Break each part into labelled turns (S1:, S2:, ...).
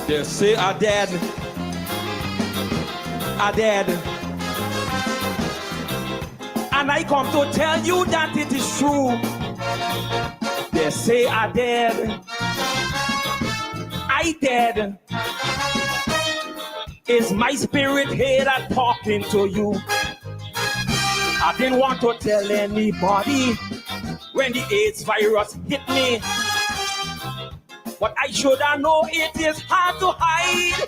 S1: They say I dead. And I come to tell you that it is true. They say I dead. I dead. Is my spirit here that talking to you? I didn't want to tell anybody when the AIDS virus hit me. But I should have known it is hard to hide.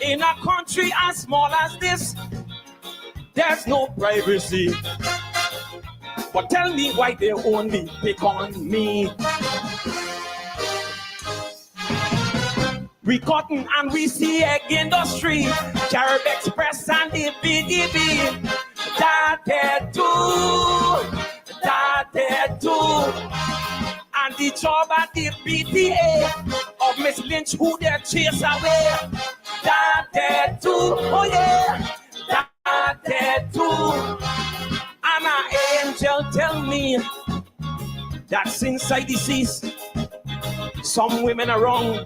S1: In a country as small as this, there's no privacy. But tell me why they only pick on me. We cotton and we see egg industry, Carib Express and the BDB. That there too. And the job at the PTA of Miss Lynch who they chase away. That there too, oh yeah, that there too. And an angel tell me that since I deceased, some women are wrong,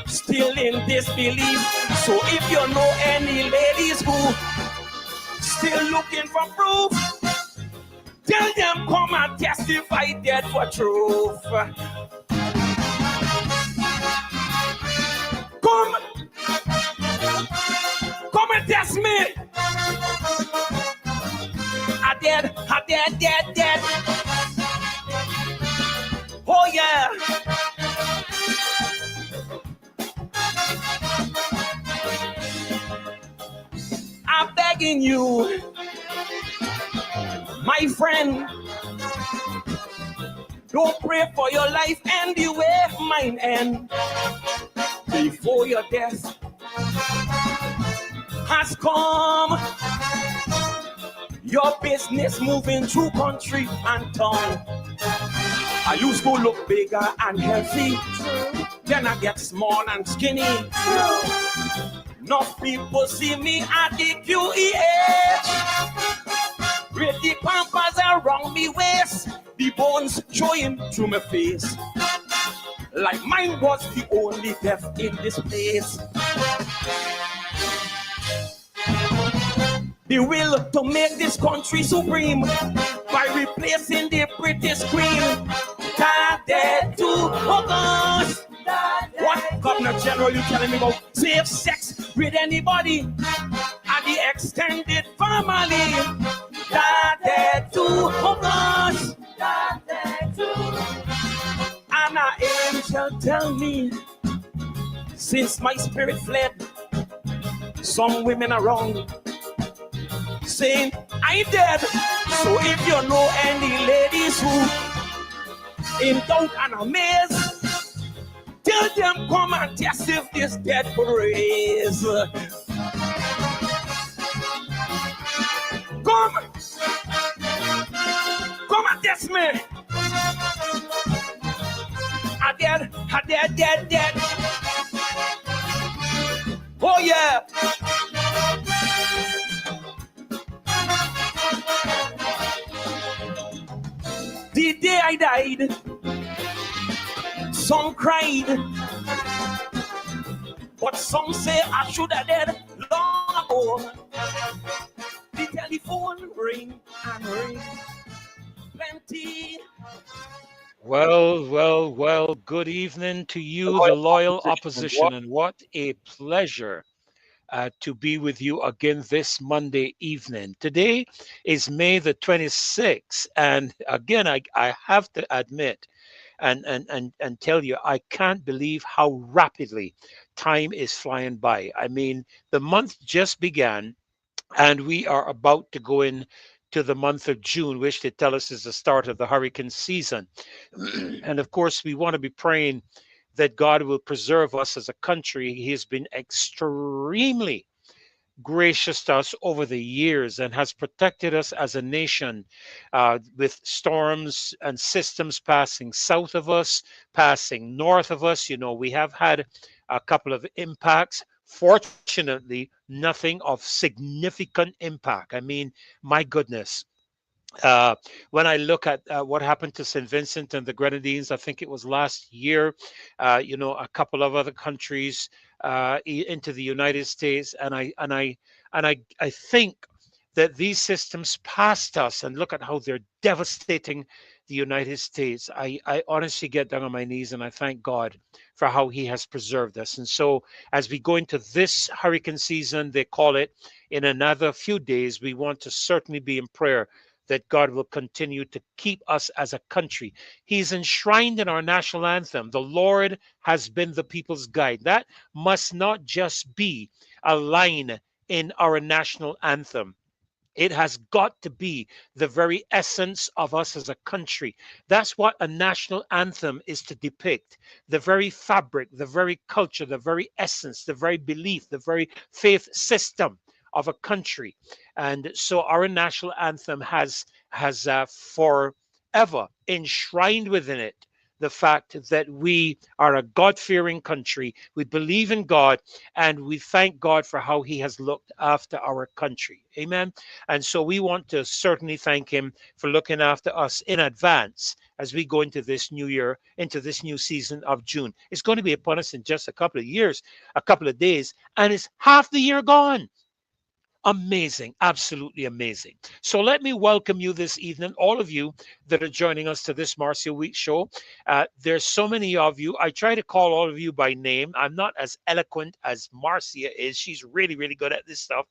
S1: still in disbelief. So if you know any ladies who still looking for proof, tell them come and testify dead for truth. Come and test me. I dead. Oh yeah. I'm begging you, my friend, don't pray for your life and the way mine end. Before your death has come, your business moving through country and town. I used to look bigger and healthy, then I get small and skinny. Enough people see me at the QEH with the pampers around me waist, the bones showing through my face, like mine was the only death in this place. The will to make this country supreme by replacing the British Queen. That dead too, oh gosh. What Governor General you telling me about safe sex with anybody and the extended family? That dead too, oh gosh. That dead too. And an angel tell me, since my spirit fled, some women are wrong, saying I dead. So if you know any ladies who in doubt and amaze, tell them come and test if this dead praise. Come and test me. I dead. Oh yeah. The day I died, some cried, but some say I should have dead long ago. The telephone ring and ring, plenty.
S2: Well, good evening to you, the loyal opposition, and what a pleasure to be with you again this Monday evening. Today is May the 26th, and again, I have to admit and tell you, I can't believe how rapidly time is flying by. I mean, the month just began, and we are about to go in to the month of June, which they tell us is the start of the hurricane season. And of course, we want to be praying that God will preserve us as a country. He has been extremely gracious to us over the years and has protected us as a nation with storms and systems passing south of us, passing north of us. You know, we have had a couple of impacts. Fortunately, nothing of significant impact. I mean, my goodness. When I look at what happened to St. Vincent and the Grenadines, I think it was last year, a couple of other countries into the United States, and I think that these systems passed us, and look at how they're devastating the United States. I honestly get down on my knees and I thank God for how He has preserved us. And so, as we go into this hurricane season, they call it, in another few days, we want to certainly be in prayer that God will continue to keep us as a country. He's enshrined in our national anthem. The Lord has been the people's guide. That must not just be a line in our national anthem. It has got to be the very essence of us as a country. That's what a national anthem is to depict. The very fabric, the very culture, the very essence, the very belief, the very faith system of a country. And so our national anthem has forever enshrined within it the fact that we are a God-fearing country. We believe in God, and we thank God for how He has looked after our country. Amen. And so we want to certainly thank Him for looking after us in advance as we go into this new year, into this new season of June. It's going to be upon us in just a couple of years, a couple of days, and it's half the year gone. Amazing, absolutely amazing. So let me welcome you this evening, all of you that are joining us to this Marcia Weekes Show. There's so many of you. I try to call all of you by name. I'm not as eloquent as Marcia is. She's really, really good at this stuff.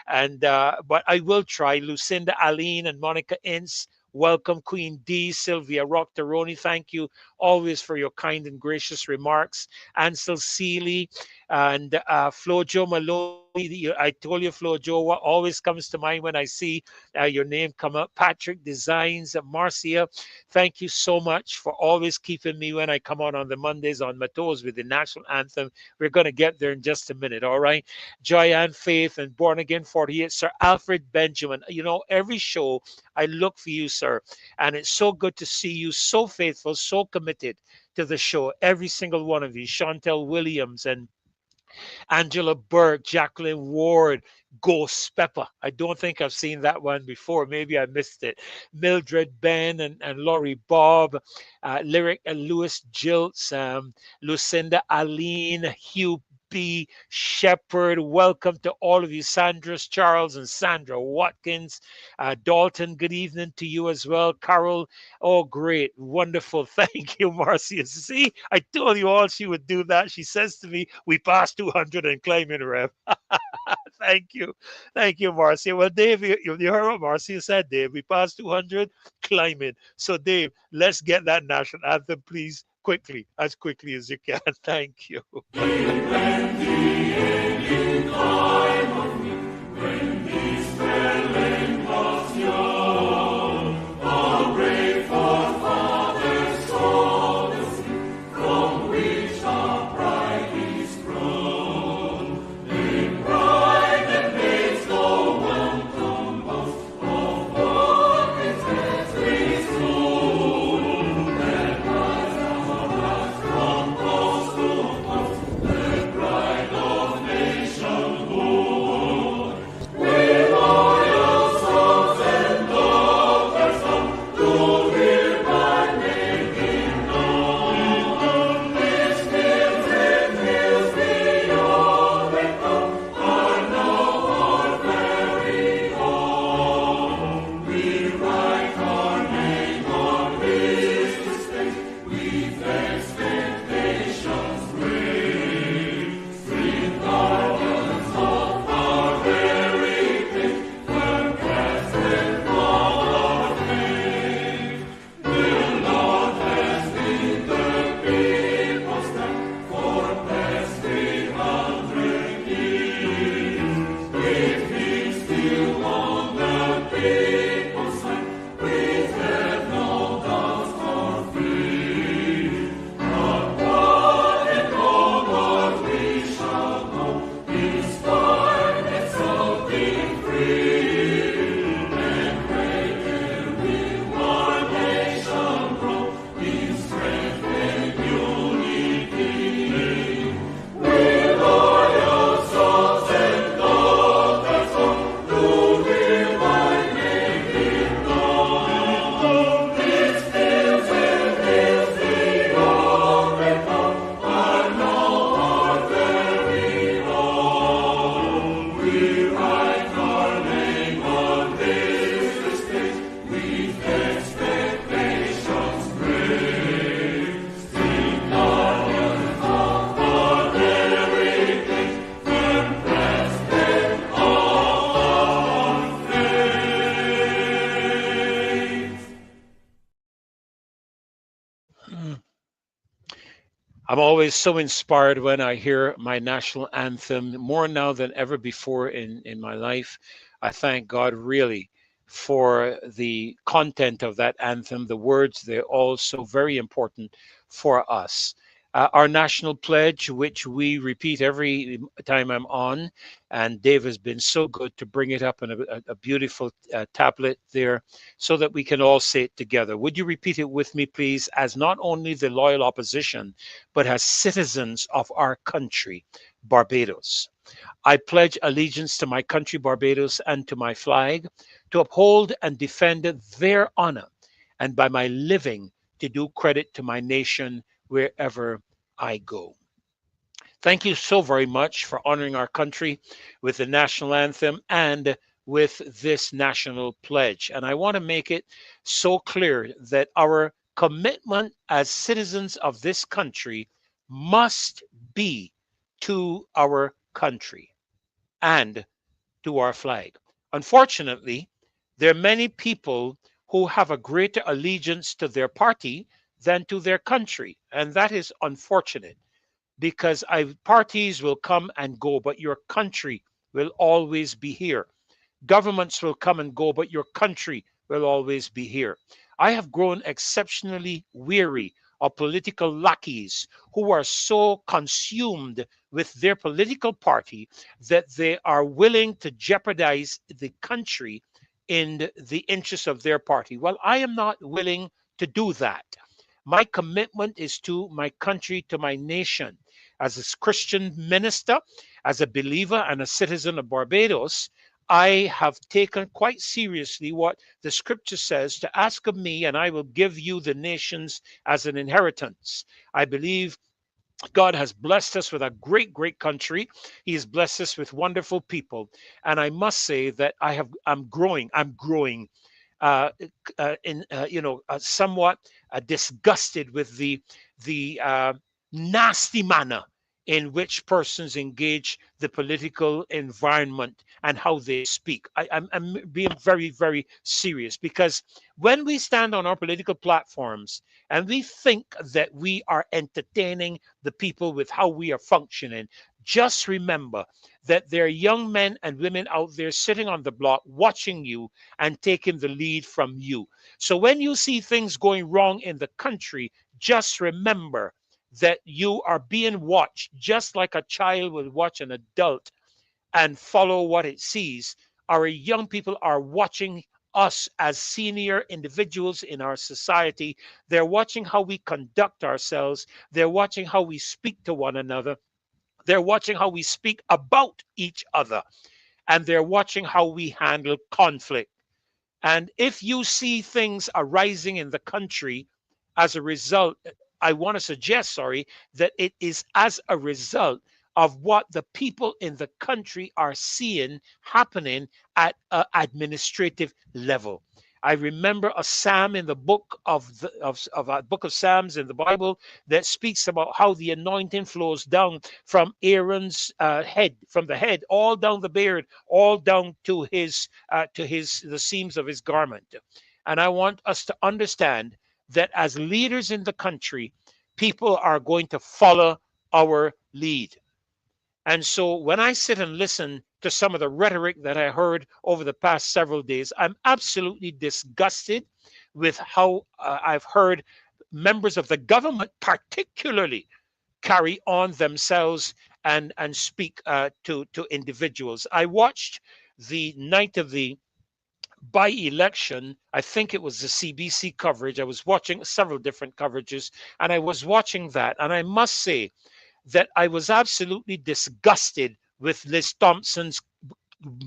S2: But I will try. Lucinda Aline and Monica Ince. Welcome, Queen D, Sylvia Rock-Taroni. Thank you always for your kind and gracious remarks. Ansel Seeley and Flojo Maloney. I told you, Flojo, what always comes to mind when I see your name come up. Patrick Designs, Marcia, thank you so much for always keeping me when I come on the Mondays on my toes with the national anthem. We're going to get there in just a minute, all right? Joyanne Faith and Born Again 48, Sir Alfred Benjamin. You know, every show I look for you, sir, and it's so good to see you, so faithful, so committed to the show, every single one of you. Chantel Williams and Angela Burke, Jacqueline Ward, Ghost Pepper. I don't think I've seen that one before. Maybe I missed it. Mildred Ben and Laurie Bob, Lyric and Lewis Jilts, Lucinda Aline, Hugh B. Shepherd. Welcome to all of you, Sandra Charles and Sandra Watkins. Dalton, good evening to you as well. Carol, oh, great, wonderful. Thank you, Marcia. See, I told you all she would do that. She says to me, we passed 200 and climbing, Rev. Thank you. Thank you, Marcia. Well, Dave, you heard what Marcia said, Dave. We passed 200 climbing. So, Dave, let's get that national anthem, please, quickly, as quickly as you can. Thank you.
S3: Oh
S2: I'm always so inspired when I hear my national anthem, more now than ever before in my life. I thank God really for the content of that anthem. The words, they're all so very important for us. Our national pledge, which we repeat every time I'm on, and Dave has been so good to bring it up in a beautiful tablet there so that we can all say it together. Would you repeat it with me, please, as not only the loyal opposition, but as citizens of our country, Barbados? I pledge allegiance to my country, Barbados, and to my flag, to uphold and defend their honor, and by my living to do credit to my nation wherever I go. Thank you so very much for honoring our country with the national anthem and with this national pledge. And I want to make it so clear that our commitment as citizens of this country must be to our country and to our flag. Unfortunately, there are many people who have a greater allegiance to their party than to their country, and that is unfortunate because parties will come and go, but your country will always be here. Governments will come and go, but your country will always be here. I have grown exceptionally weary of political lackeys who are so consumed with their political party that they are willing to jeopardize the country in the interest of their party. Well, I am not willing to do that. My commitment is to my country, to my nation. As a Christian minister, as a believer and a citizen of Barbados, I have taken quite seriously what the scripture says to ask of me, and I will give you the nations as an inheritance. I believe God has blessed us with a great, great country. He has blessed us with wonderful people. And I must say that I'm growing. I'm growing somewhat disgusted with the nasty manner in which persons engage the political environment and how they speak. I'm being very, very serious because when we stand on our political platforms and we think that we are entertaining the people with how we are functioning, just remember that there are young men and women out there sitting on the block watching you and taking the lead from you. So when you see things going wrong in the country, just remember that you are being watched just like a child will watch an adult and follow what it sees. Our young people are watching us as senior individuals in our society. They're watching how we conduct ourselves. They're watching how we speak to one another. They're watching how we speak about each other. And they're watching how we handle conflict. And if you see things arising in the country as a result, I want to suggest, that it is as a result of what the people in the country are seeing happening at an administrative level. I remember a psalm in the book of a book of Psalms in the Bible that speaks about how the anointing flows down from Aaron's head, from the head all down the beard, all down to the seams of his garment. And I want us to understand that as leaders in the country, people are going to follow our lead. And so when I sit and listen to some of the rhetoric that I heard over the past several days, I'm absolutely disgusted with how I've heard members of the government particularly carry on themselves and speak to individuals. I watched the night of the by-election. I think it was the CBC coverage. I was watching several different coverages, and I was watching that. And I must say that I was absolutely disgusted with Liz Thompson's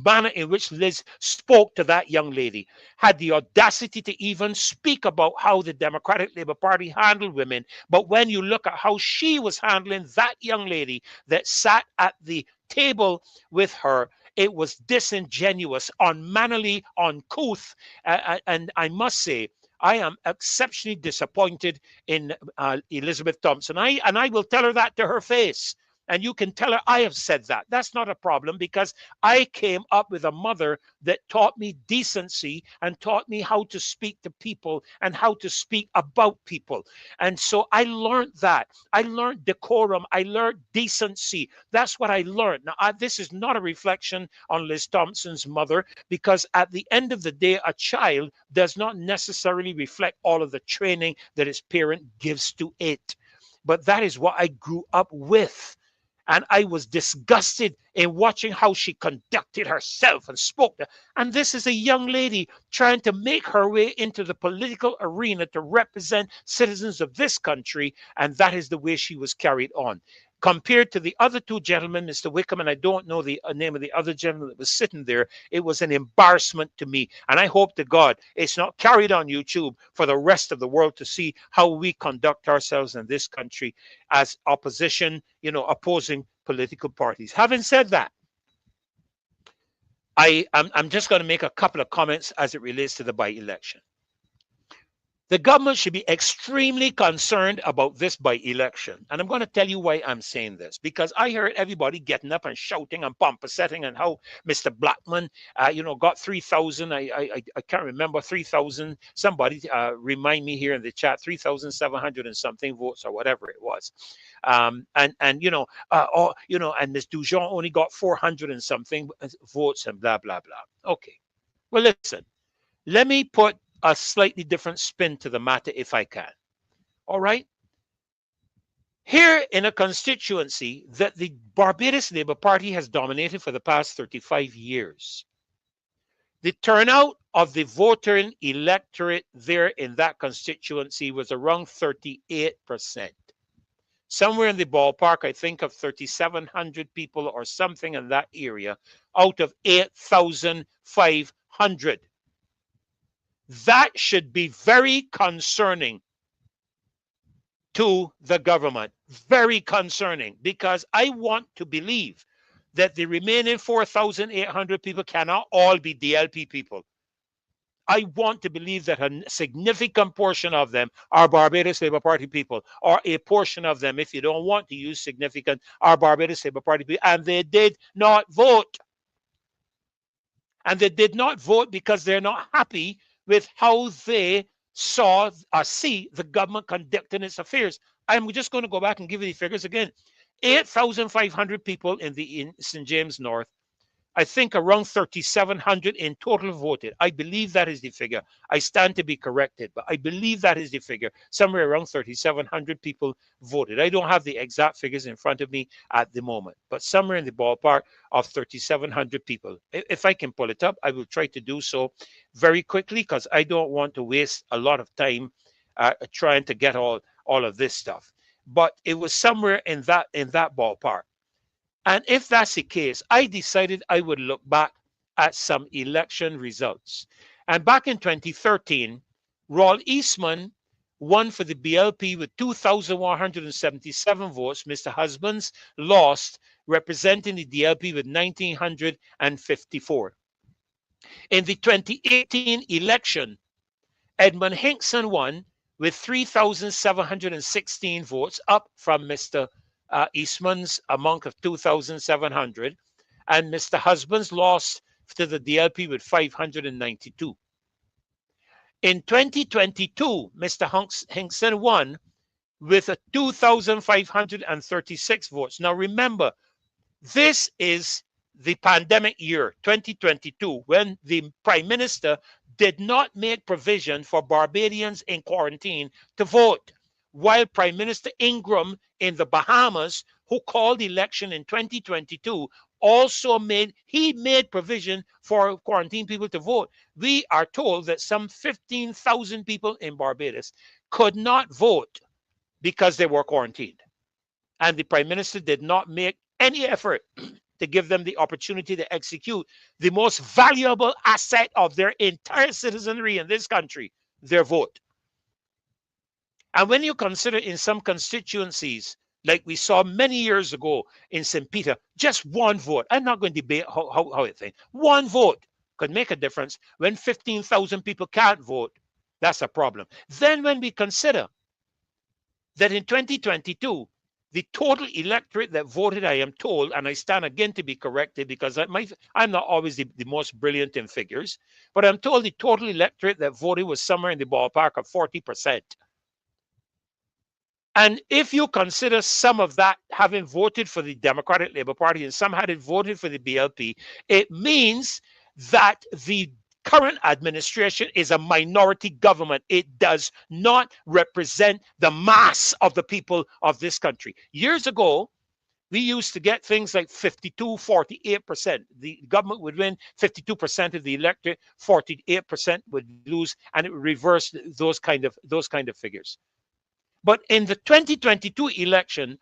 S2: manner in which Liz spoke to that young lady, had the audacity to even speak about how the Democratic Labour Party handled women. But when you look at how she was handling that young lady that sat at the table with her, it was disingenuous, unmannerly, uncouth. And I must say, I am exceptionally disappointed in Elizabeth Thompson. I will tell her that to her face. And you can tell her I have said that. That's not a problem, because I came up with a mother that taught me decency and taught me how to speak to people and how to speak about people. And so I learned that. I learned decorum. I learned decency. That's what I learned. Now, this is not a reflection on Liz Thompson's mother, because at the end of the day, a child does not necessarily reflect all of the training that its parent gives to it. But that is what I grew up with. And I was disgusted in watching how she conducted herself and spoke. And this is a young lady trying to make her way into the political arena to represent citizens of this country. And that is the way she was carried on. Compared to the other two gentlemen, Mr. Wickham, and I don't know the name of the other gentleman that was sitting there, it was an embarrassment to me. And I hope to God it's not carried on YouTube for the rest of the world to see how we conduct ourselves in this country as opposition, opposing political parties. Having said that, I'm just going to make a couple of comments as it relates to the by-election. The government should be extremely concerned about this by-election. And I'm going to tell you why I'm saying this. Because I heard everybody getting up and shouting and pomposetting and how Mr. Blackman, got 3,000. I can't remember, 3,000. Somebody remind me here in the chat, 3,700 and something votes or whatever it was. And Ms. Dujon only got 400 and something votes and blah, blah, blah. Okay. Well, listen, let me put a slightly different spin to the matter if I can. All right? Here in a constituency that the Barbados Labour Party has dominated for the past 35 years, the turnout of the voting electorate there in that constituency was around 38%. Somewhere in the ballpark, I think, of 3,700 people or something in that area out of 8,500. That should be very concerning to the government. Very concerning, because I want to believe that the remaining 4,800 people cannot all be DLP people. I want to believe that a significant portion of them are Barbados Labour Party people, or a portion of them, if you don't want to use significant, are Barbados Labour Party people, and they did not vote. And they did not vote because they're not happy with how they saw or see the government conducting its affairs. I'm just going to go back and give you the figures again. 8,500 people in St. James North. I think around 3,700 in total voted. I believe that is the figure. I stand to be corrected, but I believe that is the figure. Somewhere around 3,700 people voted. I don't have the exact figures in front of me at the moment, but somewhere in the ballpark of 3,700 people. If I can pull it up, I will try to do so very quickly, because I don't want to waste a lot of time trying to get all of this stuff. But it was somewhere in that ballpark. And if that's the case, I decided I would look back at some election results. And back in 2013, Roll Eastman won for the BLP with 2,177 votes. Mr. Husbands lost, representing the DLP with 1,954. In the 2018 election, Edmund Hinkson won with 3,716 votes, up from Mr. Eastman's amount of 2,700, and Mr. Husbands lost to the DLP with 592. In 2022, Mr. Hinkson won with 2,536 votes. Now remember, this is the pandemic year, 2022, when the Prime Minister did not make provision for Barbadians in quarantine to vote, while Prime Minister Ingram in the Bahamas, who called the election in 2022, also made provision for quarantine people to vote. We are told that some 15,000 people in Barbados could not vote because they were quarantined. And the Prime Minister did not make any effort to give them the opportunity to execute the most valuable asset of their entire citizenry in this country, their vote. And when you consider in some constituencies, like we saw many years ago in St. Peter, just one vote. I'm not going to debate how it thinks. One vote could make a difference. When 15,000 people can't vote, that's a problem. Then when we consider that in 2022, the total electorate that voted, I am told, and I stand again to be corrected because I'm not always the most brilliant in figures, but I'm told the total electorate that voted was somewhere in the ballpark of 40%. And if you consider some of that having voted for the Democratic Labour Party and some had voted for the BLP, it means that the current administration is a minority government. It does not represent the mass of the people of this country. Years ago, we used to get things like 52, 48%. The government would win 52% of the electorate, 48% would lose, and it would reverse those kind of figures. But in the 2022 election,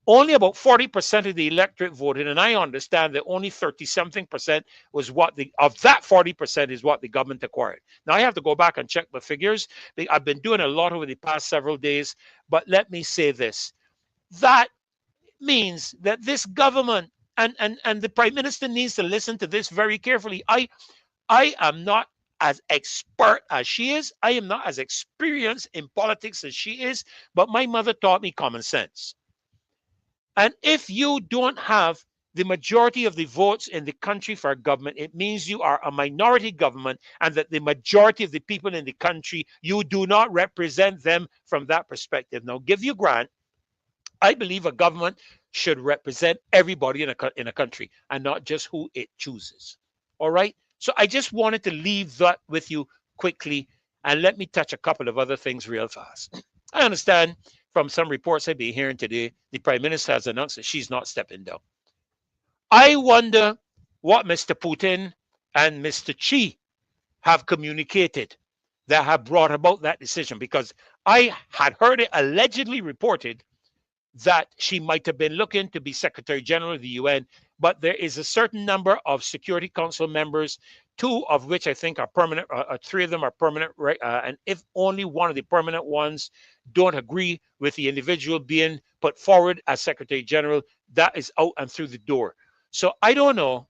S2: only about 40% of the electorate voted, and I understand that only 30-something% was of that 40% is what the government acquired. Now, I have to go back and check the figures. I've been doing a lot over the past several days, but let me say this. That means that this government and the Prime Minister needs to listen to this very carefully. I am not as expert as she is. I am not as experienced in politics as she is, but my mother taught me common sense. And if you don't have the majority of the votes in the country for a government, it means you are a minority government and that the majority of the people in the country, you do not represent them from that perspective. Now, give you grant, I believe a government should represent everybody in a country and not just who it chooses. All right? So I just wanted to leave that with you quickly, and let me touch a couple of other things real fast. I understand from some reports I've been hearing today, the Prime Minister has announced that she's not stepping down. I wonder what Mr. Putin and Mr. Xi have communicated that have brought about that decision, because I had heard it allegedly reported that she might have been looking to be Secretary General of the UN, but there is a certain number of Security Council members, 2 of which I think are permanent, 3 of them are permanent, right? And if only one of the permanent ones don't agree with the individual being put forward as Secretary General, that is out and through the door. So I don't know.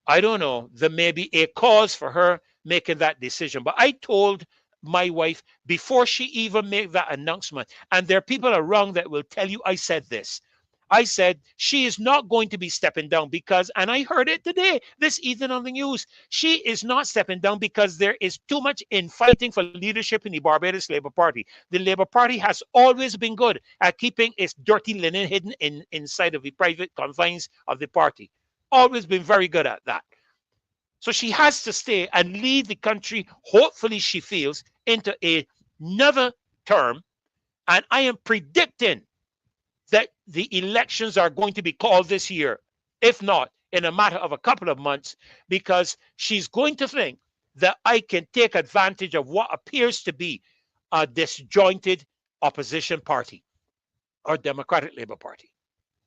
S2: There may be a cause for her making that decision. But I told my wife before she even made that announcement, and there are people around that will tell you I said this. I said she is not going to be stepping down because, and I heard it today, this evening on the news, she is not stepping down because there is too much infighting for leadership in the Barbados Labour Party. The Labour Party has always been good at keeping its dirty linen hidden inside of the private confines of the party. Always been very good at that. So she has to stay and lead the country, hopefully she feels, into another term. And I am predicting that the elections are going to be called this year, if not in a matter of a couple of months, because she's going to think that I can take advantage of what appears to be a disjointed opposition party or Democratic Labour Party.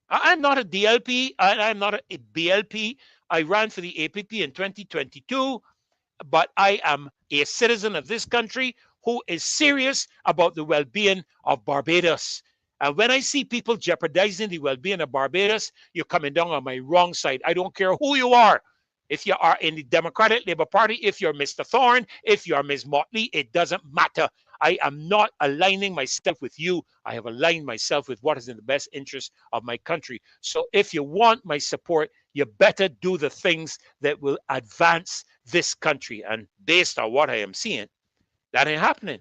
S2: I'm not a DLP, I'm not a BLP. I ran for the APP in 2022, but I am a citizen of this country who is serious about the well-being of Barbados. And when I see people jeopardizing the well-being of Barbados, you're coming down on my wrong side. I don't care who you are. If you are in the Democratic Labour Party, if you're Mr. Thorne, if you're Ms. Motley, it doesn't matter. I am not aligning myself with you. I have aligned myself with what is in the best interest of my country. So if you want my support, you better do the things that will advance this country. And based on what I am seeing, that ain't happening,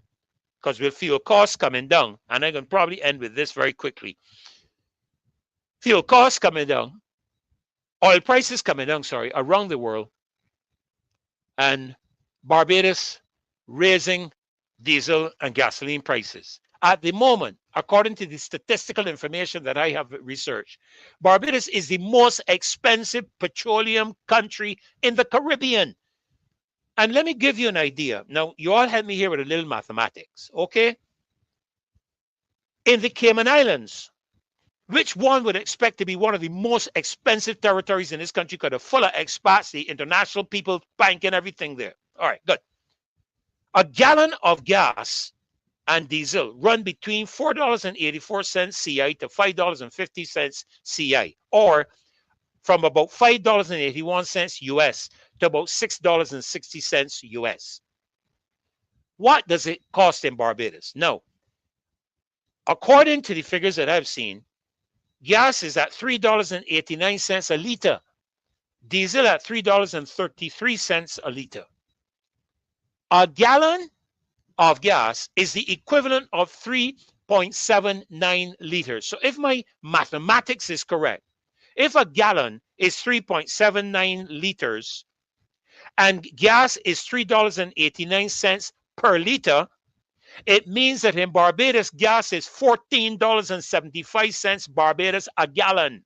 S2: because we'll feel costs coming down. And I can probably end with this very quickly. Fuel costs coming down, oil prices coming down, around the world, and Barbados raising diesel and gasoline prices. At the moment, according to the statistical information that I have researched, Barbados is the most expensive petroleum country in the Caribbean. And let me give you an idea. Now, you all help me here with a little mathematics, okay? In the Cayman Islands, which one would expect to be one of the most expensive territories in this country because of full of expats, the international people, banking, everything there. All right, good. A gallon of gas and diesel run between $4.84 CI to $5.50 CI, or from about $5.81 US to about $6.60 US. What does it cost in Barbados? Now, according to the figures that I've seen, Gas is at $3.89 a liter. Diesel at $3.33 a liter. A gallon of gas is the equivalent of 3.79 liters. So if my mathematics is correct, if a gallon is 3.79 liters and gas is $3.89 per liter, it means that in Barbados, gas is $14.75 Barbados a gallon,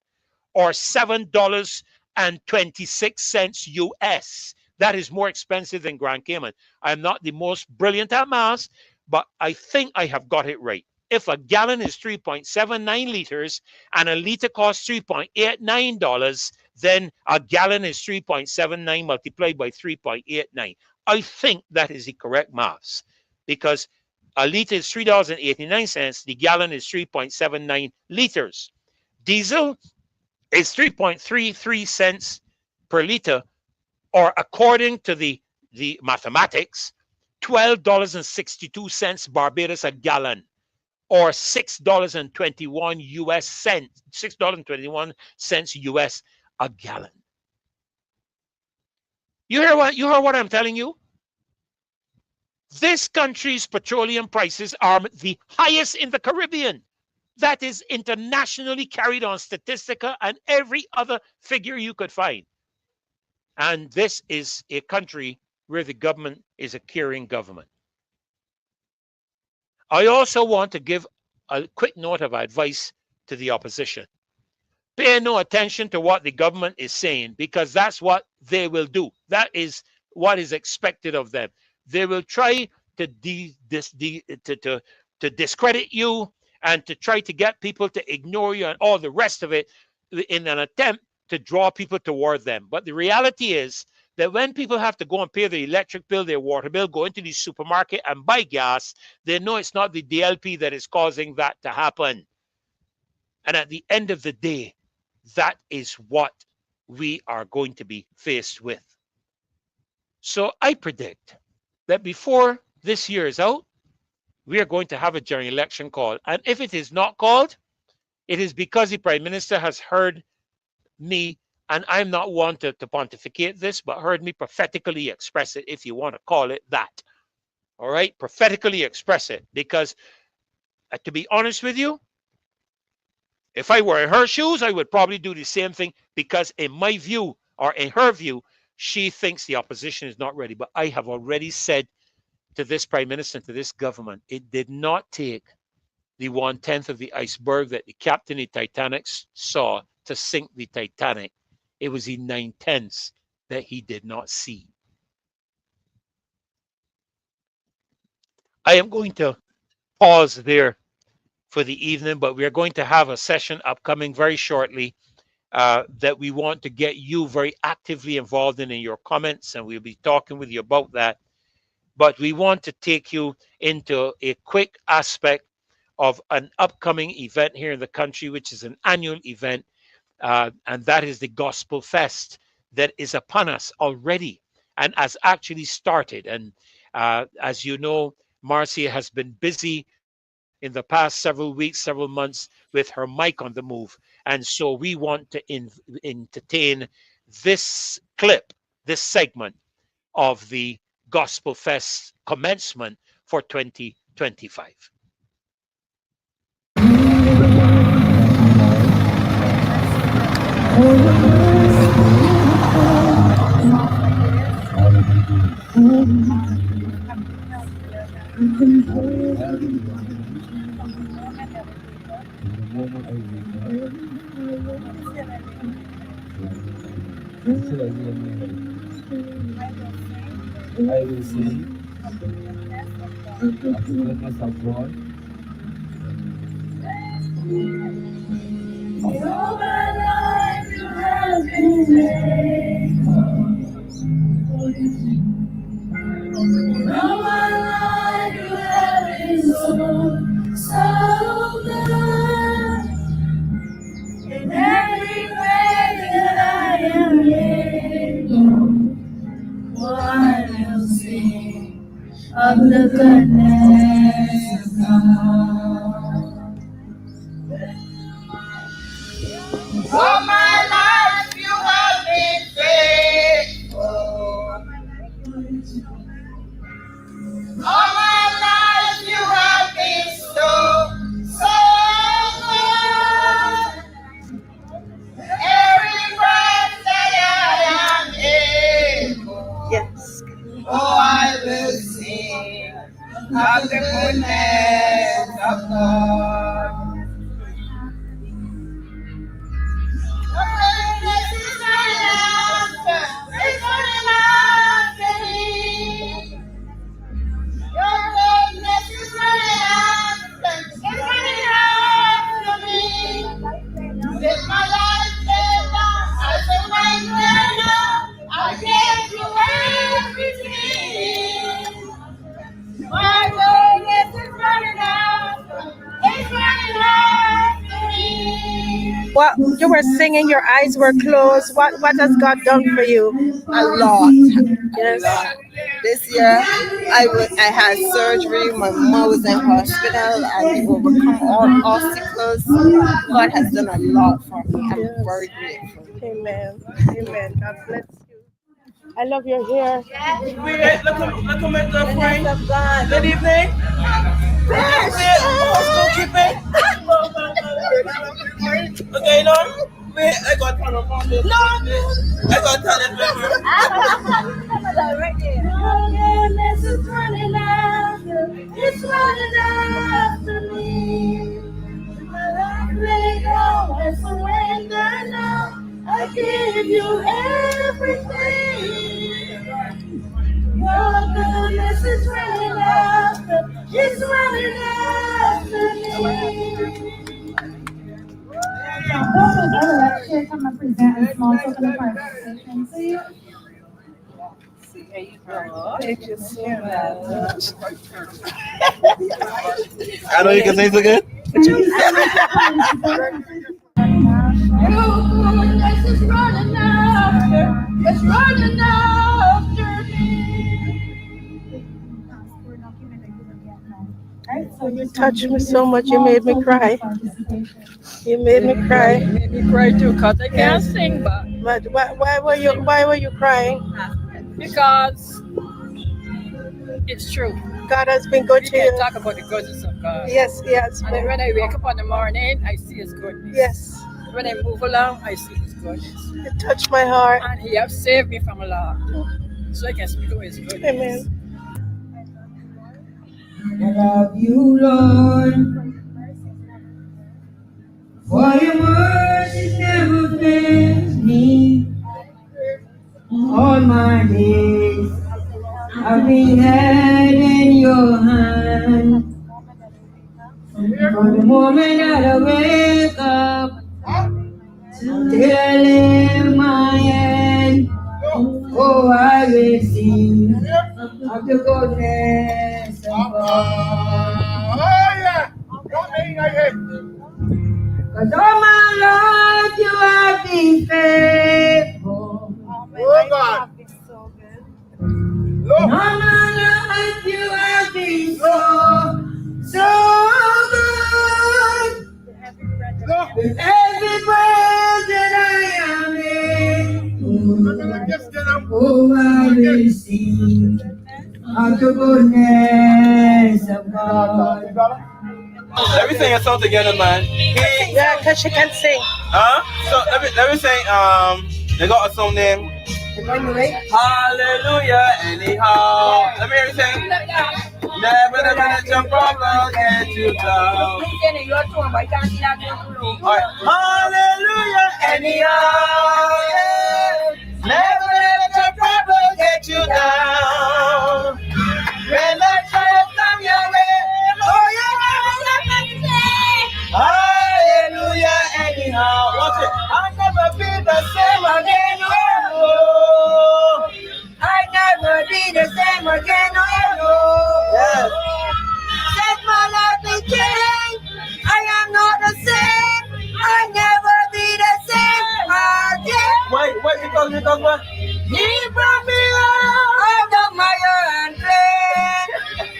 S2: or $7.26 US. That is more expensive than Grand Cayman. I'm not the most brilliant at math, but I think I have got it right. If a gallon is 3.79 liters and a liter costs $3.89, then a gallon is 3.79 multiplied by 3.89. I think that is the correct maths, because a liter is $3.89. The gallon is 3.79 liters. Diesel is 3.33 cents per liter, or according to the mathematics, $12.62 Barbados a gallon, or $6.21 US cents, $6.21 US a gallon. You hear what I'm telling you? This country's petroleum prices are the highest in the Caribbean. That is internationally carried on Statistica and every other figure you could find. And this is a country where the government is a caring government. I also want to give a quick note of advice to the opposition. Pay no attention to what the government is saying, because that's what they will do. That is what is expected of them. They will try to discredit you and to try to get people to ignore you and all the rest of it in an attempt to draw people toward them. But the reality is that when people have to go and pay their electric bill, their water bill, go into the supermarket and buy gas, they know it's not the DLP that is causing that to happen. And at the end of the day, that is what we are going to be faced with. So I predict that before this year is out, we are going to have a general election called. And if it is not called, it is because the Prime Minister has heard me, and I'm not one to pontificate this, but heard me prophetically express it, if you want to call it that. All right? Prophetically express it. Because, to be honest with you, if I were in her shoes, I would probably do the same thing, because in my view, or in her view, she thinks the opposition is not ready. But I have already said to this Prime Minister and to this government, it did not take the 1/10 of the iceberg that the captain of the Titanic saw to sink the Titanic. It was the 9/10 that he did not see. I am going to pause there for the evening, but we are going to have a session upcoming very shortly that we want to get you very actively involved in your comments, and we'll be talking with you about that. But we want to take you into a quick aspect of an upcoming event here in the country, which is an annual event, and that is the Gospelfest, that is upon us already and has actually started. And as you know, Marcia has been busy in the past several weeks, several months, with her mic on the move. And so we want to entertain this clip, this segment of the Gospelfest commencement for 2025.
S1: I will sing of the goodness of God. All my life you have been faithful. All my life you have been so good. In every way that I am able, I will sing of the goodness of God.
S3: What you were singing, your eyes were closed. What has God done for you?
S4: A lot.
S3: Yes.
S4: This year, I had surgery. My mom was in hospital, and we overcome all obstacles. God has done a lot for me. I'm very grateful.
S3: Amen. Amen. God bless you. I love your hair.
S1: Look at my girlfriend. Good evening. Okay, no. Wait, I got turn on this. No. I got turn it over.
S5: Right there. Your goodness is running after, it's running after me. My life lay down and surrender now. I give you everything. Your goodness is running after, it's running after me. I'm going to present a small token of participation to you.
S3: Thank you so much.
S1: I know you can say so good.
S5: Your goodness is running after, it's running after me.
S3: You touched me so much, you made me cry. You made me cry.
S6: You made me cry too, because I can't sing, but
S3: Why were you crying?
S6: because it's true.
S3: God has been good
S6: We
S3: to
S6: can
S3: you.
S6: talk about the goodness of God.
S3: Yes, yes.
S6: And when I wake up in the morning, I see His goodness.
S3: Yes.
S6: When I move along, I see His goodness.
S3: You touched my heart.
S6: And He has saved me from a lot. So I can speak of His goodness.
S3: Amen.
S5: I love you, Lord, for your mercy never fails me. All my days I've been held in your hand. From the moment that I wake up till I lay my head, oh, I will sing of the goodness of God. Cause all my life you have been faithful.
S1: Oh God.
S5: And all my life you have been so good. With every breath that I am in, oh, I will sing of the goodness of God.
S1: Everything is all together, man.
S3: Yeah, because she can sing.
S1: Huh? So let me sing. They got a song name. Hallelujah. Anyhow, let me hear you sing. Never let your problem get you down. Alright. Hallelujah. Anyhow, yeah. Never let your problem get you down. When the trouble come your way, oh yeah. Hallelujah. Anyhow, watch it. I'll never be the same again. Oh,
S5: I never be the same again, oh no.
S1: yes.
S5: Let my life be changed. I am not the same. I never be the same again.
S1: Wait, because what?
S5: He brought me out of my own pain.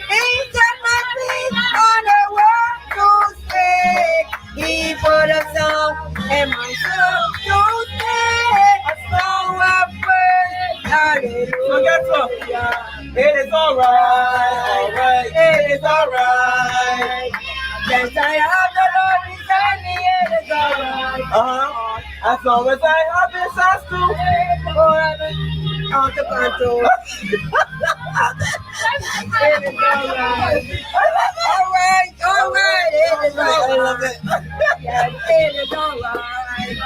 S5: He set my feet on the road to stay. He put a song in my soul to stay. A song of praise.
S1: So guess what? It is alright. It is alright.
S5: Yes, I have the Lord beside me. It is alright.
S1: As long as I have this house too.
S5: On the control. It is alright. Alright. It is
S1: I
S5: alright.
S1: love it.
S5: Yes, it is alright.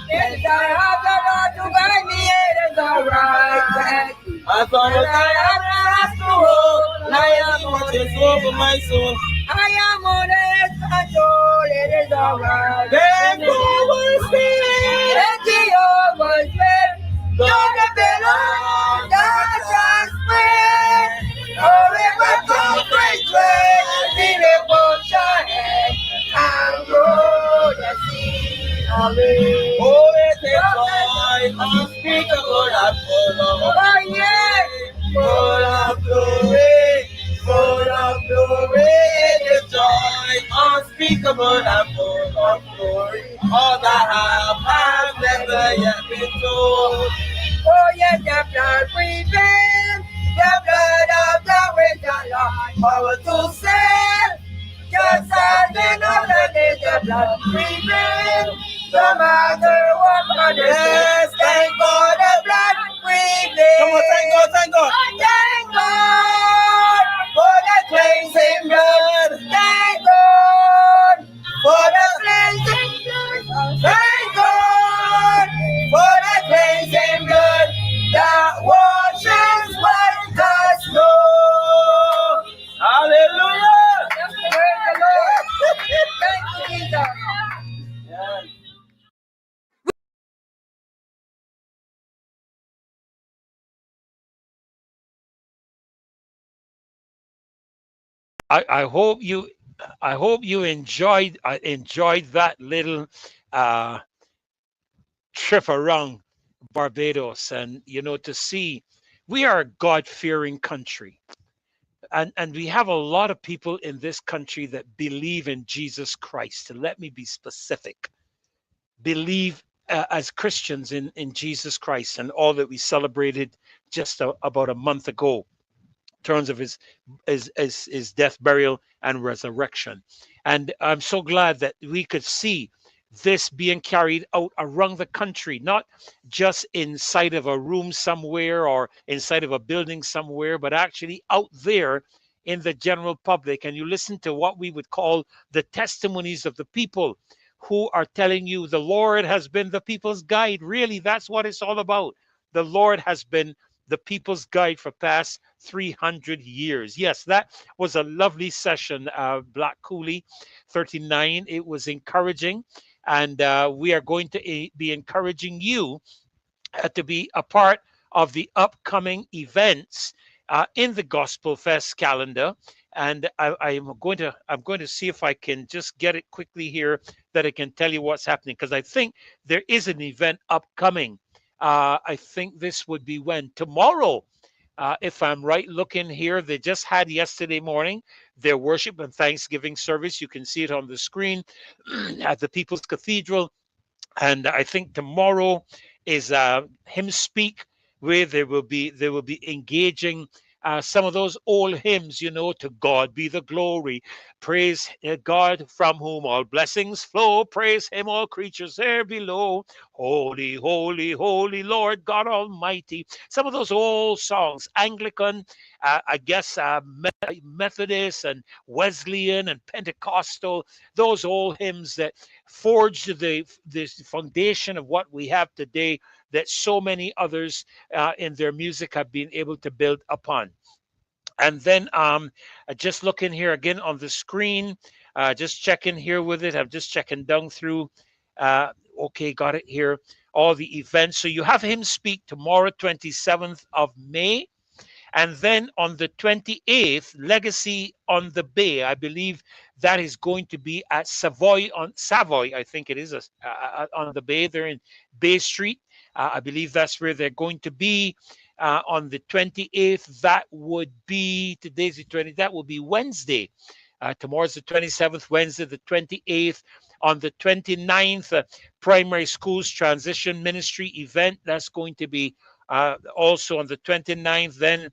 S5: Yes, I have the Lord to guide me. It is alright.
S1: As long as I have this house to hold, I am what is over my soul.
S5: I am on His control. It is alright.
S1: Then Holy Spirit,
S5: And Jehovah is there. You're the belong that shall spread. Oh, river come great way. The river shall head and grow the sea.
S1: unspeakable and full of glory. All that have never yet been told.
S5: Oh, yes, the blood prevails. The blood of the risen Lord. Power to save. Just as in other days, the blood prevails. No matter what man
S1: Yes,
S5: thank God the blood prevails.
S1: come on, thank God, thank God.
S5: Thank God for the cleansing blood. Thank God for the cleansing blood. Thank God for the cleansing blood that washes white as snow.
S1: Hallelujah.
S5: Praise the Lord. Thank you, Jesus.
S1: Yes.
S2: I hope you enjoyed that little uh, trip around Barbados, and to see we are a God-fearing country, and we have a lot of people in this country that believe in Jesus Christ. And let me be specific: believe as Christians in Jesus Christ, and all that we celebrated just about a month ago terms of his death, burial, and resurrection. And I'm so glad that we could see this being carried out around the country, not just inside of a room somewhere or inside of a building somewhere, but actually out there in the general public. And you listen to what we would call the testimonies of the people who are telling you the Lord has been the people's guide. Really, that's what it's all about. The Lord has been the people's guide for past 300 years. Yes, that was a lovely session, Black Coolie 39. It was encouraging, and we are going to be encouraging you to be a part of the upcoming events in the Gospel Fest calendar. And I'm going to see if I can just get it quickly here, that I can tell you what's happening, because I think there is an event upcoming. I think this would be when tomorrow, if I'm right looking here. They just had yesterday morning their worship and Thanksgiving service. You can see it on the screen at the People's Cathedral. And I think tomorrow is hymn speak, where they will be engaging some of those old hymns, to God be the glory, praise God from whom all blessings flow, praise him all creatures there below, holy, holy, holy Lord God Almighty. Some of those old songs, Anglican, I guess Methodist and Wesleyan and Pentecostal, those old hymns that forged the foundation of what we have today, that so many others in their music have been able to build upon. And then just looking here again on the screen, just checking here with it. I'm just checking down through. Okay, got it here. All the events. So you have him speak tomorrow, 27th of May. And then on the 28th, Legacy on the Bay. I believe that is going to be at Savoy, I think it is, on the Bay. They're in Bay Street. I believe that's where they're going to be on the 28th. That would be, today's the 20th, that will be Wednesday. Tomorrow's the 27th, Wednesday, the 28th. On the 29th, Primary Schools Transition Ministry event. That's going to be also on the 29th. Then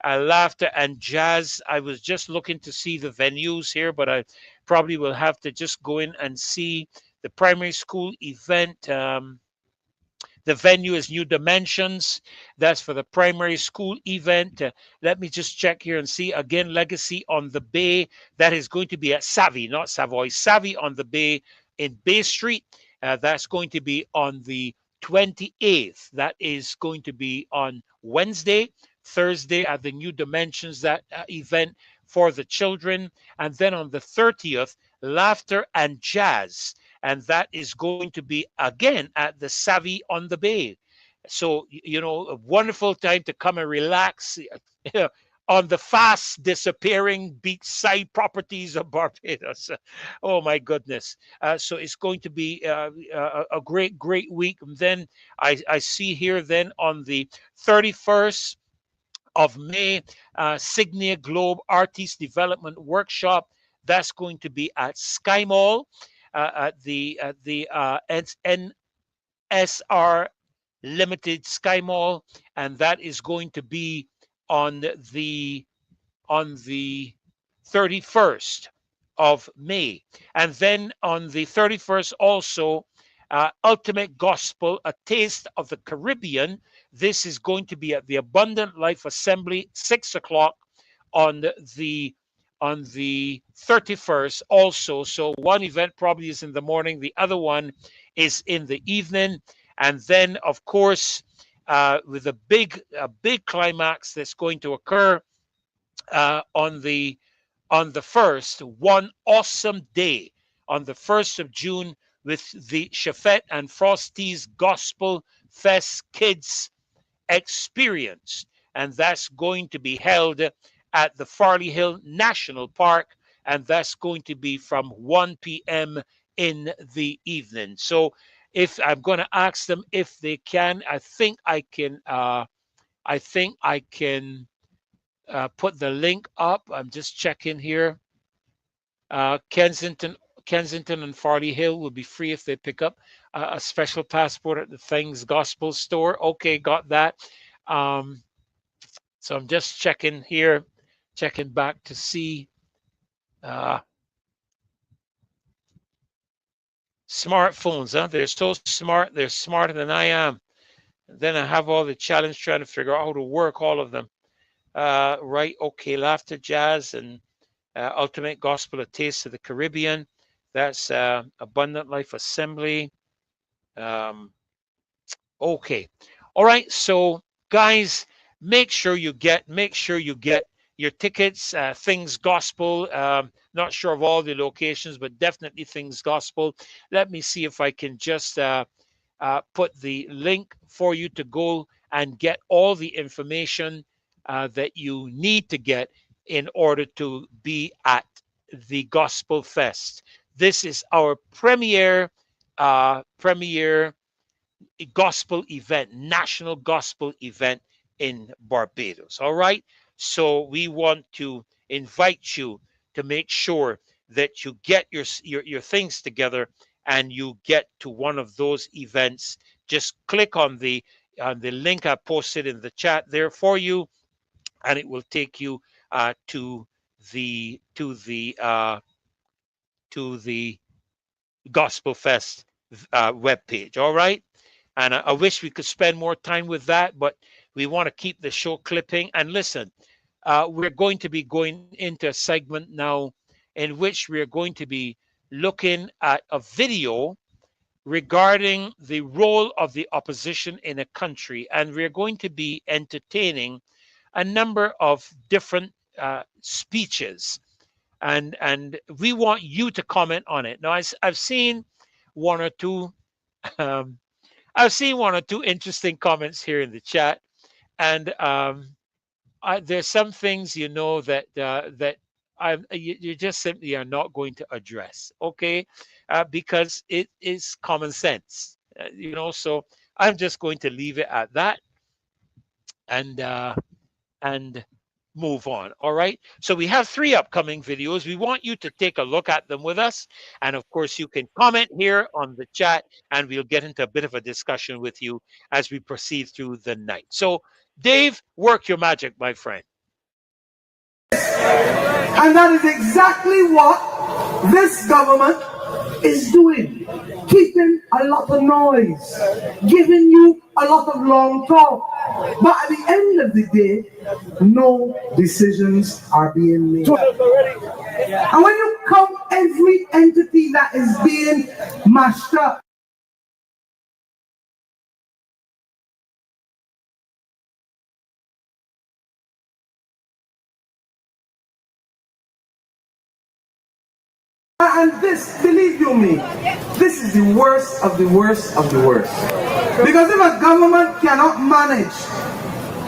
S2: Laughter and Jazz. I was just looking to see the venues here, but I probably will have to just go in and see the primary school event. The venue is New Dimensions. That's for the primary school event. Let me just check here and see. Again, Legacy on the Bay. That is going to be at Savvy, not Savoy. Savvy on the Bay in Bay Street. That's going to be on the 28th. That is going to be on Wednesday. Thursday at the New Dimensions, that event for the children. And then on the 30th, Laughter and Jazz. And that is going to be again at the Savvy on the Bay. So, a wonderful time to come and relax on the fast disappearing beachside properties of Barbados. Oh my goodness. So it's going to be a great, great week. And then I see here then on the 31st of May, Signia Globe Artist Development Workshop. That's going to be at Sky Mall, at the NSR Limited Sky Mall, and that is going to be on the 31st of May. And then on the 31st also, Ultimate Gospel, A Taste of the Caribbean. This is going to be at the Abundant Life Assembly, 6 o'clock on the 31st also. So one event probably is in the morning, the other one is in the evening. And then, of course, with a big climax that's going to occur on the 1st, one awesome day on the 1st of June with the Chafette and Frosty's Gospel Fest Kids Experience. And that's going to be held at the Farley Hill National Park, and that's going to be from 1 p.m. in the evening. So if I'm going to ask them if they can, I think I can put the link up. I'm just checking here. Kensington and Farley Hill will be free if they pick up a special passport at the Things Gospel store. Okay, got that. So I'm just checking here, checking back to see. Smartphones, huh? They're so smart. They're smarter than I am. And then I have all the challenge trying to figure out how to work all of them. Right, okay, Laughter Jazz and Ultimate Gospel, A Taste of the Caribbean. That's Abundant Life Assembly. Okay, all right. So guys, make sure you get your tickets. Things Gospel. Not sure of all the locations, but definitely Things Gospel. Let me see if I can just put the link for you to go and get all the information that you need to get in order to be at the Gospelfest. This is our premier gospel event, national gospel event in Barbados. All right. So we want to invite you to make sure that you get your things together and you get to one of those events. Just click on the link I posted in the chat there for you, and it will take you to the Gospelfest webpage. All right. And I wish we could spend more time with that, but we want to keep the show clipping. And listen, we're going to be going into a segment now in which we're going to be looking at a video regarding the role of the opposition in a country. And we're going to be entertaining a number of different speeches. And we want you to comment on it. Now, I've seen one or two interesting comments here in the chat, and there's some things that you just simply are not going to address, okay? Because it is common sense, So I'm just going to leave it at that, and move on. All right. So we have 3 upcoming videos. We want you to take a look at them with us. And of course, you can comment here on the chat and we'll get into a bit of a discussion with you as we proceed through the night. So Dave, work your magic, my friend.
S7: And that is exactly what this government is doing. Keeping a lot of noise, giving you a lot of long talk. But at the end of the day, no decisions are being made. And when you count every entity that is being mashed up, and this, believe you me, this is the worst of the worst of the worst. Because if a government cannot manage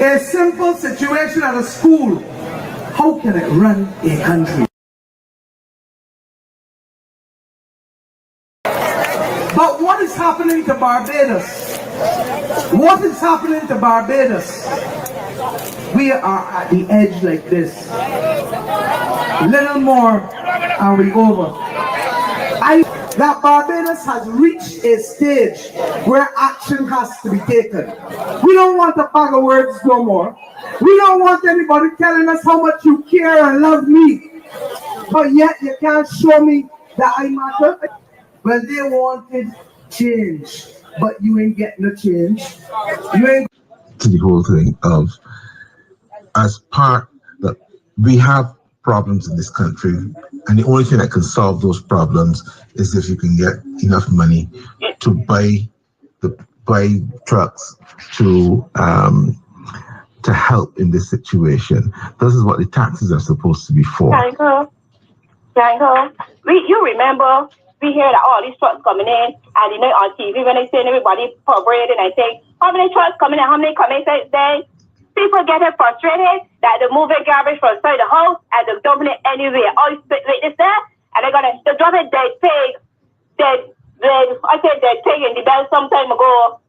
S7: a simple situation at a school, how can it run a country? But what is happening to Barbados? What is happening to Barbados? We are at the edge like this. Little more and we over. That Barbados has reached a stage where action has to be taken. We don't want a bag of words no more. We don't want anybody telling us how much you care and love me, but yet you can't show me that I matter. Well, they wanted change, but you ain't getting no change. You ain't.
S8: To the whole thing of, as part that we have problems in this country, and the only thing that can solve those problems is if you can get enough money to buy trucks to help in this situation. This is what the taxes are supposed to be for.
S9: You remember we hear that all these trucks coming in, and you know on TV when they say everybody for bread, and I say how many trucks coming in, how many coming in. People getting frustrated that they're moving garbage from inside the house and they're dumping it anywhere. Oh, wait, this there? And they're dumping dead pig. I said dead pig in the bed some time ago.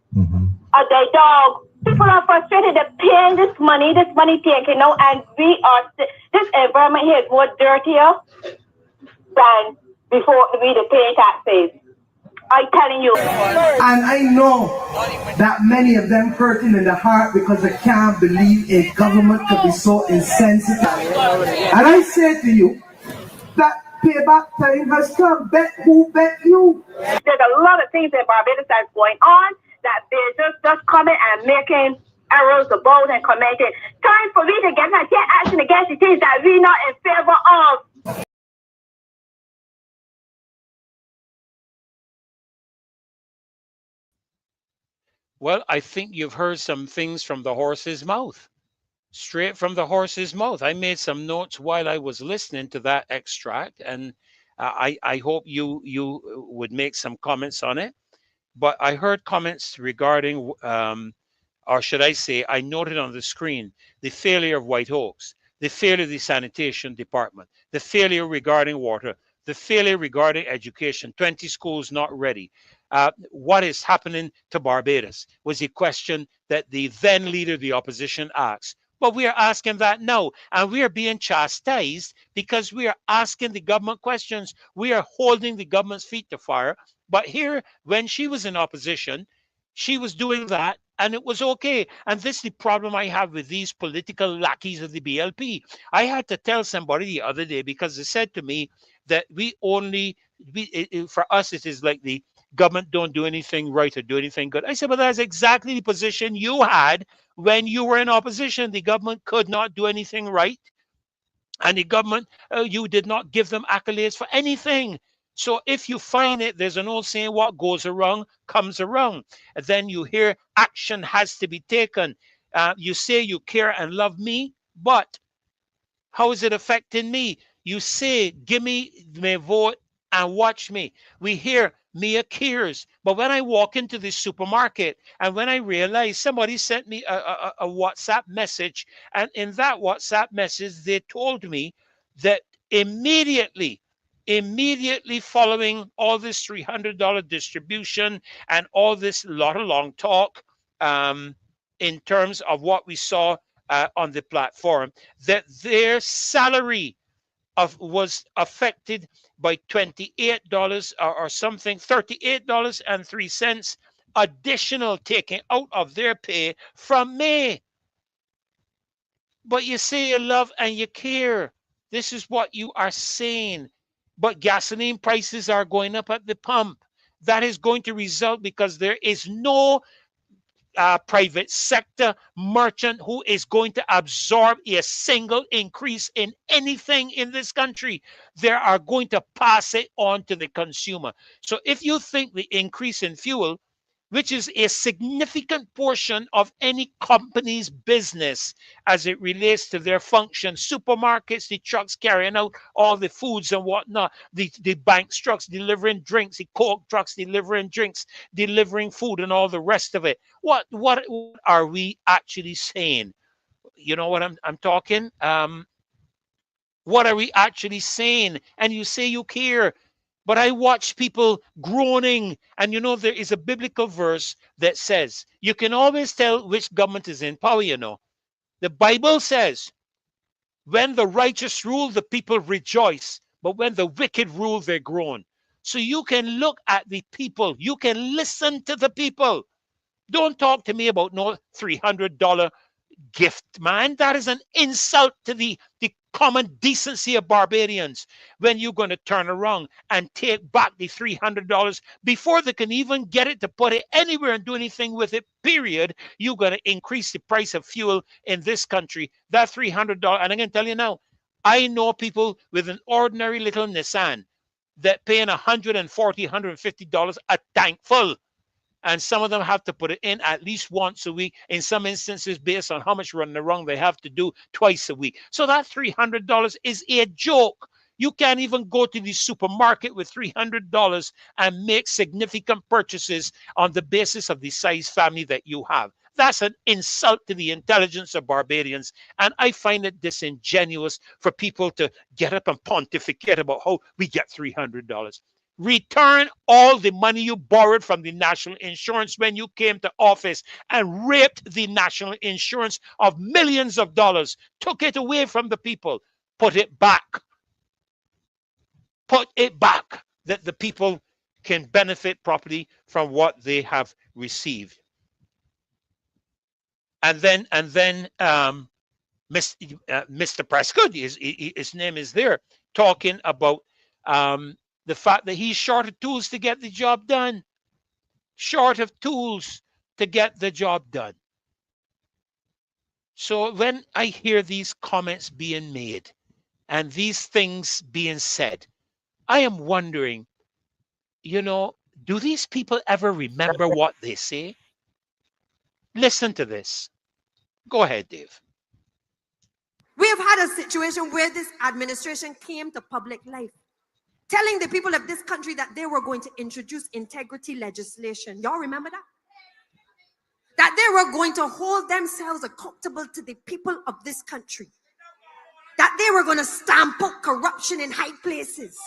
S9: A dead dog. People are frustrated. They're paying this money taken out, and this environment here is more dirtier than before we the pay taxes. I'm telling you.
S7: And I know that many of them hurting in the heart because they can't believe a government could be so insensitive. And I say to you that payback time has come. Bet who bet you.
S9: There's a lot of things in Barbados that's going on that they're just coming and making arrows about and commenting. Time for me to get action against the things that we're not in favor of.
S2: Well, I think you've heard some things from the horse's mouth, straight from the horse's mouth. I made some notes while I was listening to that extract, and I hope you would make some comments on it. But I heard comments regarding, or should I say, I noted on the screen the failure of White Oaks, the failure of the sanitation department, the failure regarding water, the failure regarding education, 20 schools not ready. What is happening to Barbados was a question that the then leader of the opposition asked. But we are asking that now, and we are being chastised because we are asking the government questions. We are holding the government's feet to fire. But here, when she was in opposition, she was doing that, and it was okay. And this is the problem I have with these political lackeys of the BLP. I had to tell somebody the other day because they said to me that for us, it is like the government don't do anything right or do anything good. I said, but that's exactly the position you had when you were in opposition. The government could not do anything right. And the government, you did not give them accolades for anything. So if you find it, there's an old saying, what goes around comes around. And then you hear action has to be taken. You say you care and love me, but how is it affecting me? You say, give me my vote and watch me. We hear Mia cares. But when I walk into the supermarket and when I realize somebody sent me a WhatsApp message, and in that WhatsApp message, they told me that immediately following all this $300 distribution and all this lot of long talk in terms of what we saw on the platform, that their salary was affected by $28 or something, $38.03 additional taken out of their pay from May. But you say you love and you care. This is what you are saying. But gasoline prices are going up at the pump. That is going to result because there is no private sector merchant who is going to absorb a single increase in anything in this country. They are going to pass it on to the consumer. So if you think the increase in fuel, which is a significant portion of any company's business as it relates to their function, supermarkets, the trucks carrying out all the foods and whatnot, the bank trucks delivering drinks, the Coke trucks delivering drinks, delivering food and all the rest of it. What are we actually saying? You know what I'm talking? What are we actually saying? And you say you care. But I watch people groaning. And you know, there is a biblical verse that says, you can always tell which government is in power, you know. The Bible says, when the righteous rule, the people rejoice. but when the wicked rule, they're grown. So you can look at the people. You can listen to the people. Don't talk to me about no $300 gift, man. That is an insult to the common decency of Barbadians. When you're going to turn around and take back the $300 before they can even get it to put it anywhere and do anything with it, period, you're going to increase the price of fuel in this country. That $300, and I'm going to tell you now, I know people with an ordinary little Nissan that paying $140, $150 a tank full. And some of them have to put it in at least once a week. In some instances, based on how much running around, they have to do twice a week. So that $300 is a joke. You can't even go to the supermarket with $300 and make significant purchases on the basis of the size family that you have. That's an insult to the intelligence of Barbadians. And I find it disingenuous for people to get up and pontificate about how we get $300. Return all the money you borrowed from the national insurance when you came to office and raped the national insurance of millions of dollars. Took it away from the people. Put it back. Put it back that the people can benefit properly from what they have received. And then Mr. Prescott, his name is there, talking about the fact that he's short of tools to get the job done. Short of tools to get the job done. So when I hear these comments being made and these things being said, I am wondering, do these people ever remember what they say? Listen to this. Go ahead, Dave.
S10: We have had a situation where this administration came to public life, telling the people of this country that they were going to introduce integrity legislation. Y'all remember that? That they were going to hold themselves accountable to the people of this country. That they were going to stamp out corruption in high places.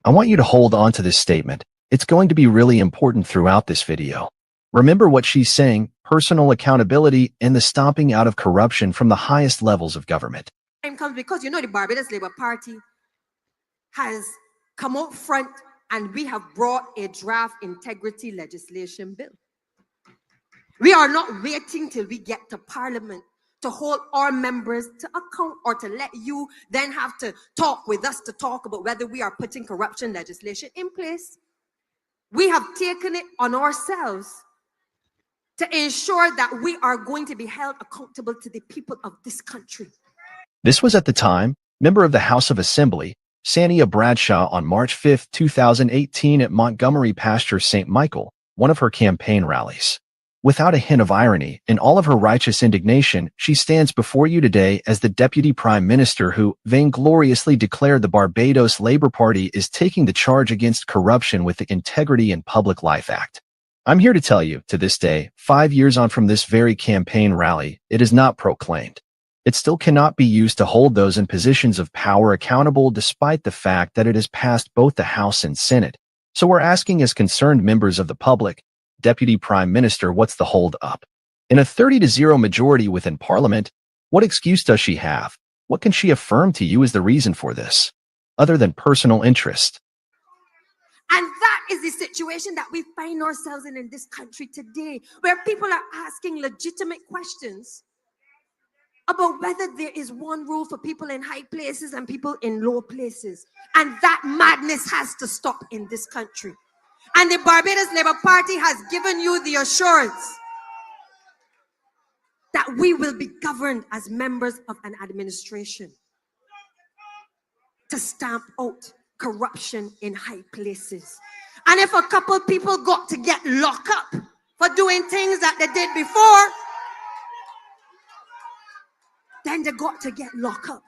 S11: I want you to hold on to this statement. It's going to be really important throughout this video. Remember what she's saying, personal accountability and the stomping out of corruption from the highest levels of government.
S10: Time comes because the Barbados Labour Party has come out front and we have brought a draft integrity legislation bill. We are not waiting till we get to Parliament to hold our members to account or to let you then have to talk with us to talk about whether we are putting corruption legislation in place. We have taken it on ourselves to ensure that we are going to be held accountable to the people of this country.
S11: This was at the time, member of the House of Assembly, Sania Bradshaw, on March 5, 2018 at Montgomery Pasture St. Michael, one of her campaign rallies. Without a hint of irony, in all of her righteous indignation, she stands before you today as the Deputy Prime Minister who vaingloriously declared the Barbados Labour Party is taking the charge against corruption with the Integrity in Public Life Act. I'm here to tell you, to this day, 5 years on from this very campaign rally, it is not proclaimed. It still cannot be used to hold those in positions of power accountable despite the fact that it has passed both the House and Senate. So we're asking as concerned members of the public, Deputy Prime Minister, what's the hold up? In a 30-0 majority within Parliament, what excuse does she have? What can she affirm to you is the reason for this, other than personal interest?
S10: And that is the situation that we find ourselves in this country today, where people are asking legitimate questions about whether there is one rule for people in high places and people in low places. And that madness has to stop in this country. And the Barbados Labour Party has given you the assurance that we will be governed as members of an administration to stamp out corruption in high places. And if a couple people got to get locked up for doing things that they did before, then they got to get locked up.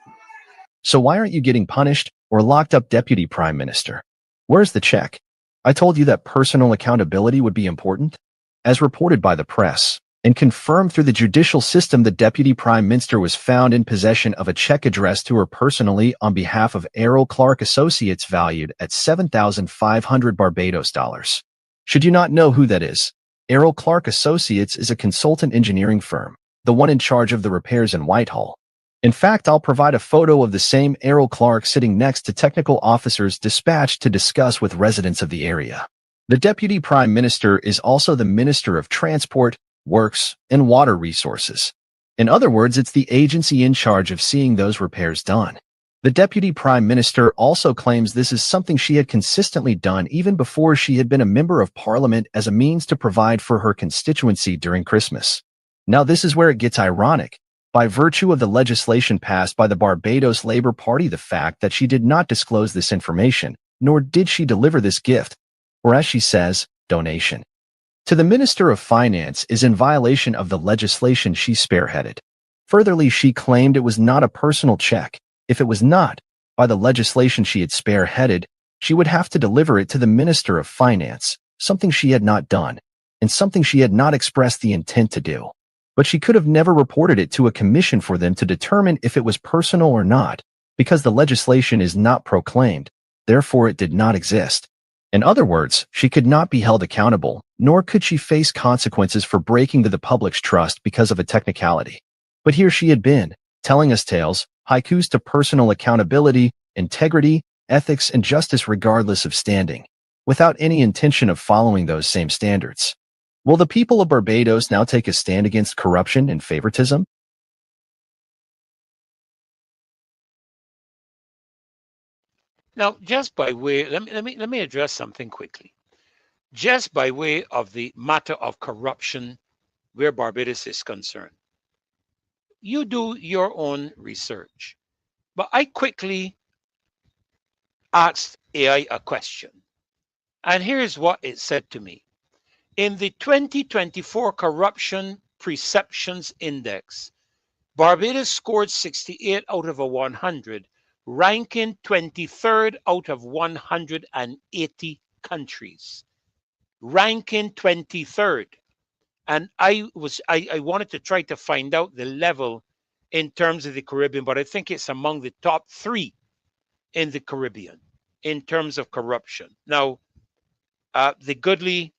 S11: So why aren't you getting punished or locked up, Deputy Prime Minister? Where's the check? I told you that personal accountability would be important. As reported by the press and confirmed through the judicial system, the Deputy Prime Minister was found in possession of a check addressed to her personally on behalf of Errol Clark Associates valued at $7,500 Barbados dollars. Should you not know who that is? Errol Clark Associates is a consultant engineering firm, the one in charge of the repairs in Whitehall. In fact, I'll provide a photo of the same Errol Clark sitting next to technical officers dispatched to discuss with residents of the area. The Deputy Prime Minister is also the Minister of Transport, Works, and Water Resources. In other words, it's the agency in charge of seeing those repairs done. The Deputy Prime Minister also claims this is something she had consistently done even before she had been a member of Parliament as a means to provide for her constituency during Christmas. Now this is where it gets ironic. By virtue of the legislation passed by the Barbados Labour Party, the fact that she did not disclose this information, nor did she deliver this gift, or as she says, donation, to the Minister of Finance is in violation of the legislation she spearheaded. Furtherly, she claimed it was not a personal check. If it was not, by the legislation she had spearheaded, she would have to deliver it to the Minister of Finance, something she had not done, and something she had not expressed the intent to do. But she could have never reported it to a commission for them to determine if it was personal or not, because the legislation is not proclaimed, therefore it did not exist. In other words, she could not be held accountable, nor could she face consequences for breaking the public's trust because of a technicality. But here she had been, telling us tales, haikus to personal accountability, integrity, ethics, and justice regardless of standing, without any intention of following those same standards. Will the people of Barbados now take a stand against corruption and favoritism?
S2: Now, just by way, let me address something quickly. Just by way of the matter of corruption where Barbados is concerned. You do your own research. But I quickly asked AI a question. And here's what it said to me. In the 2024 Corruption Perceptions Index, Barbados scored 68 out of 100, ranking 23rd out of 180 countries. Ranking 23rd. And I wanted to try to find out the level in terms of the Caribbean, but I think it's among the top 3 in the Caribbean in terms of corruption. Now, the goodly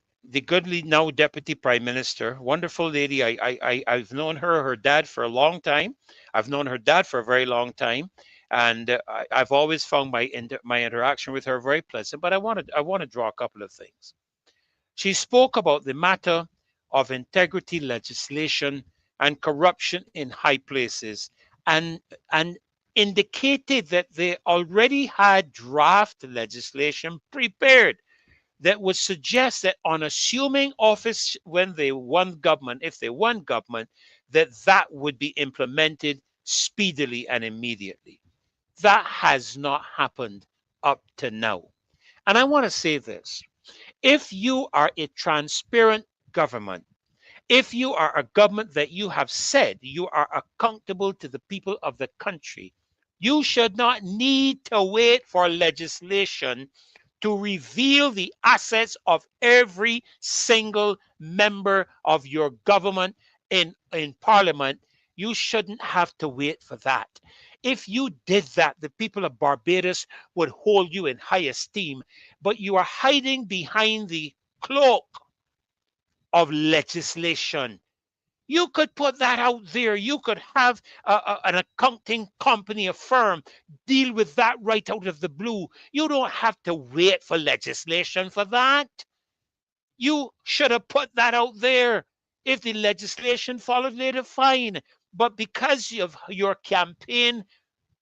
S2: now Deputy Prime Minister, wonderful lady. I've known her dad for a long time. I've known her dad for a very long time, and I've always found my interaction with her very pleasant. But I want to draw a couple of things. She spoke about the matter of integrity legislation and corruption in high places, and indicated that they already had draft legislation prepared that would suggest that on assuming office when they won government, if they won government, that would be implemented speedily and immediately. That has not happened up to now. And I want to say this. If you are a transparent government, if you are a government that you have said you are accountable to the people of the country, you should not need to wait for legislation to reveal the assets of every single member of your government in Parliament. You shouldn't have to wait for that. If you did that, the people of Barbados would hold you in high esteem, but you are hiding behind the cloak of legislation. You could put that out there. You could have an accounting company, a firm, deal with that right out of the blue. You don't have to wait for legislation for that. You should have put that out there. If the legislation followed later, fine. But because of your campaign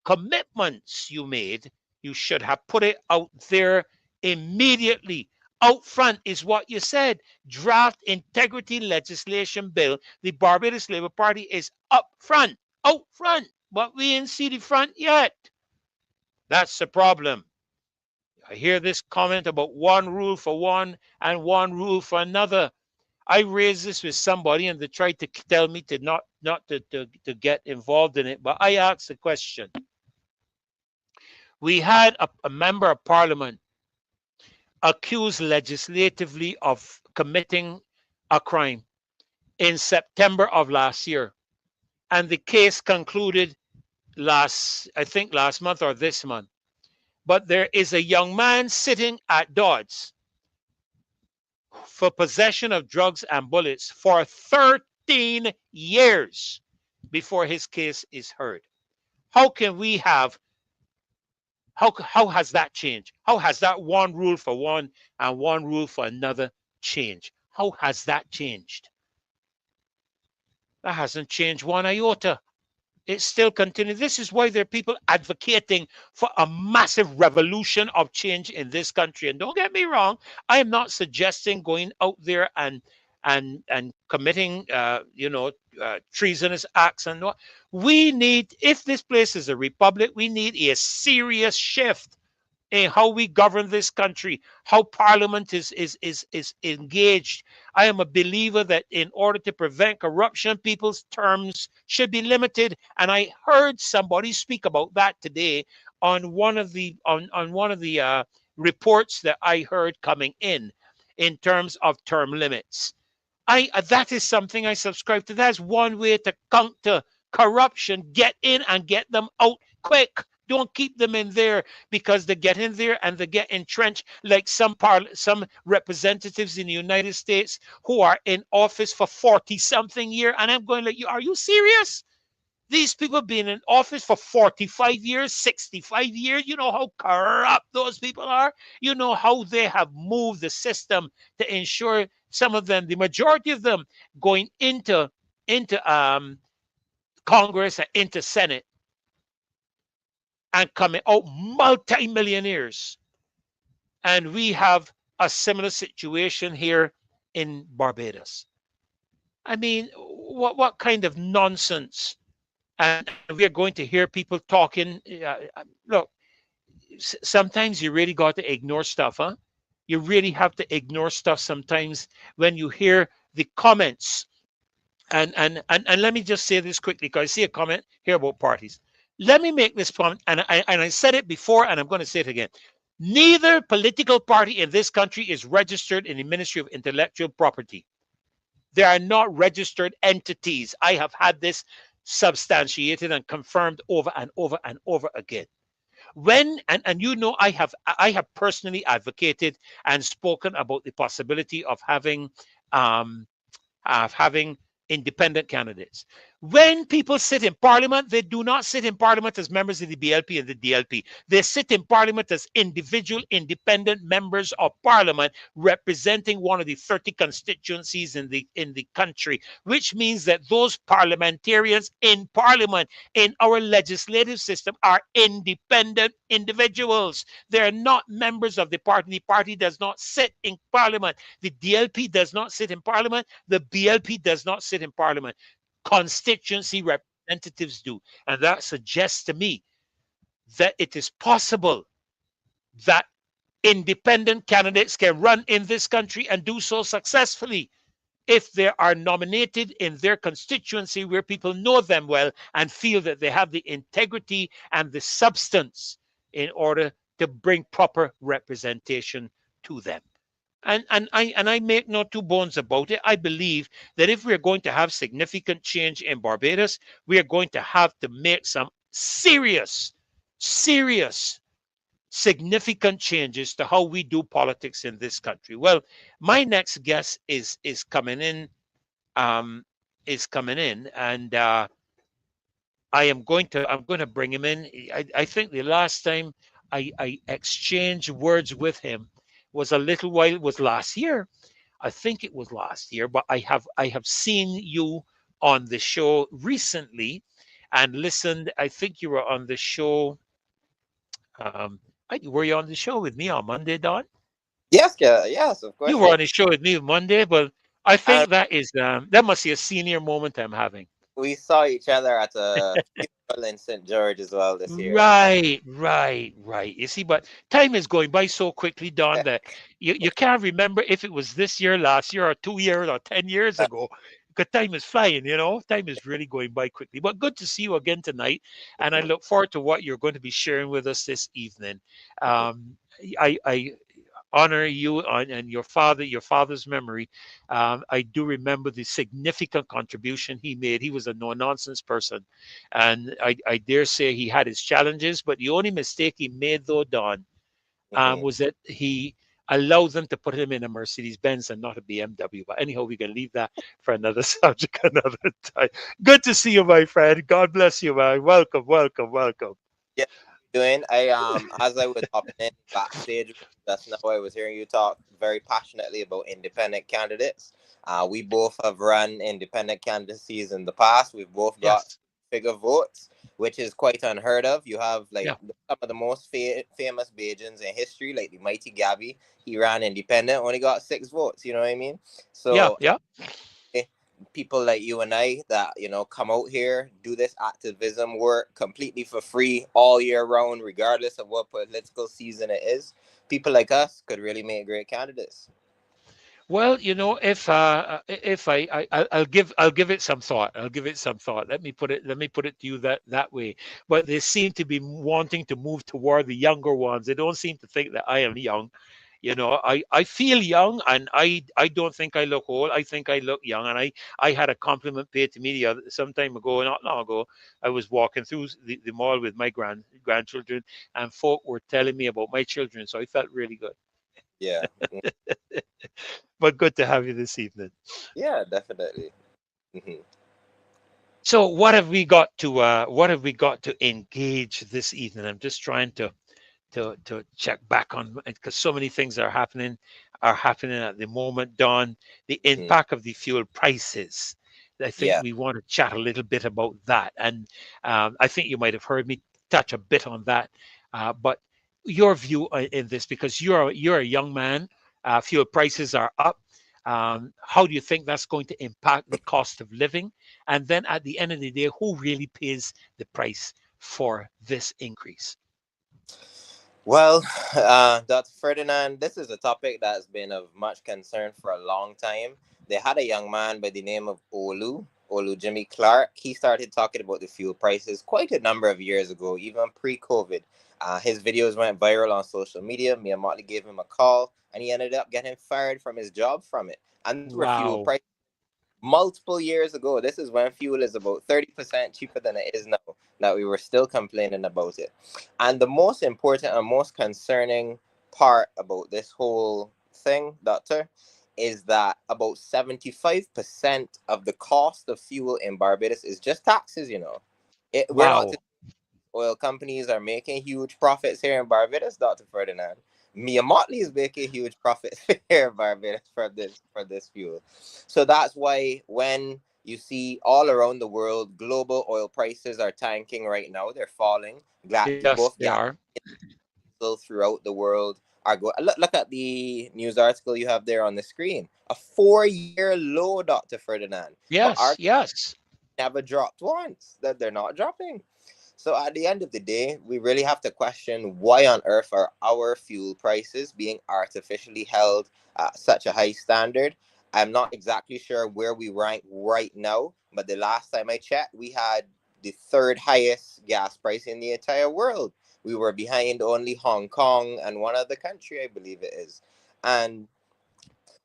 S2: commitments you made, you should have put it out there immediately. Out front is what you said. Draft integrity legislation bill. The Barbados Labour Party is up front, out front. But we ain't see the front yet. That's the problem. I hear this comment about one rule for one and one rule for another. I raised this with somebody and they tried to tell me to not to get involved in it. But I asked the question. We had a member of parliament accused legislatively of committing a crime in September of last year. And the case concluded last month or this month. But there is a young man sitting at Dodds for possession of drugs and bullets for 13 years before his case is heard. How can we have, how has that changed? How has that one rule for one and one rule for another changed? How has that changed? That hasn't changed one iota. It's still continuing. This is why there are people advocating for a massive revolution of change in this country. And don't get me wrong, I am not suggesting going out there and committing, treasonous acts and what. We need, if this place is a republic, we need a serious shift in how we govern this country, how Parliament is engaged. I am a believer that in order to prevent corruption, people's terms should be limited. And I heard somebody speak about that today on one of the reports that I heard coming in terms of term limits. That is something I subscribe to. That's one way to counter corruption. Get in and get them out quick. Don't keep them in there, because they get in there and they get entrenched, like some representatives in the United States who are in office for 40-something years. And I'm going like, are you serious? These people being in office for 45 years, 65 years, you know how corrupt those people are? You know how they have moved the system to ensure some of them, the majority of them, going into Congress and into Senate, and coming out multi-millionaires. And we have a similar situation here in Barbados. I mean, what kind of nonsense? And we are going to hear people talking. Look, sometimes you really got to ignore stuff, huh? You really have to ignore stuff sometimes when you hear the comments. And let me just say this quickly, because I see a comment here about parties. Let me make this point, and I said it before, and I'm going to say it again. Neither political party in this country is registered in the Ministry of Intellectual Property. They are not registered entities. I have had this substantiated and confirmed over and over and over again. And you know, I have personally advocated and spoken about the possibility of having independent candidates. When people sit in Parliament, they do not sit in Parliament as members of the BLP and the DLP. They sit in Parliament as individual independent members of Parliament representing one of the 30 constituencies in the country, which means that those parliamentarians in Parliament, in our legislative system, are independent individuals. They're not members of the party. The party does not sit in Parliament. The DLP does not sit in Parliament. The BLP does not sit in Parliament. Constituency representatives do. And that suggests to me that it is possible that independent candidates can run in this country and do so successfully if they are nominated in their constituency where people know them well and feel that they have the integrity and the substance in order to bring proper representation to them. And I make no two bones about it. I believe that if we're going to have significant change in Barbados, we are going to have to make some serious, significant changes to how we do politics in this country. Well, my next guest is coming in, and I'm going to bring him in. I think the last time I exchanged words with him was a little while, was last year. I think it was last year, but I have seen you on the show recently and listened. I think you were on the show. Were you on the show with me on Monday, Don?
S12: Yes, yes, of course.
S2: You were on the show with me on Monday, but I think that must be a senior moment I'm having.
S12: We saw each other at a festival in St. George as well this year.
S2: Right. You see, but time is going by so quickly, Don, that you can't remember if it was this year, last year, or 2 years, or 10 years ago. Because time is flying, you know. Time is really going by quickly. But good to see you again tonight, and I look forward to what you're going to be sharing with us this evening. I honor you and your father's memory. I do remember the significant contribution he made. He was a no-nonsense person, and I dare say he had his challenges, but the only mistake he made, though, Don, was that he allow them to put him in a Mercedes Benz and not a BMW. But anyhow, we can leave that for another subject another time. Good to see you, my friend. God bless you, man. Welcome, welcome, welcome.
S12: Yeah, doing. As I was hopping in backstage, that's now I was hearing you talk very passionately about independent candidates. We both have run independent candidacies in the past. We've both got
S2: Yes.
S12: figure votes, which is quite unheard of. You have like
S2: Yeah.
S12: some of the most famous Bajans in history, like the mighty Gabby. He ran independent, only got 6 votes. You know what I mean?
S2: Yeah,
S12: So
S2: yeah.
S12: people like you and I that come out here, do this activism work completely for free all year round, regardless of what political season it is. People like us could really make great candidates.
S2: Well, if I'll give it some thought. I'll give it some thought. Let me put it to you that way. But they seem to be wanting to move toward the younger ones. They don't seem to think that I am young. I feel young, and I don't think I look old. I think I look young, and I had a compliment paid to me some time ago, not long ago. I was walking through the mall with my grandchildren, and folk were telling me about my children, so I felt really good.
S12: Yeah.
S2: But good to have you this evening.
S12: Yeah, definitely.
S2: So what have we got to engage this evening? I'm just trying to check back on, because so many things are happening at the moment, Don. The impact of the fuel prices. I think
S12: Yeah.
S2: we want to chat a little bit about that, and I think you might have heard me touch a bit on that. But your view in this, because you're a young man, fuel prices are up. How do you think that's going to impact the cost of living? And then at the end of the day, who really pays the price for this increase?
S12: Well, Dr. Ferdinand, this is a topic that's been of much concern for a long time. They had a young man by the name of Olu Jimmy Clark. He started talking about the fuel prices quite a number of years ago, even pre-COVID. His videos went viral on social media. Mia Motley gave him a call, and he ended up getting fired from his job from it. And these were fuel
S2: Wow.
S12: prices multiple years ago. This is when fuel is about 30% cheaper than it is now, that we were still complaining about it. And the most important and most concerning part about this whole thing, Doctor, is that about 75% of the cost of fuel in Barbados is just taxes, We're not,
S2: Wow.
S12: oil companies are making huge profits here in Barbados, Dr. Ferdinand. Mia Motley is making huge profits here in Barbados for this fuel. So that's why when you see all around the world, global oil prices are tanking right now. They're falling.
S2: Yes,
S12: Both
S2: they
S12: gas
S2: are.
S12: throughout the world are going. Look at the news article you have there on the screen. A 4-year low, Dr. Ferdinand. But
S2: Yes,
S12: our
S2: yes.
S12: never dropped once. That they're not dropping. So at the end of the day, we really have to question why on earth are our fuel prices being artificially held at such a high standard. I'm not exactly sure where we rank right now, but the last time I checked, we had the 3rd highest gas price in the entire world. We were behind only Hong Kong and one other country, I believe it is. And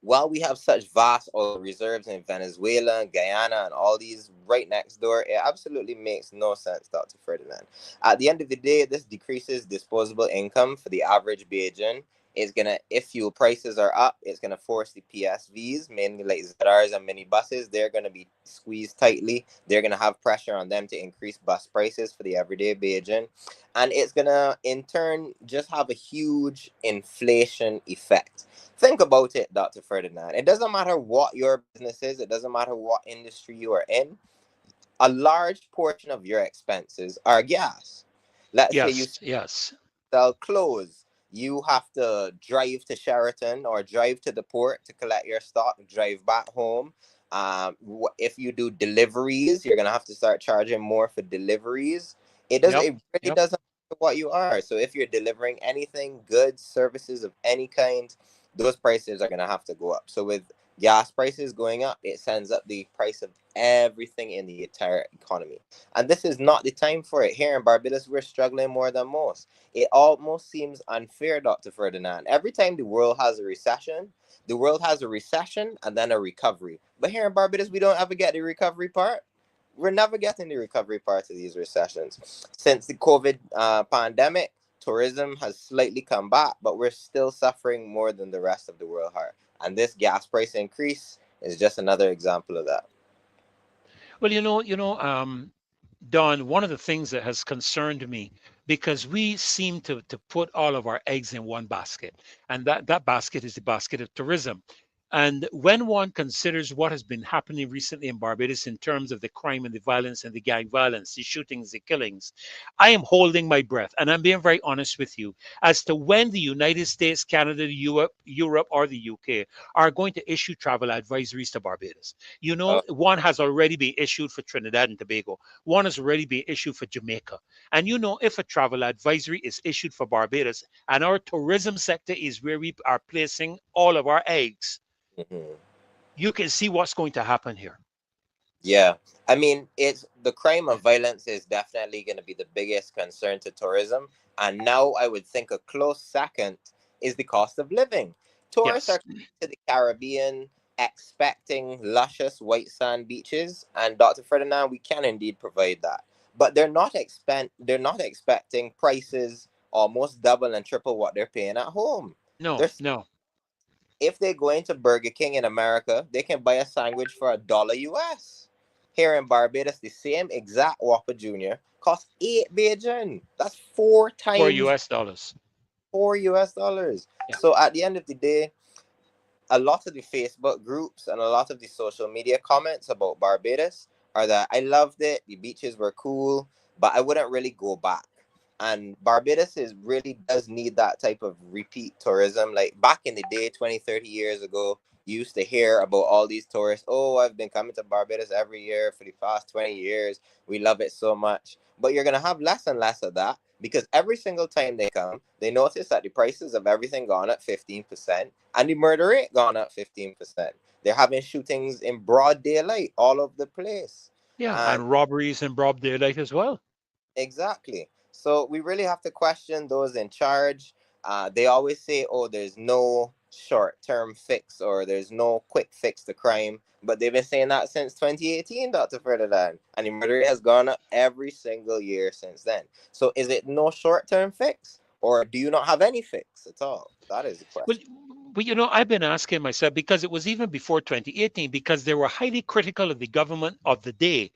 S12: while we have such vast oil reserves in Venezuela, Guyana, and all these right next door, it absolutely makes no sense, Dr. Ferdinand. At the end of the day, this decreases disposable income for the average Bajan. If fuel prices are up, it's gonna force the PSVs, mainly like ZRs and minibuses, they're gonna be squeezed tightly. They're gonna have pressure on them to increase bus prices for the everyday Bajan. And it's gonna, in turn, just have a huge inflation effect. Think about it, Dr. Ferdinand. It doesn't matter what your business is, it doesn't matter what industry you are in. A large portion of your expenses are gas. Let's say you
S2: Yes.
S12: sell clothes. You have to drive to Sheraton or drive to the port to collect your stock, drive back home. If you do deliveries, you're gonna have to start charging more for deliveries. It doesn't.
S2: Yep.
S12: It really
S2: Yep.
S12: doesn't matter what you are. So if you're delivering anything, goods, services of any kind, those prices are gonna have to go up. So with gas prices going up, it sends up the price of everything in the entire economy. And this is not the time for it. Here in Barbados, we're struggling more than most. It almost seems unfair, Dr. Ferdinand. Every time the world has a recession and then a recovery. But here in Barbados, we don't ever get the recovery part. We're never getting the recovery part of these recessions. Since the COVID pandemic, tourism has slightly come back, but we're still suffering more than the rest of the world are. And this gas price increase is just another example of that.
S2: Well, Don, one of the things that has concerned me, because we seem to put all of our eggs in one basket, and that basket is the basket of tourism. And when one considers what has been happening recently in Barbados in terms of the crime and the violence and the gang violence, the shootings, the killings, I am holding my breath. And I'm being very honest with you as to when the United States, Canada, Europe, or the UK are going to issue travel advisories to Barbados. One has already been issued for Trinidad and Tobago. One has already been issued for Jamaica. And if a travel advisory is issued for Barbados, and our tourism sector is where we are placing all of our eggs, you can see what's going to happen here.
S12: Yeah. I mean, it's the crime of violence is definitely going to be the biggest concern to tourism. And now I would think a close second is the cost of living. Tourists are coming to the Caribbean expecting luscious white sand beaches, and Dr. Ferdinand, we can indeed provide that. But they're not expecting prices almost double and triple what they're paying at home.
S2: No.
S12: If they go into Burger King in America, they can buy a sandwich for $1 US. Here in Barbados, the same exact Whopper Jr. costs 8 Bajan. That's 4 times
S2: $4.
S12: $4.
S2: Yeah.
S12: So at the end of the day, a lot of the Facebook groups and a lot of the social media comments about Barbados are that I loved it, the beaches were cool, but I wouldn't really go back. And Barbados really does need that type of repeat tourism. Like back in the day, 20, 30 years ago, you used to hear about all these tourists. Oh, I've been coming to Barbados every year for the past 20 years. We love it so much. But you're going to have less and less of that because every single time they come, they notice that the prices of everything gone up 15% and the murder rate gone up 15%. They're having shootings in broad daylight all over the place.
S2: Yeah, and robberies in broad daylight as well.
S12: Exactly. So we really have to question those in charge. They always say, oh, there's no short-term fix or there's no quick fix to crime. But they've been saying that since 2018, Dr. Ferdinand. And the murder rate has gone up every single year since then. So is it no short-term fix or do you not have any fix at all? That is the question.
S2: Well, I've been asking myself because it was even before 2018 because they were highly critical of the government of the day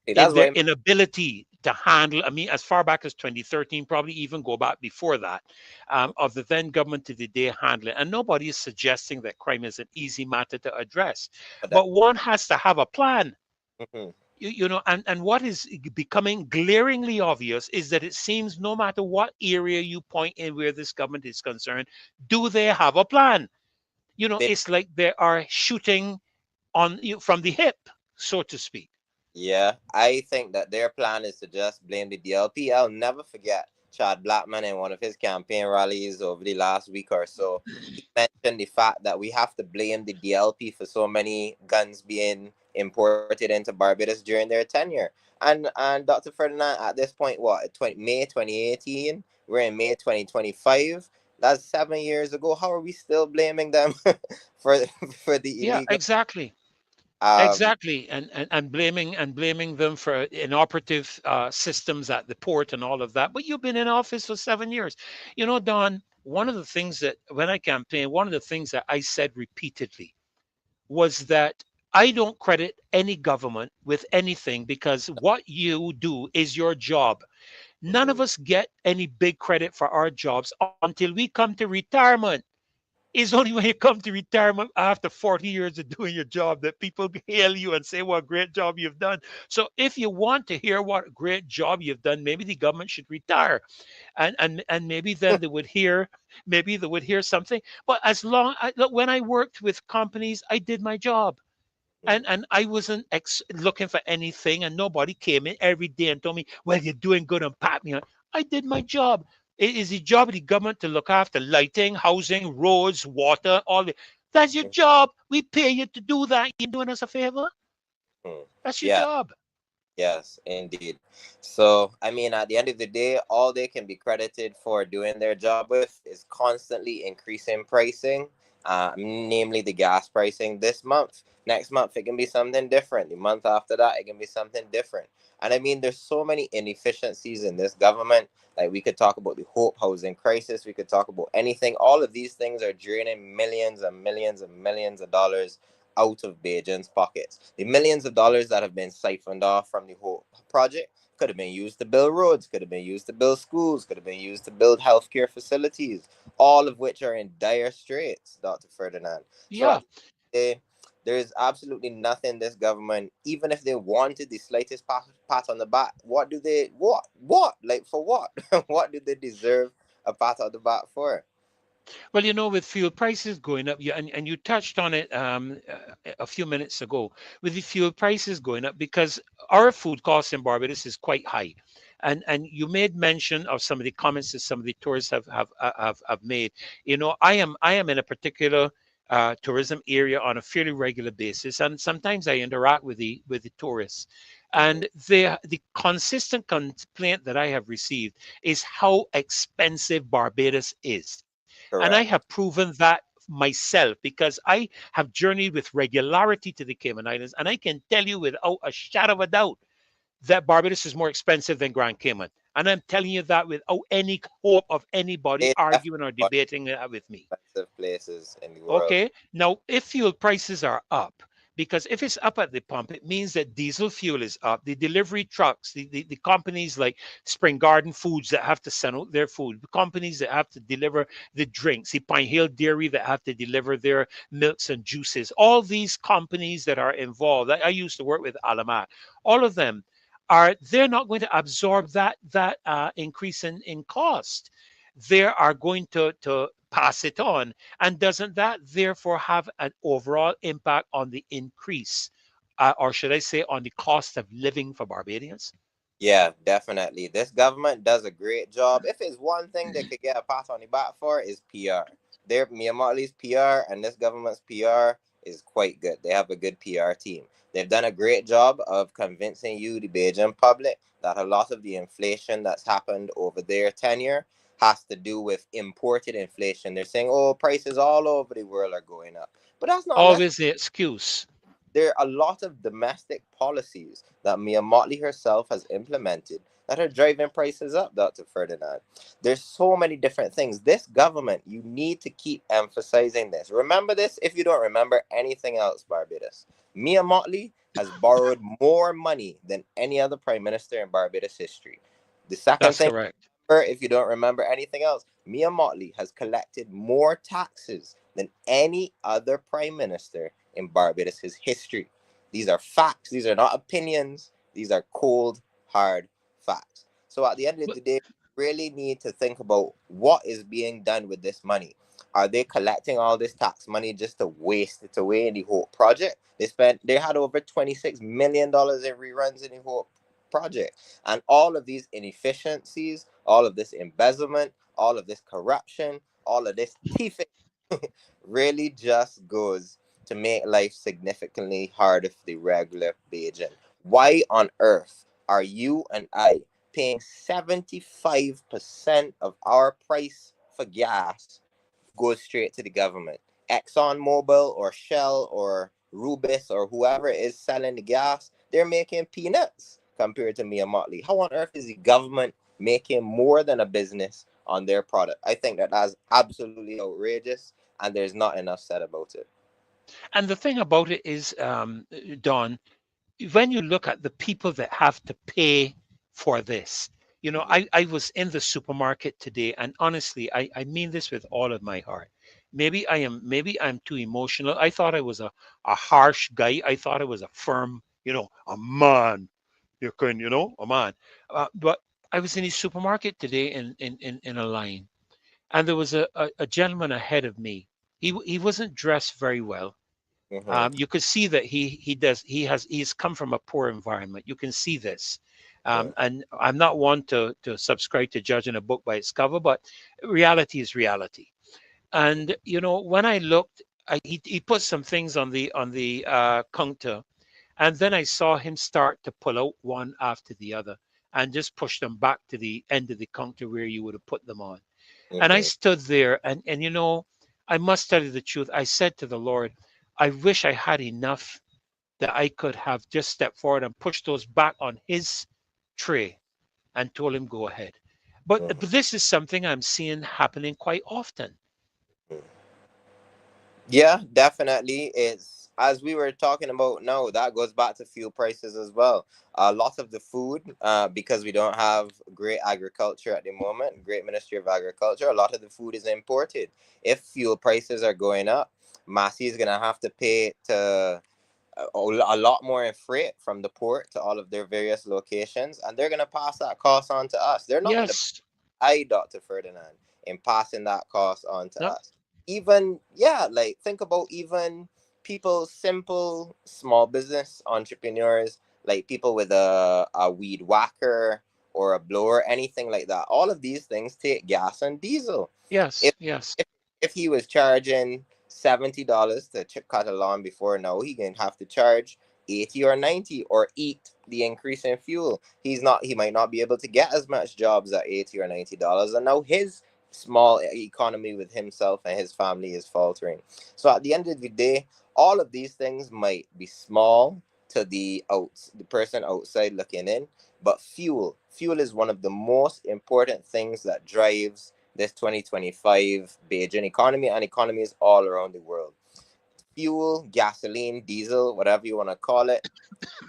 S2: in their inability to handle, I mean, as far back as 2013, probably even go back before that, of the then government to the day handling. And nobody is suggesting that crime is an easy matter to address. But one has to have a plan. And what is becoming glaringly obvious is that it seems no matter what area you point in where this government is concerned, do they have a plan? It's like they are shooting from the hip, so to speak.
S12: Yeah, I think that their plan is to just blame the DLP. I'll never forget Chad Blackman in one of his campaign rallies over the last week or so. He mentioned the fact that we have to blame the DLP for so many guns being imported into Barbados during their tenure. And Dr. Ferdinand, at this point, May 2018? We're in May 2025. That's 7 years ago. How are we still blaming them for the illegal?
S2: Yeah, exactly. Exactly, and blaming them for inoperative systems at the port and all of that. But you've been in office for 7 years. Don, one of the things that when I campaigned, one of the things that I said repeatedly was that I don't credit any government with anything because what you do is your job. None of us get any big credit for our jobs until we come to retirement. It's only when you come to retirement after 40 years of doing your job that people hail you and say what a great job you've done. So if you want to hear what a great job you've done, maybe the government should retire. And maybe then they would hear something. But when I worked with companies, I did my job. And I wasn't looking for anything, and nobody came in every day and told me, well, you're doing good and pat me on. I did my job. It is the job of the government to look after lighting, housing, roads, water, all that. That's your job. We pay you to do that. You're doing us a favor. That's your job.
S12: Yes, indeed. So, I mean, at the end of the day, all they can be credited for doing their job with is constantly increasing pricing namely the gas pricing this month. Next month, it can be something different. The month after that, it can be something different. And I mean, there's so many inefficiencies in this government. Like, we could talk about the Hope housing crisis. We could talk about anything. All of these things are draining millions and millions and millions of dollars out of Beijing's pockets. The millions of dollars that have been siphoned off from the Hope project could have been used to build roads, could have been used to build schools, could have been used to build healthcare facilities, all of which are in dire straits, Dr. Ferdinand. So
S2: Yeah.
S12: there's absolutely nothing this government, even if they wanted the slightest pat on the back, what like, for what? What do they deserve a pat on the back for?
S2: Well, with fuel prices going up, and you touched on it a few minutes ago, with the fuel prices going up, because our food costs in Barbados is quite high. And you made mention of some of the comments that some of the tourists have made. I am in a particular tourism area on a fairly regular basis, and sometimes I interact with the tourists. And the consistent complaint that I have received is how expensive Barbados is.
S12: Correct.
S2: And I have proven that myself, because I have journeyed with regularity to the Cayman Islands, and I can tell you without a shadow of a doubt that Barbados is more expensive than Grand Cayman. And I'm telling you that without any hope of anybody
S12: It's
S2: arguing or
S12: definitely
S2: debating that with me.
S12: expensive places in the world.
S2: Okay. Now, if fuel prices are up, because if it's up at the pump, it means that diesel fuel is up. The delivery trucks, the companies like Spring Garden Foods that have to send out their food, the companies that have to deliver the drinks, the Pine Hill Dairy that have to deliver their milks and juices, all these companies that are involved. I used to work with Alamat. All of them they're not going to absorb that increase in cost. They are going to pass it on. And doesn't that therefore have an overall impact on the increase, or should I say, on the cost of living for Barbadians?
S12: Yeah, definitely. This government does a great job. If it's one thing they could get a pat on the back for, is PR. Mia Motley's PR and this government's PR is quite good. They have a good PR team. They've done a great job of convincing you, the Beijing public, that a lot of the inflation that's happened over their tenure has to do with imported inflation. They're saying, oh, prices all over the world are going up. But that's not necessarily
S2: Always the excuse.
S12: there are a lot of domestic policies that Mia Motley herself has implemented that are driving prices up, Dr. Ferdinand. There's so many different things. This government, you need to keep emphasizing this. Remember this if you don't remember anything else, Barbados. Mia Motley has borrowed more money than any other prime minister in Barbados history. The second
S2: That's
S12: thing,
S2: correct.
S12: if you don't remember anything else, Mia Motley has collected more taxes than any other prime minister in Barbados' history. These are facts. These are not opinions. These are cold, hard facts. So at the end of the day, we really need to think about what is being done with this money. Are they collecting all this tax money just to waste it away in the Hope project? They had over $26 million in reruns in the Hope project. And all of these inefficiencies, all of this embezzlement, all of this corruption, all of this thieving really just goes to make life significantly harder for the regular Bajan. Why on earth are you and I paying 75% of our price for gas goes straight to the government? ExxonMobil or Shell or Rubis or whoever is selling the gas, they're making peanuts compared to Mia Motley. How on earth is the government making more than a business on their product? I think that's absolutely outrageous, and there's not enough said about it.
S2: And the thing about it is, Don, when you look at the people that have to pay for this, I was in the supermarket today, and honestly, I mean this with all of my heart. Maybe I'm too emotional. I thought I was a harsh guy. I thought I was a firm, a man. A man. But I was in the supermarket today in a line, and there was a gentleman ahead of me. He wasn't dressed very well. You could see that he's come from a poor environment. You can see this. And I'm not one to subscribe to judging a book by its cover, but reality is reality. And when I looked, he put some things on the counter, and then I saw him start to pull out one after the other and just push them back to the end of the counter where you would have put them on. And I stood there, and I must tell you the truth. I said to the Lord, I wish I had enough that I could have just stepped forward and pushed those back on his tray and told him, go ahead. But this is something I'm seeing happening quite often.
S12: Yeah, definitely. It's as we were talking about now, that goes back to fuel prices as well. A lot of the food, because we don't have great agriculture at the moment, great Ministry of Agriculture, a lot of the food is imported. If fuel prices are going up, Massey is gonna have to pay to a lot more in freight from the port to all of their various locations, and they're gonna pass that cost on to us. They're not gonna
S2: Yes.
S12: pay Dr. Ferdinand in passing that cost on to
S2: No.
S12: us. Even yeah, like think about even people, simple small business entrepreneurs, like people with a weed whacker or a blower, anything like that. All of these things take gas and diesel.
S2: Yes.
S12: If
S2: Yes.
S12: if he was charging $70 to cut a lawn before, now he gonna have to charge 80 or 90 or eat the increase in fuel. He might not be able to get as much jobs at 80 or $90, and now his small economy with himself and his family is faltering. So at the end of the day, all of these things might be small to the person outside looking in, but fuel is one of the most important things that drives this 2025 Beijing economy and economies all around the world. Fuel, gasoline, diesel, whatever you want to call it,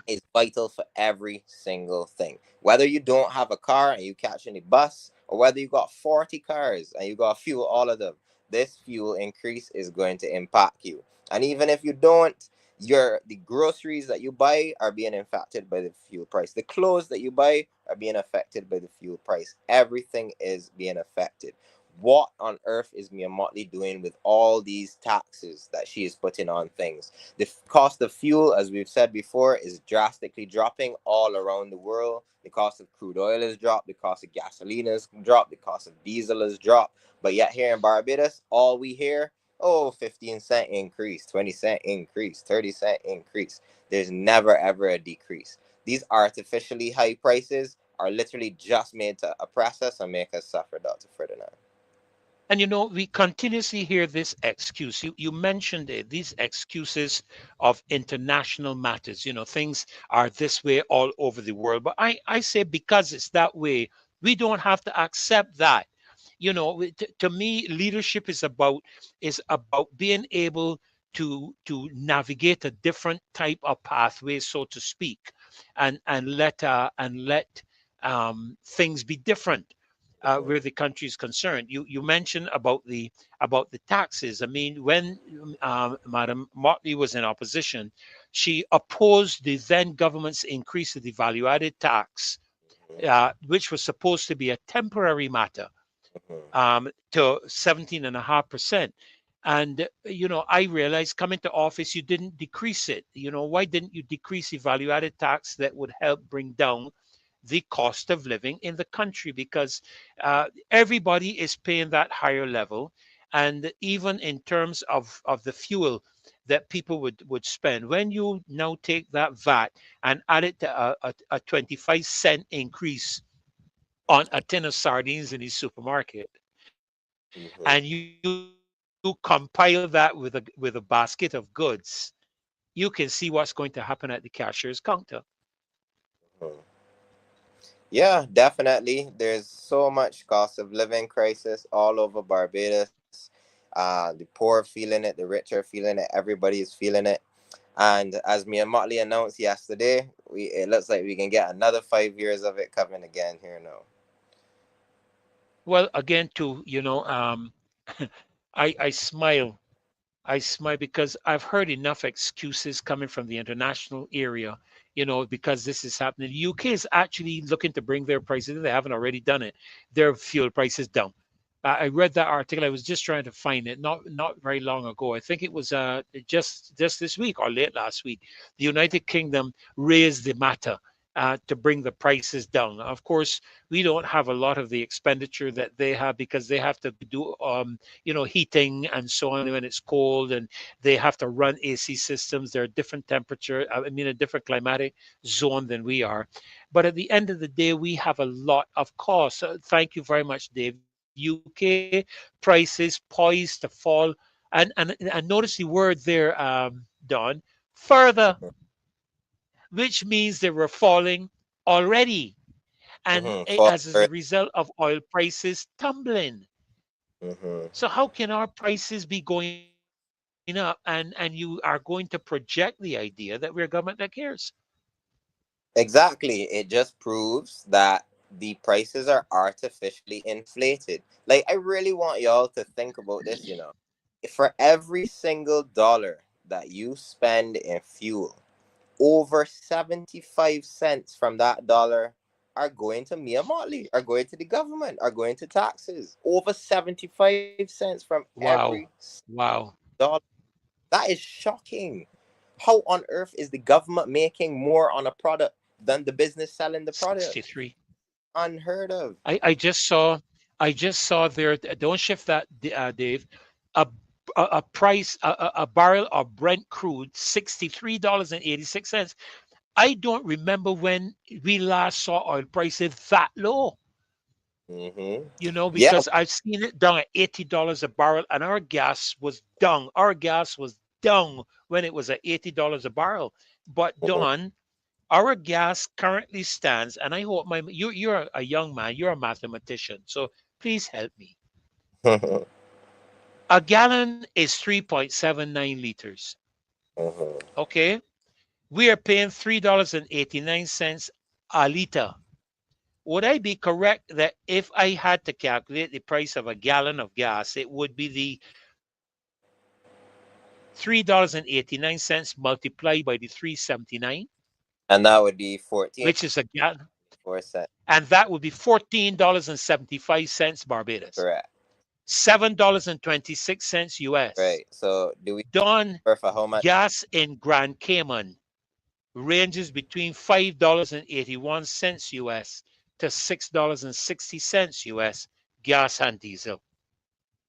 S12: is vital for every single thing. Whether you don't have a car and you catch any bus, or whether you got 40 cars and you got fuel all of them, this fuel increase is going to impact you. And even if you don't, the groceries that you buy are being affected by the fuel price. The clothes that you buy are being affected by the fuel price. Everything is being affected. What on earth is Mia Motley doing with all these taxes that she is putting on things? The cost of fuel, as we've said before, is drastically dropping all around the world. The cost of crude oil has dropped. The cost of gasoline has dropped. The cost of diesel has dropped. But yet here in Barbados, all we hear, oh, 15-cent increase, 20-cent increase, 30-cent increase. There's never, ever a decrease. These artificially high prices are literally just made to oppress us and make us suffer, Dr. Ferdinand.
S2: And you know, we continuously hear this excuse. You mentioned it, these excuses of international matters. You know, things are this way all over the world. But I say because it's that way, we don't have to accept that. You know, to me, leadership is about being able to navigate a different type of pathway, so to speak, and let things be different where the country is concerned. You mentioned about the taxes. I mean, when Madam Motley was in opposition, she opposed the then government's increase of the value-added tax, which was supposed to be a temporary matter, to 17.5%. And you know, I realized coming to office, you didn't decrease it. You know, why didn't you decrease the value-added tax that would help bring down the cost of living in the country? Because everybody is paying that higher level, and even in terms of the fuel that people would spend, when you now take that VAT and add it to a 25-cent increase on a tin of sardines in the supermarket, and you compile that with a basket of goods, you can see what's going to happen at the cashier's counter.
S12: Yeah, definitely. There's so much cost of living crisis all over Barbados. The poor feeling it, the rich are feeling it, everybody is feeling it. And as me and Motley announced yesterday, it looks like we can get another 5 years of it coming again here now.
S2: Well, again, too, you know, I smile. I smile because I've heard enough excuses coming from the international area, you know, because this is happening. The UK is actually looking to bring their prices, they haven't already done it, their fuel prices down. I read that article. I was just trying to find it not very long ago. I think it was just this week or late last week. The United Kingdom raised the matter to bring the prices down. Of course, we don't have a lot of the expenditure that they have because they have to do you know, heating and so on when it's cold, and they have to run AC systems. They're a different temperature. I mean, a different climatic zone than we are. But at the end of the day, we have a lot of costs. Thank you very much, Dave. UK prices poised to fall. And notice the word there, Don, further, which means they were falling already. And as a result of oil prices tumbling. So how can our prices be going up and you are going to project the idea that we're a government that cares?
S12: Exactly. It just proves that the prices are artificially inflated. Like, I really want y'all to think about this, you know. For every single dollar that you spend in fuel, over 75 cents from that dollar are going to Mia Motley, are going to the government, are going to taxes. Over 75 cents from every
S2: Wow. Wow.
S12: dollar. That is shocking. How on earth is the government making more on a product than the business selling the product?
S2: 63.
S12: Unheard of.
S2: I just saw there. Don't shift that, Dave. A a price a barrel of Brent crude, $63.86. I don't remember when we last saw oil prices that low.
S12: Yeah.
S2: Because I've seen it down at $80 a barrel, and our gas was down. Our gas was down when it was at $80 a barrel. But Don, our gas currently stands, and I hope you're a young man, you're a mathematician, so please help me. A gallon is 3.79 liters. Okay, we are paying $3.89 a liter. Would I be correct that if I had to calculate the price of a gallon of gas, it would be the $3.89 multiplied by the 379,
S12: And that would be 14
S2: which is a gallon,
S12: 4 cents.
S2: and that would be $14.75 Barbados.
S12: Correct.
S2: $7.26 US.
S12: Right. So do we
S2: Don,
S12: for how much?
S2: gas in Grand Cayman ranges between $5.81 US to $6.60 US, gas and diesel.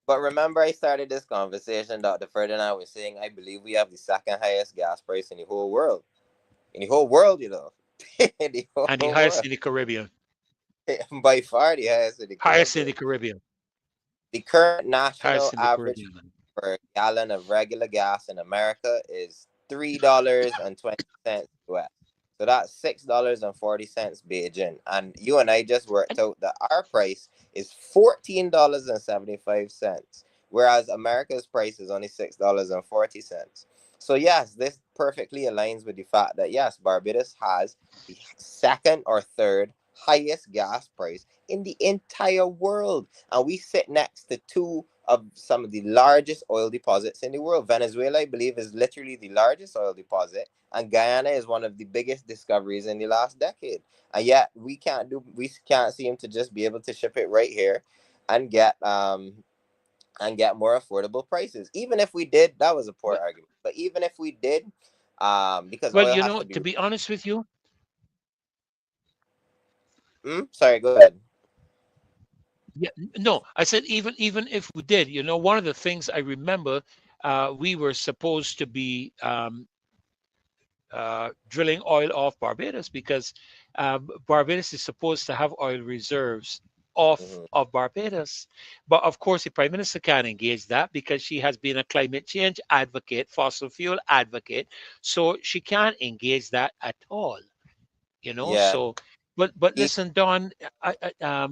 S12: But remember, I started this conversation. Dr. Ferdinand was saying, I believe we have the second highest gas price in the whole world. In the whole world, you know. In the whole
S2: And the highest in the Caribbean.
S12: By far the highest in the
S2: Highest in
S12: Caribbean.
S2: the Caribbean.
S12: The current national
S2: Highest in the
S12: average
S2: Caribbean.
S12: for a gallon of regular gas in America is $3.20 US. So that's $6.40 Beijing. And you and I just worked out that our price is $14.75, whereas America's price is only $6.40. So yes, this perfectly aligns with the fact that yes, Barbados has the second or third highest gas price in the entire world. And we sit next to two of some of the largest oil deposits in the world. Venezuela, I believe, is literally the largest oil deposit, and Guyana is one of the biggest discoveries in the last decade. And yet we can't seem to just be able to ship it right here and get more affordable prices. Even if we did, that was a poor argument. But even if we did, because
S2: well,
S12: oil has to be.
S2: to be honest with you.
S12: Sorry, go ahead.
S2: Yeah, no, I said even if we did, one of the things I remember, we were supposed to be drilling oil off Barbados because Barbados is supposed to have oil reserves off of Barbados. But of course, the Prime Minister can't engage that because she has been a climate change advocate, fossil fuel advocate. So she can't engage that at all,
S12: Yeah.
S2: So, but listen, Don,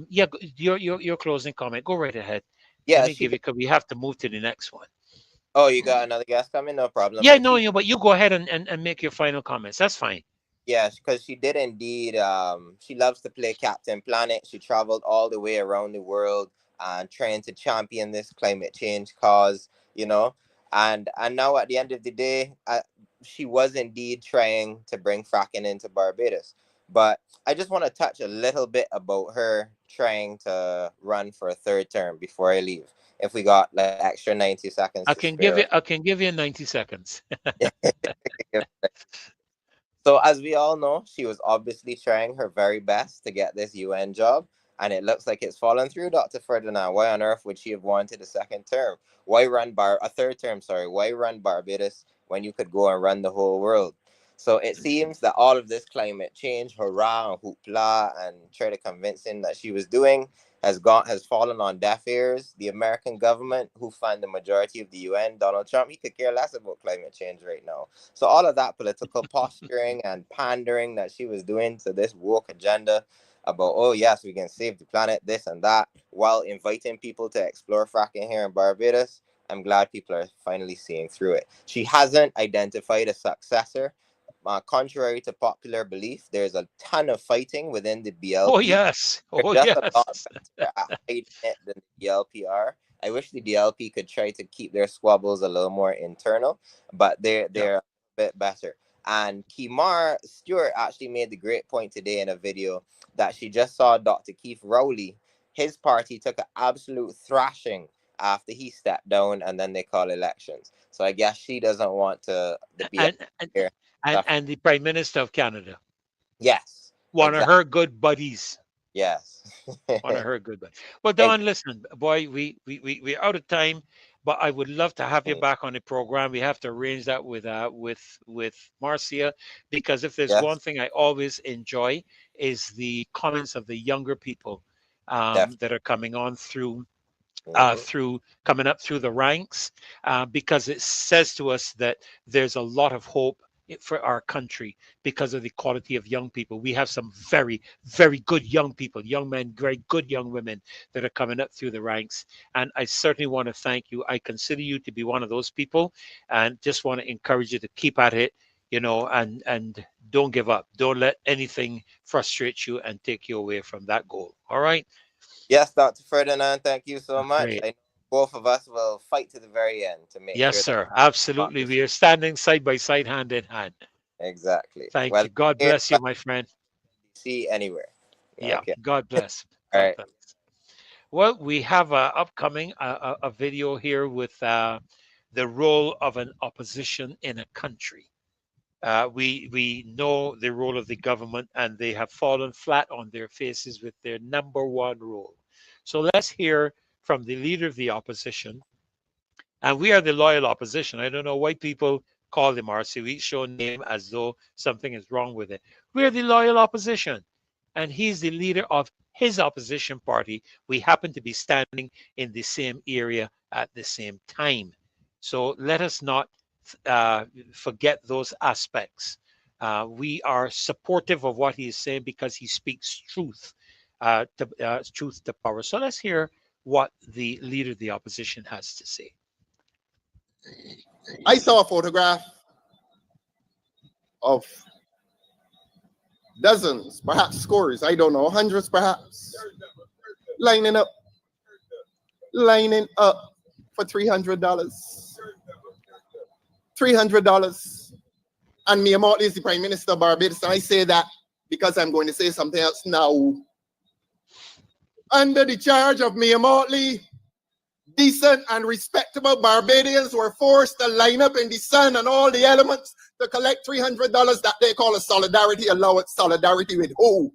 S2: yeah, your closing comment. Go right ahead.
S12: Yeah,
S2: Let me give you, because we have to move to the next one.
S12: Oh, you got another guest coming? No problem.
S2: Yeah, no, but you go ahead and make your final comments. That's fine.
S12: Yes, because she did indeed. She loves to play Captain Planet. She traveled all the way around the world and trying to champion this climate change cause, and now at the end of the day, she was indeed trying to bring fracking into Barbados. But I just want to touch a little bit about her trying to run for a third term before I leave. If we got like extra 90 seconds
S2: I
S12: to
S2: can
S12: spare.
S2: give you 90 seconds.
S12: So as we all know, she was obviously trying her very best to get this UN job, and it looks like it's fallen through, Dr. Ferdinand. Why on earth would she have wanted a second term? Why run a third term, sorry. Why run Barbados when you could go and run the whole world? So it seems that all of this climate change, hurrah and hoopla, and try to convincing that she was doing has fallen on deaf ears. The American government, who fund the majority of the UN, Donald Trump, he could care less about climate change right now. So all of that political posturing and pandering that she was doing to this woke agenda about, oh yes, we can save the planet, this and that, while inviting people to explore fracking here in Barbados, I'm glad people are finally seeing through it. She hasn't identified a successor. Contrary to popular belief, there's a ton of fighting within the BLP.
S2: Oh yes, oh
S12: just
S2: yes.
S12: a lot better at hiding it than the BLP are. I wish the BLP could try to keep their squabbles a little more internal, but they're a bit better. And Kimar Stewart actually made the great point today in a video that she just saw Dr. Keith Rowley. His party took an absolute thrashing after he stepped down, and then they call elections. So I guess she doesn't want the BLP
S2: and the Prime Minister of Canada.
S12: Yes.
S2: One of her good buddies.
S12: Yes.
S2: One of her good buddies. Well, Don, listen, boy, we're out of time, but I would love to have you back on the program. We have to arrange that with Marcia, because if there's one thing I always enjoy is the comments of the younger people that are coming on through coming up through the ranks, because it says to us that there's a lot of hope for our country because of the quality of young people. We have some very, very good young people, young men, very good young women that are coming up through the ranks. And I certainly want to thank you. I consider you to be one of those people, and just want to encourage you to keep at it, you know, and don't give up. Don't let anything frustrate you and take you away from that goal. All right?
S12: Yes, Dr. Ferdinand, thank you so much.
S2: Great.
S12: I know both of us will fight to the very end to make
S2: yes,
S12: sure.
S2: Sir. Absolutely. We are standing side by side, hand in hand.
S12: Exactly.
S2: Thank you. God bless you, my friend.
S12: See anywhere.
S2: Yeah.
S12: Okay.
S2: God bless.
S12: All right.
S2: Well, we have upcoming a video here with the role of an opposition in a country. We know the role of the government, and they have fallen flat on their faces with their number one role. So let's hear from the leader of the opposition. And we are the loyal opposition. I don't know why people call the Marcia Weekes Show name as though something is wrong with it. We're the loyal opposition. And he's the leader of his opposition party. We happen to be standing in the same area at the same time. So let us not forget those aspects. We are supportive of what he is saying because he speaks truth to power. So let's hear what the leader of the opposition has to say.
S13: I saw a photograph of dozens, perhaps scores, I don't know, hundreds perhaps, lining up for $300. $300. And Mia Motley is the Prime Minister of Barbados, and I say that because I'm going to say something else now. Under the charge of Mia Motley, decent and respectable Barbadians were forced to line up in the sun and all the elements to collect $300 that they call a solidarity allowance. Solidarity with who?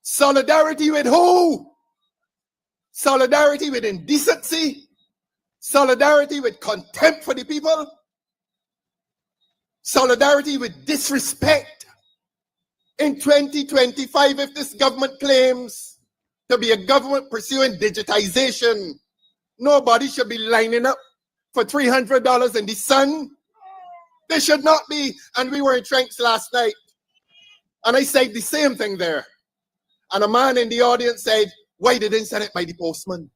S13: Solidarity with who? Solidarity with indecency? Solidarity with contempt for the people? Solidarity with disrespect? In 2025, if this government claims to be a government pursuing digitization, nobody should be lining up for $300 in the sun. They should not be. And we were in Tranks last night, and I said the same thing there. And a man in the audience said, why didn't send it by the postman?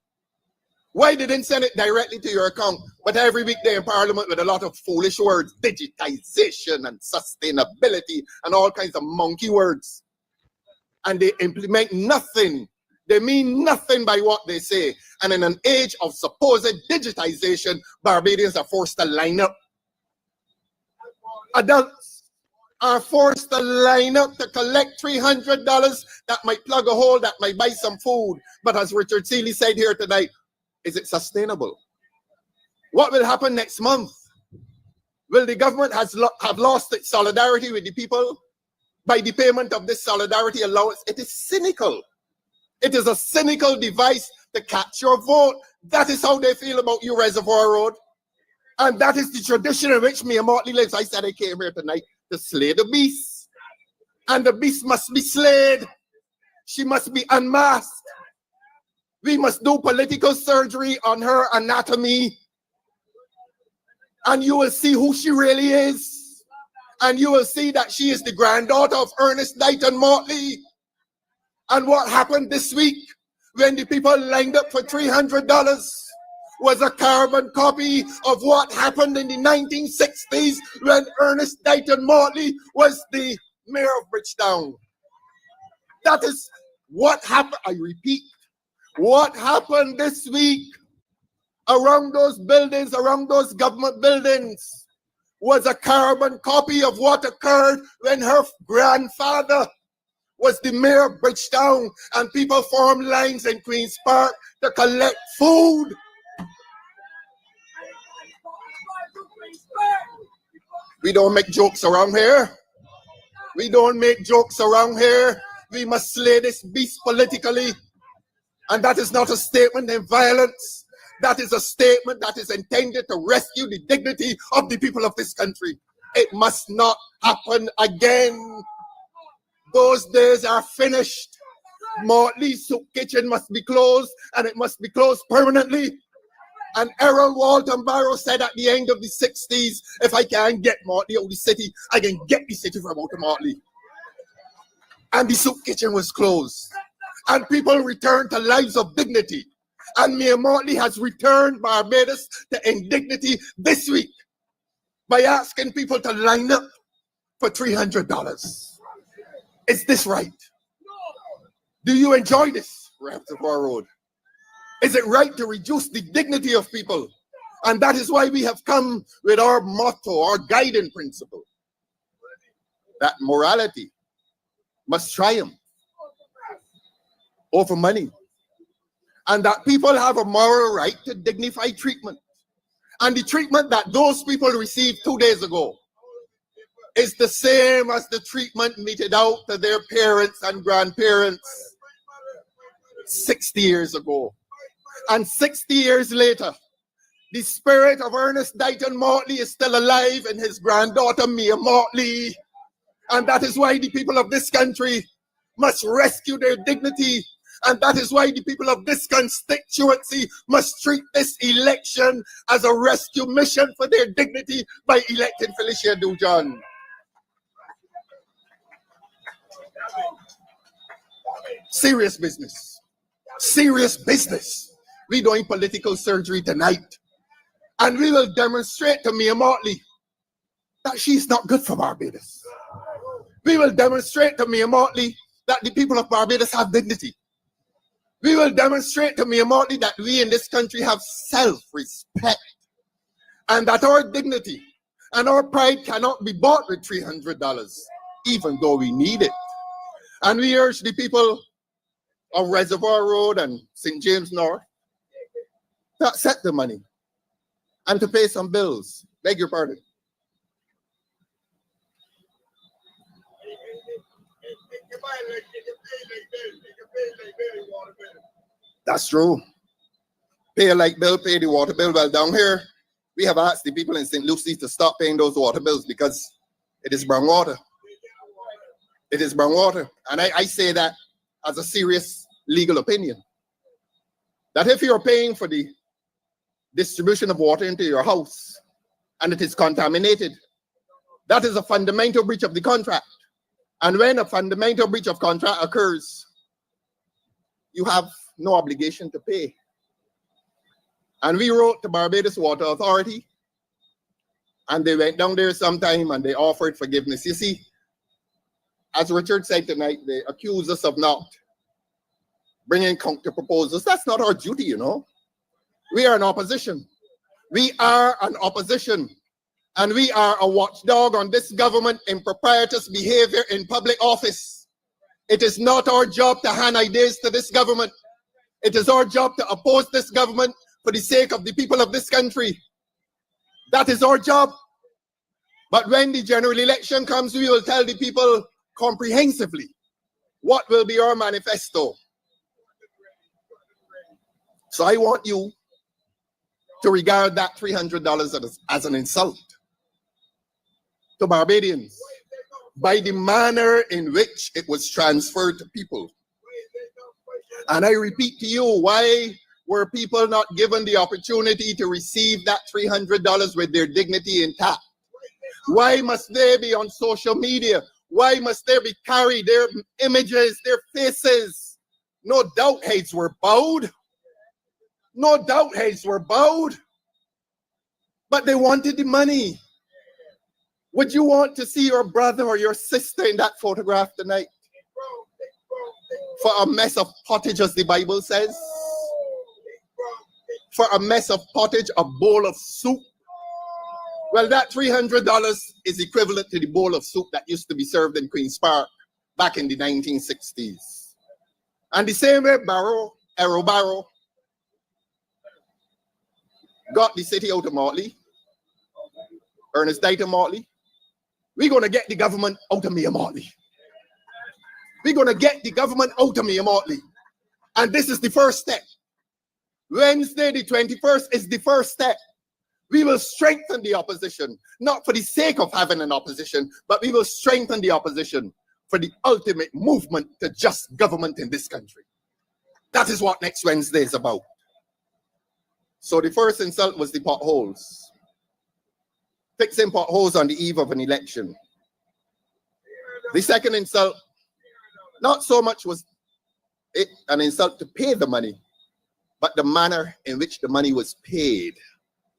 S13: Why didn't send it directly to your account? But every week they're in Parliament with a lot of foolish words, digitization and sustainability and all kinds of monkey words. And they implement nothing. They mean nothing by what they say. And in an age of supposed digitization, Barbadians are forced to line up. Adults are forced to line up to collect $300 that might plug a hole, that might buy some food. But as Richard Seeley said here tonight, is it sustainable? What will happen next month? Will the government have lost its solidarity with the people by the payment of this solidarity allowance? It is cynical. It is a cynical device to catch your vote. That is how they feel about you, Reservoir Road. And that is the tradition in which Mia Motley lives. I said I came here tonight to slay the beast. And the beast must be slayed. She must be unmasked. We must do political surgery on her anatomy, and you will see who she really is. And you will see that she is the granddaughter of Ernest Dighton Motley. And what happened this week when the people lined up for $300 was a carbon copy of what happened in the 1960s when Ernest Dighton Motley was the mayor of Bridgetown. That is what happened. I repeat, what happened this week around those buildings, around those government buildings, was a carbon copy of what occurred when her grandfather was the mayor of Bridgetown and people formed lines in Queen's Park to collect food. We don't make jokes around here. We don't make jokes around here. We must slay this beast politically. And that is not a statement in violence. That is a statement that is intended to rescue the dignity of the people of this country. It must not happen again. Those days are finished. Motley's Soup Kitchen must be closed, and it must be closed permanently. And Errol Walton Barrow said at the end of the 60s, if I can't get Motley out of the city, I can get the city from out of Motley. And the soup kitchen was closed. And people returned to lives of dignity. And Mayor Motley has returned Barbados to indignity this week by asking people to line up for $300. Is this right? Do you enjoy this, Reservoir Road? Is it right to reduce the dignity of people? And that is why we have come with our motto, our guiding principle, that morality must triumph over money, and that people have a moral right to dignified treatment. And the treatment that those people received 2 days ago is the same as the treatment meted out to their parents and grandparents 60 years ago. And 60 years later, the spirit of Ernest Dighton Motley is still alive in his granddaughter, Mia Motley. And that is why the people of this country must rescue their dignity. And that is why the people of this constituency must treat this election as a rescue mission for their dignity by electing Felicia Dujon. Serious business. Serious business. We're doing political surgery tonight. And we will demonstrate to Mia Motley that she's not good for Barbados. We will demonstrate to Mia Motley that the people of Barbados have dignity. We will demonstrate to Mia Motley that we in this country have self-respect, and that our dignity and our pride cannot be bought with $300, even though we need it. And we urge the people of Reservoir Road and St. James North to accept the money and to pay some bills. Beg your pardon. That's true. Pay a light bill, pay the water bill. Well, down here, we have asked the people in St. Lucie to stop paying those water bills because it is brown water. It is brown water. And I say that as a serious legal opinion. That if you're paying for the distribution of water into your house and it is contaminated, that is a fundamental breach of the contract. And when a fundamental breach of contract occurs, you have no obligation to pay. And we wrote to Barbados Water Authority, and they went down there sometime and they offered forgiveness. You see, as Richard said tonight, they accuse us of not bringing counter proposals. That's not our duty, you know. We are an opposition. We are an opposition. And we are a watchdog on this government improprietous behavior in public office. It is not our job to hand ideas to this government. It is our job to oppose this government for the sake of the people of this country. That is our job. But when the general election comes, we will tell the people comprehensively what will be our manifesto. So I want you to regard that $300 as an insult to Barbadians by the manner in which it was transferred to people. And I repeat to you, why were people not given the opportunity to receive that $300 with their dignity intact? Why must they be on social media? Why must they be carried their images, their faces? No doubt heads were bowed. No doubt heads were bowed. But they wanted the money. Would you want to see your brother or your sister in that photograph tonight? For a mess of pottage, as the Bible says. For a mess of pottage, a bowl of soup. Well, that $300 is equivalent to the bowl of soup that used to be served in Queen's Park back in the 1960s. And the same way Barrow got the city out of Motley, Ernest died of Motley, we're going to get the government out of Motley. We're going to get the government out of Motley. And this is the first step. Wednesday, the 21st, is the first step. We will strengthen the opposition, not for the sake of having an opposition, but we will strengthen the opposition for the ultimate movement to just government in this country. That is what next Wednesday is about. So the first insult was the potholes. Fixing potholes on the eve of an election. The second insult, not so much was it an insult to pay the money, but the manner in which the money was paid.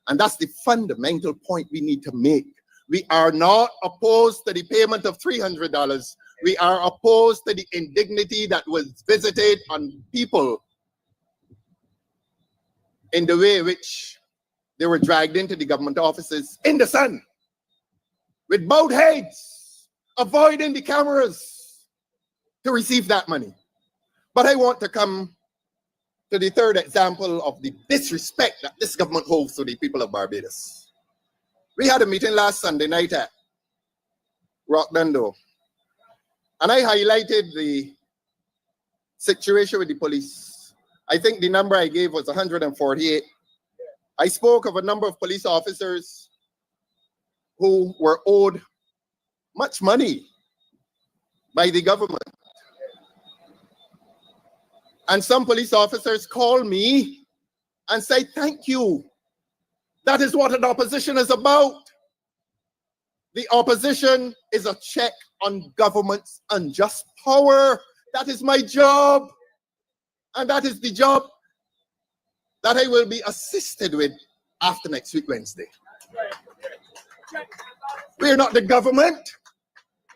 S13: And that's the fundamental point we need to make. We are not opposed to the payment of $300. We are opposed to the indignity that was visited on people in the way in which they were dragged into the government offices in the sun with bowed heads, avoiding the cameras to receive that money. But I want to come to the third example of the disrespect that this government holds to the people of Barbados. We had a meeting last Sunday night at Rockdando, and I highlighted the situation with the police. I think the number I gave was 148. I spoke of a number of police officers who were owed much money by the government. And some police officers called me and said, thank you. That is what an opposition is about. The opposition is a check on government's unjust power. That is my job. And that is the job that I will be assisted with after next week, Wednesday. We're not the government.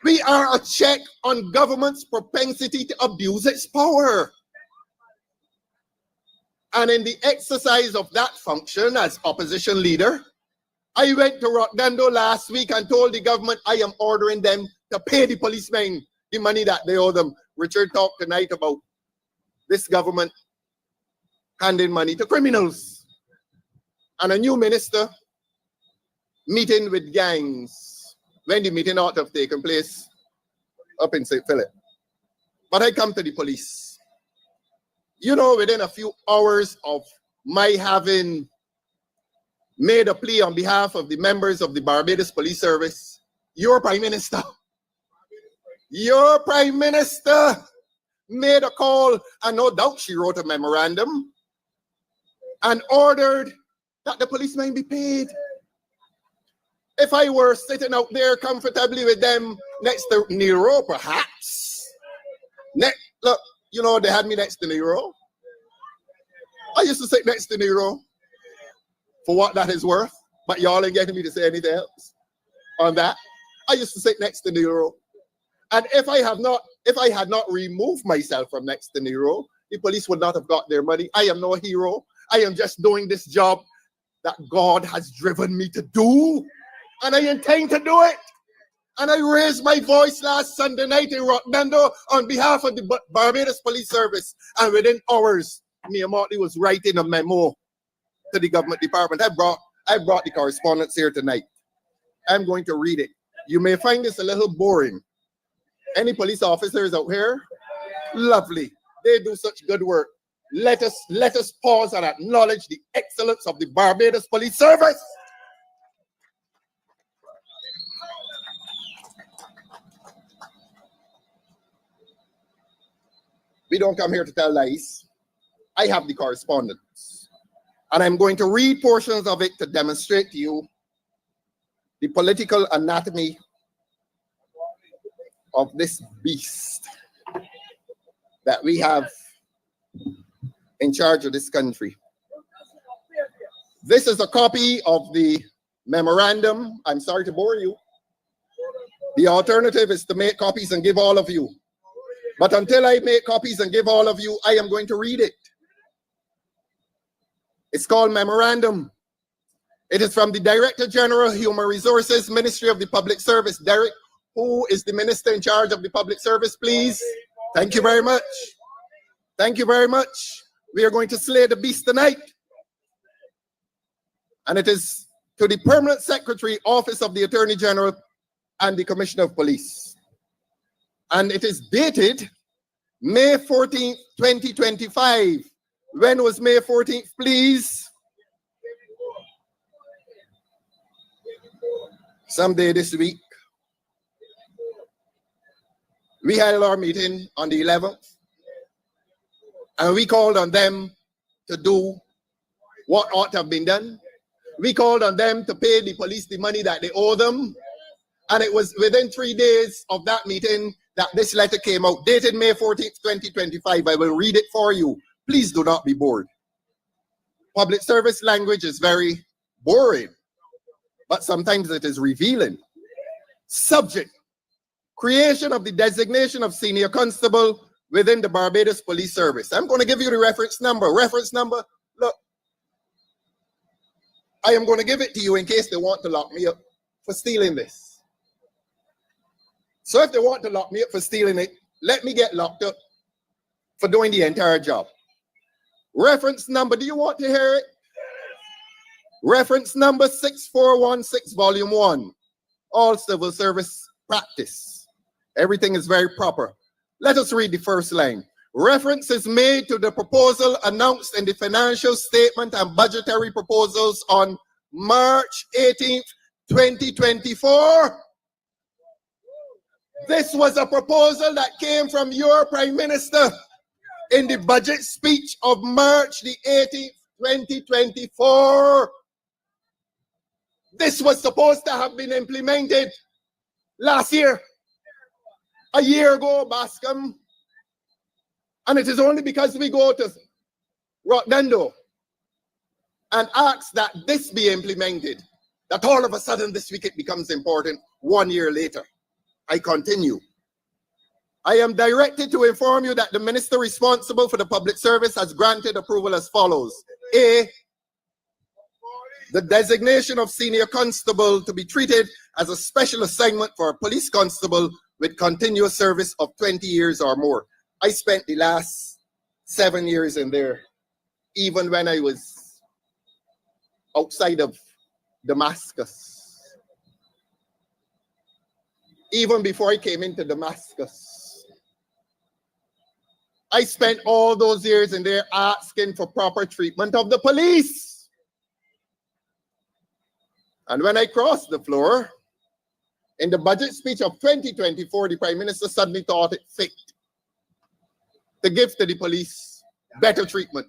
S13: We are a check on government's propensity to abuse its power. And in the exercise of that function as opposition leader, I went to Rockdando last week and told the government I am ordering them to pay the policemen the money that they owe them. Richard talked tonight about this government handing money to criminals. And a new minister meeting with gangs when the meeting ought to have taken place up in St. Philip. But I come to the police. You know, within a few hours of my having made a plea on behalf of the members of the Barbados Police Service, your Prime Minister made a call, and no doubt she wrote a memorandum and ordered that the policemen be paid. If I were sitting out there comfortably with them next to Nero, perhaps. Look, you know, they had me next to Nero. I used to sit next to Nero for what that is worth, but y'all ain't getting me to say anything else on that. I used to sit next to Nero. And if I had not removed myself from next to Nero, the police would not have got their money. I am no hero. I am just doing this job that God has driven me to do. And I intend to do it. And I raised my voice last Sunday night in Rockdando on behalf of the Barbados Police Service. And within hours, Mia Motley was writing a memo to the government department. I brought the correspondence here tonight. I'm going to read it. You may find this a little boring. Any police officers out here? Lovely. They do such good work. Let us pause and acknowledge the excellence of the Barbados Police Service. We don't come here to tell lies. I have the correspondence. And I'm going to read portions of it to demonstrate to you the political anatomy of this beast that we have in charge of this country. This is a copy of the memorandum. I'm sorry to bore you. The alternative is to make copies and give all of you. But until I make copies and give all of you, I am going to read it. It's called Memorandum. It is from the Director General, Human Resources, Ministry of the Public Service. Derek, who is the Minister in charge of the Public Service, please? Thank you very much. Thank you very much. We are going to slay the beast tonight. And it is to the Permanent Secretary, Office of the Attorney General, and the Commissioner of Police. And it is dated May 14th, 2025. When was May 14th, please? Someday this week. We had our meeting on the 11th, and we called on them to do what ought to have been done. We called on them to pay the police the money that they owe them. And it was within 3 days of that meeting that this letter came out, dated May 14th, 2025. I will read it for you. Please do not be bored. Public service language is very boring, but sometimes it is revealing. Subject: creation of the designation of senior constable within the Barbados Police Service. I'm going to give you the reference number. Reference number, look. I am going to give it to you in case they want to lock me up for stealing this. So if they want to lock me up for stealing it, let me get locked up for doing the entire job. Reference number, do you want to hear it? Reference number 6416, volume 1. All civil service practice. Everything is very proper. Let us read the first line. Reference is made to the proposal announced in the financial statement and budgetary proposals on March 18th, 2024. This was a proposal that came from your Prime Minister in the budget speech of March the 18th, 2024. This was supposed to have been implemented last year, a year ago, Bascom. And it is only because we go to Rotterdam and ask that this be implemented that all of a sudden this week it becomes important 1 year later. I continue. I am directed to inform you that the minister responsible for the public service has granted approval as follows. A, the designation of senior constable to be treated as a special assignment for a police constable with continuous service of 20 years or more. I spent the last 7 years in there, even when I was outside of Damascus. Even before I came into Damascus, I spent all those years in there asking for proper treatment of the police. And when I crossed the floor, in the budget speech of 2024, the Prime Minister suddenly thought it fit to give to the police better treatment.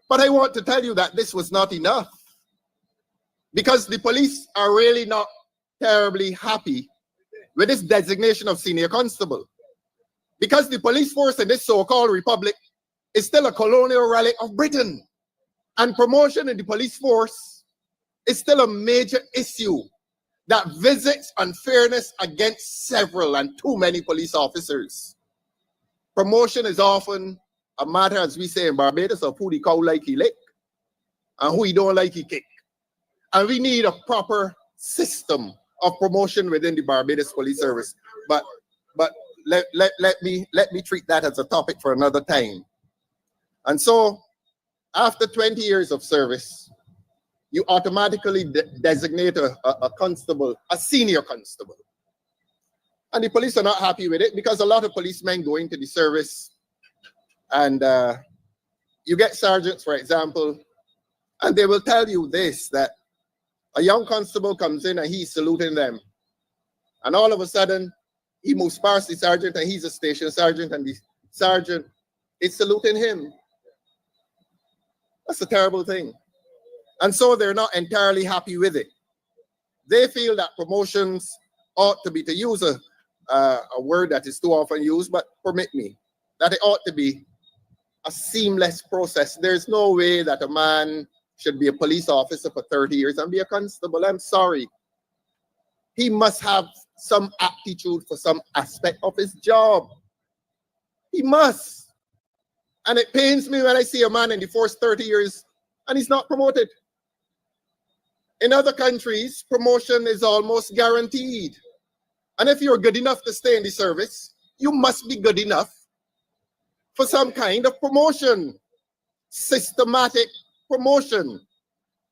S13: But I want to tell you that this was not enough, because the police are really not terribly happy with this designation of senior constable. Because the police force in this so-called republic is still a colonial relic of Britain. And promotion in the police force is still a major issue that visits unfairness against several and too many police officers. Promotion is often a matter, as we say in Barbados, of who the cow like he lick and who he don't like he kick. And we need a proper system of promotion within the Barbados Police Service. But let me treat that as a topic for another time. And so, after 20 years of service, you automatically designate a constable, a senior constable. And the police are not happy with it, because a lot of policemen go into the service and you get sergeants, for example, and they will tell you this, that a young constable comes in and he's saluting them. And all of a sudden, he moves past the sergeant and he's a station sergeant, and the sergeant is saluting him. That's a terrible thing. And so they're not entirely happy with it. They feel that promotions ought to be, to use a word that is too often used, but permit me, that it ought to be a seamless process. There's no way that a man should be a police officer for 30 years and be a constable. I'm sorry. He must have some aptitude for some aspect of his job. He must. And it pains me when I see a man in the first 30 years and he's not promoted. In other countries, promotion is almost guaranteed. And if you're good enough to stay in the service, you must be good enough for some kind of promotion, systematic promotion.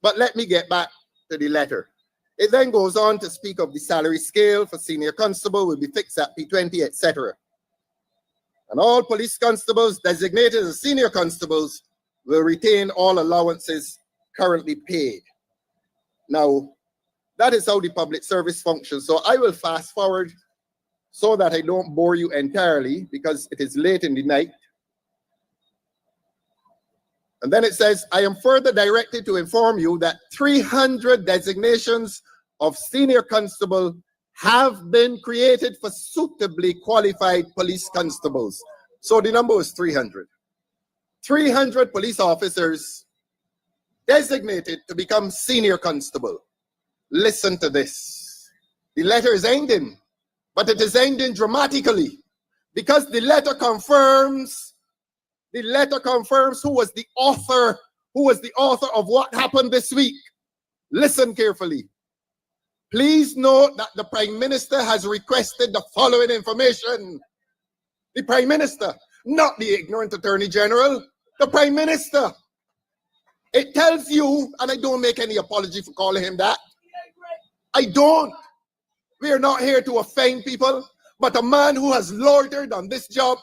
S13: But let me get back to the letter. It then goes on to speak of the salary scale for senior constable will be fixed at P20, etc. And all police constables designated as senior constables will retain all allowances currently paid. Now, that is how the public service functions. So I will fast forward so that I don't bore you entirely because it is late in the night. And then it says, I am further directed to inform you that 300 designations of senior constable have been created for suitably qualified police constables. So the number is 300. 300 police officers designated to become senior constable. Listen to this. The letter is ending, but it is ending dramatically because the letter confirms who was the author of what happened this week. Listen carefully. Please note that the Prime Minister has requested the following information. The Prime Minister, not the ignorant Attorney General, the Prime Minister. It tells you, and I don't make any apology for calling him that. I don't. We are not here to offend people, but a man who has loitered on this job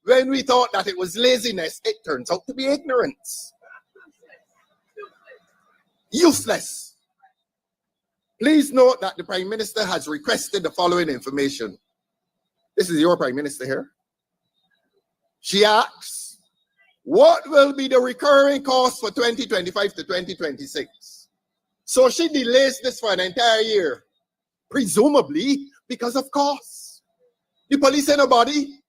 S13: when we thought that it was laziness, it turns out to be ignorance. Useless. Please note that the Prime Minister has requested the following information. This is your Prime Minister here. She asks, what will be the recurring cost for 2025 to 2026? So she delays this for an entire year, presumably because of costs. The police ain't nobody.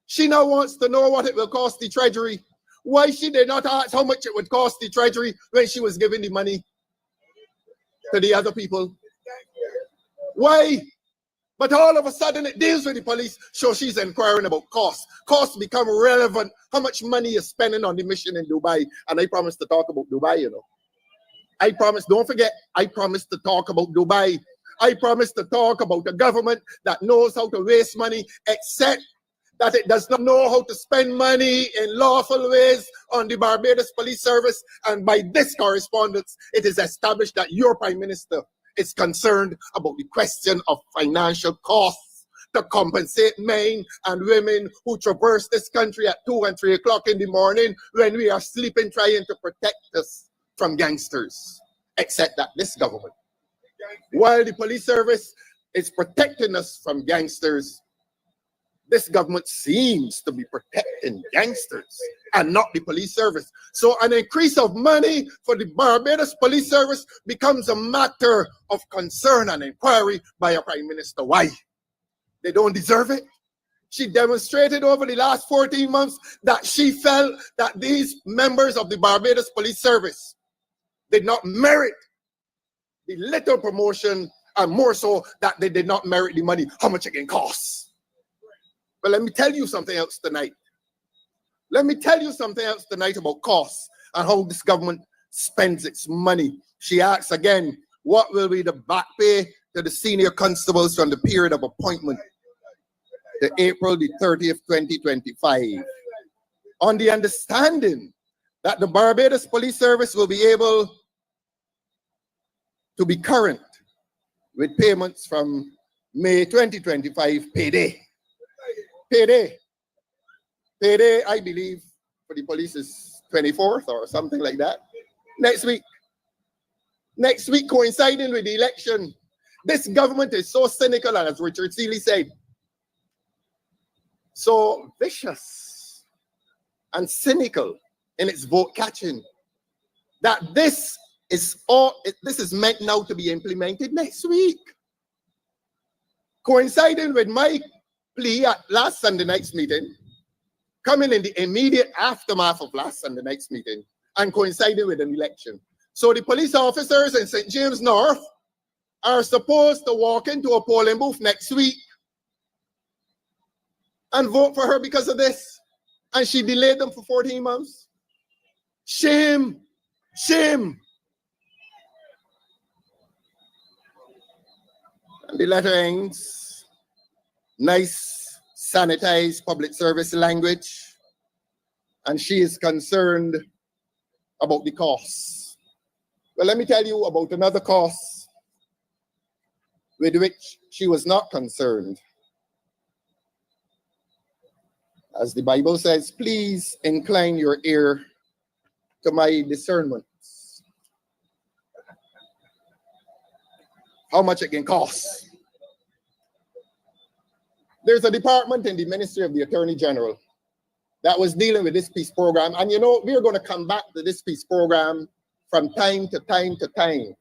S13: She now wants to know what it will cost the Treasury. Why she did not ask how much it would cost the Treasury when she was giving the money to the other people? Why? But all of a sudden it deals with the police, so she's inquiring about costs. Costs become relevant. How much money you're spending on the mission in Dubai? And I promised to talk about Dubai, you know. I promised, don't forget, I promised to talk about Dubai. I promised to talk about a government that knows how to waste money, except that it does not know how to spend money in lawful ways on the Barbados Police Service. And by this correspondence, it is established that your Prime Minister is concerned about the question of financial costs to compensate men and women who traverse this country at 2 and 3 o'clock in the morning when we are sleeping, trying to protect us from gangsters. Except that this government, while the police service is protecting us from gangsters, this government seems to be protecting gangsters and not the police service. So an increase of money for the Barbados Police Service becomes a matter of concern and inquiry by a Prime Minister. Why? They don't deserve it. She demonstrated over the last 14 months that she felt that these members of the Barbados Police Service did not merit the little promotion, and more so that they did not merit the money, how much it can cost. But let me tell you something else tonight. Let me tell you something else tonight about costs and how this government spends its money. She asks again, what will be the back pay to the senior constables from the period of appointment to April the 30th, 2025? On the understanding that the Barbados Police Service will be able to be current with payments from May 2025 payday. Payday, I believe, for the police is 24th or something like that. Next week, coinciding with the election. This government is so cynical, and as Richard Seeley said, so vicious and cynical in its vote catching, that this is meant now to be implemented next week. Coinciding with my plea at last Sunday night's meeting, coming in the immediate aftermath of last Sunday night's meeting, and coinciding with an election. So the police officers in St. James North are supposed to walk into a polling booth next week and vote for her because of this. And she delayed them for 14 months. Shame, shame. And the letter ends, nice, sanitized public service language. And she is concerned about the costs. Well, let me tell you about another cost with which she was not concerned. As the Bible says, please incline your ear to my discernments. How much it can cost. There's a department in the Ministry of the Attorney General that was dealing with this peace program. And you know, we're going to come back to this peace program from time to time to time.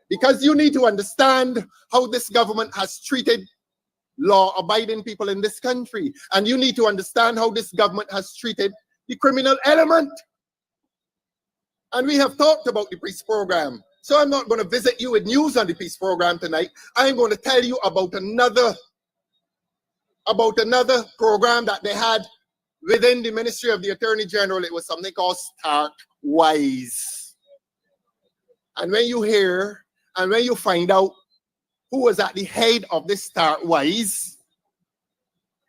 S13: Because you need to understand how this government has treated law-abiding people in this country. And you need to understand how this government has treated the criminal element. And we have talked about the peace program. So I'm not going to visit you with news on the peace program tonight. I'm going to tell you about another program that they had within the Ministry of the Attorney General. It was something called Starkwise. And when you hear and when you find out who was at the head of this Starkwise,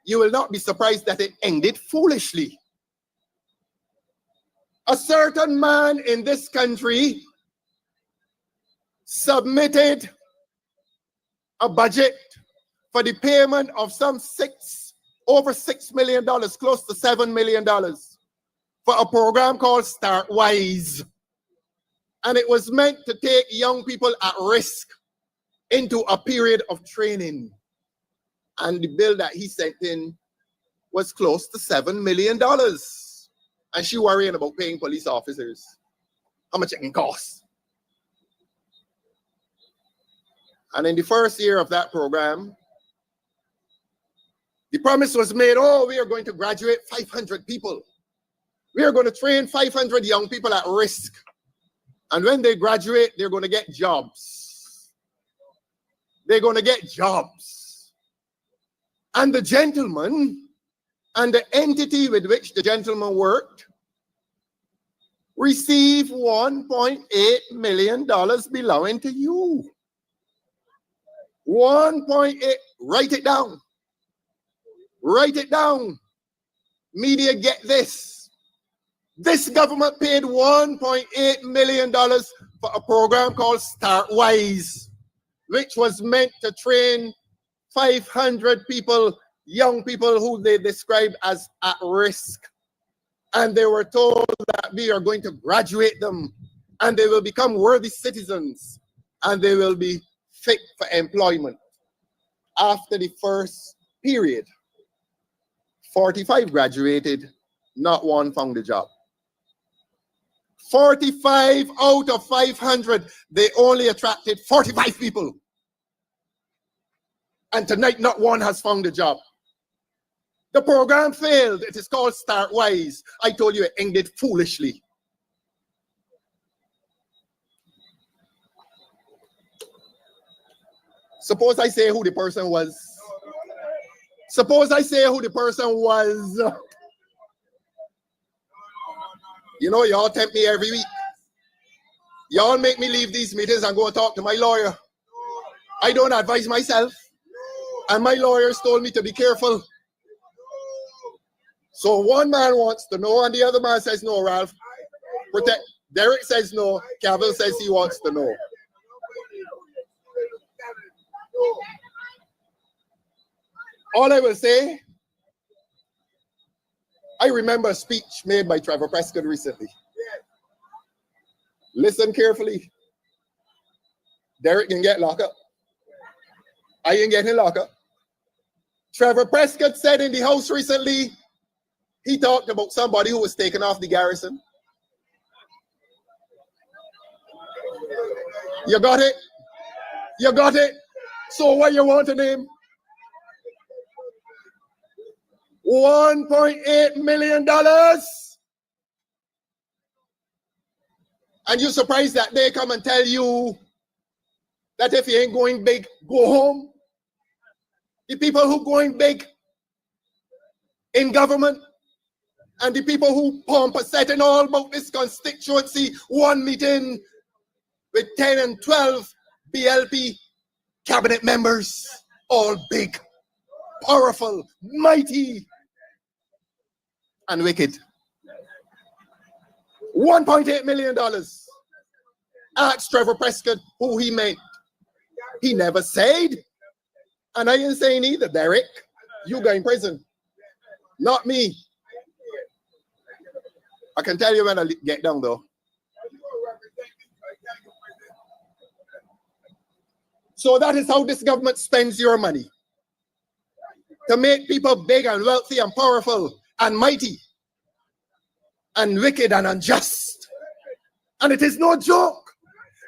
S13: you will not be surprised that it ended foolishly. A certain man in this country submitted a budget for the payment of over $6 million, close to $7 million, for a program called Starkwise. And it was meant to take young people at risk into a period of training. And the bill that he sent in was close to $7 million. And she worrying about paying police officers. How much it can cost. And in the first year of that program, the promise was made, oh, we are going to graduate 500 people. We are going to train 500 young people at risk. And when they graduate, they're going to get jobs. They're going to get jobs. And the gentleman and the entity with which the gentleman worked received $1.8 million belonging to you. 1.8, write it down. Write it down. Media, get this. This government paid $1.8 million for a program called Starkwise, which was meant to train 500 people, young people who they described as at risk. And they were told that we are going to graduate them and they will become worthy citizens and they will be fit for employment. After the first period, 45 graduated, not one found a job. 45 out of 500, they only attracted 45 people. And tonight, not one has found a job. The program failed. It is called Starkwise. I told you it ended foolishly. Suppose I say who the person was. Suppose I say who the person was. You know, y'all tempt me every week. Y'all make me leave these meetings and go and talk to my lawyer. I don't advise myself. And my lawyers told me to be careful. So one man wants to know and the other man says no, Ralph. Protect. Derek says no. Cavill says he wants to know. All I will say, I remember a speech made by Trevor Prescott recently. Listen carefully. Derek can get locked up. I ain't getting locked up. Trevor Prescott said in the House recently He talked about somebody who was taken off the garrison. You got it? You got it? So what you want to name? $1.8 million. And you surprised that they come and tell you that if you ain't going big, go home? The people who going big in government and the people who pump a setting all about this constituency, one meeting with 10 and 12 BLP cabinet members, all big, powerful, mighty, and wicked. $1.8 million. Ask Trevor Prescott who he meant. He never said. And I ain't saying either, Derek. You go in prison. Not me. I can tell you when I get down though. So that is how this government spends your money. To make people big and wealthy and powerful and mighty and wicked and unjust. And it is no joke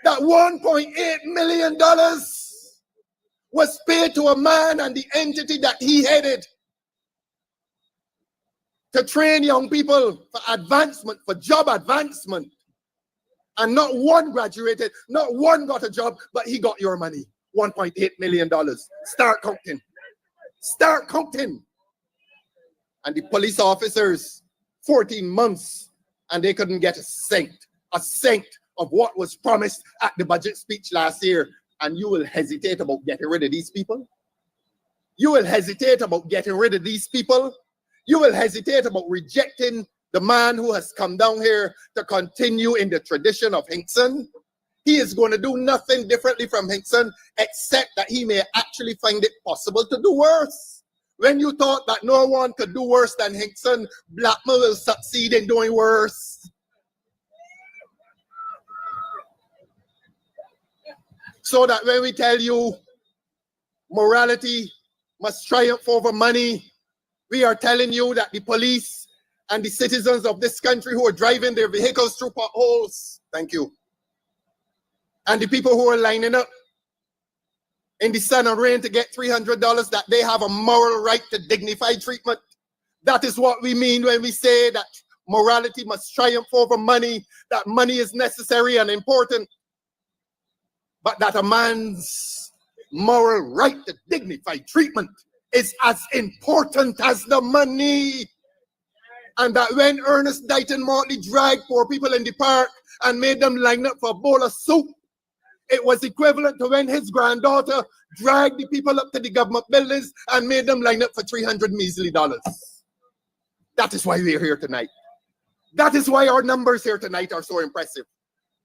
S13: that $1.8 million was paid to a man and the entity that he headed to train young people for advancement, for job advancement. And not one graduated, not one got a job, but he got your money. $1.8 million. Start counting. Start counting. And the police officers, 14 months, and they couldn't get a cent of what was promised at the budget speech last year. And you will hesitate about getting rid of these people? You will hesitate about getting rid of these people? You will hesitate about rejecting the man who has come down here to continue in the tradition of Hinkson? He is going to do nothing differently from Hinkson, except that he may actually find it possible to do worse. When you thought that no one could do worse than Hinkson, Blackman will succeed in doing worse. So that when we tell you morality must triumph over money, we are telling you that the police and the citizens of this country who are driving their vehicles through potholes, thank you, and the people who are lining up in the sun and rain to get $300, that they have a moral right to dignified treatment. That is what we mean when we say that morality must triumph over money, that money is necessary and important, but that a man's moral right to dignified treatment is as important as the money. And that when Ernest Dighton Motley dragged poor people in the park and made them line up for a bowl of soup, it was equivalent to when his granddaughter dragged the people up to the government buildings and made them line up for $300 measly. That is why we are here tonight. That is why our numbers here tonight are so impressive.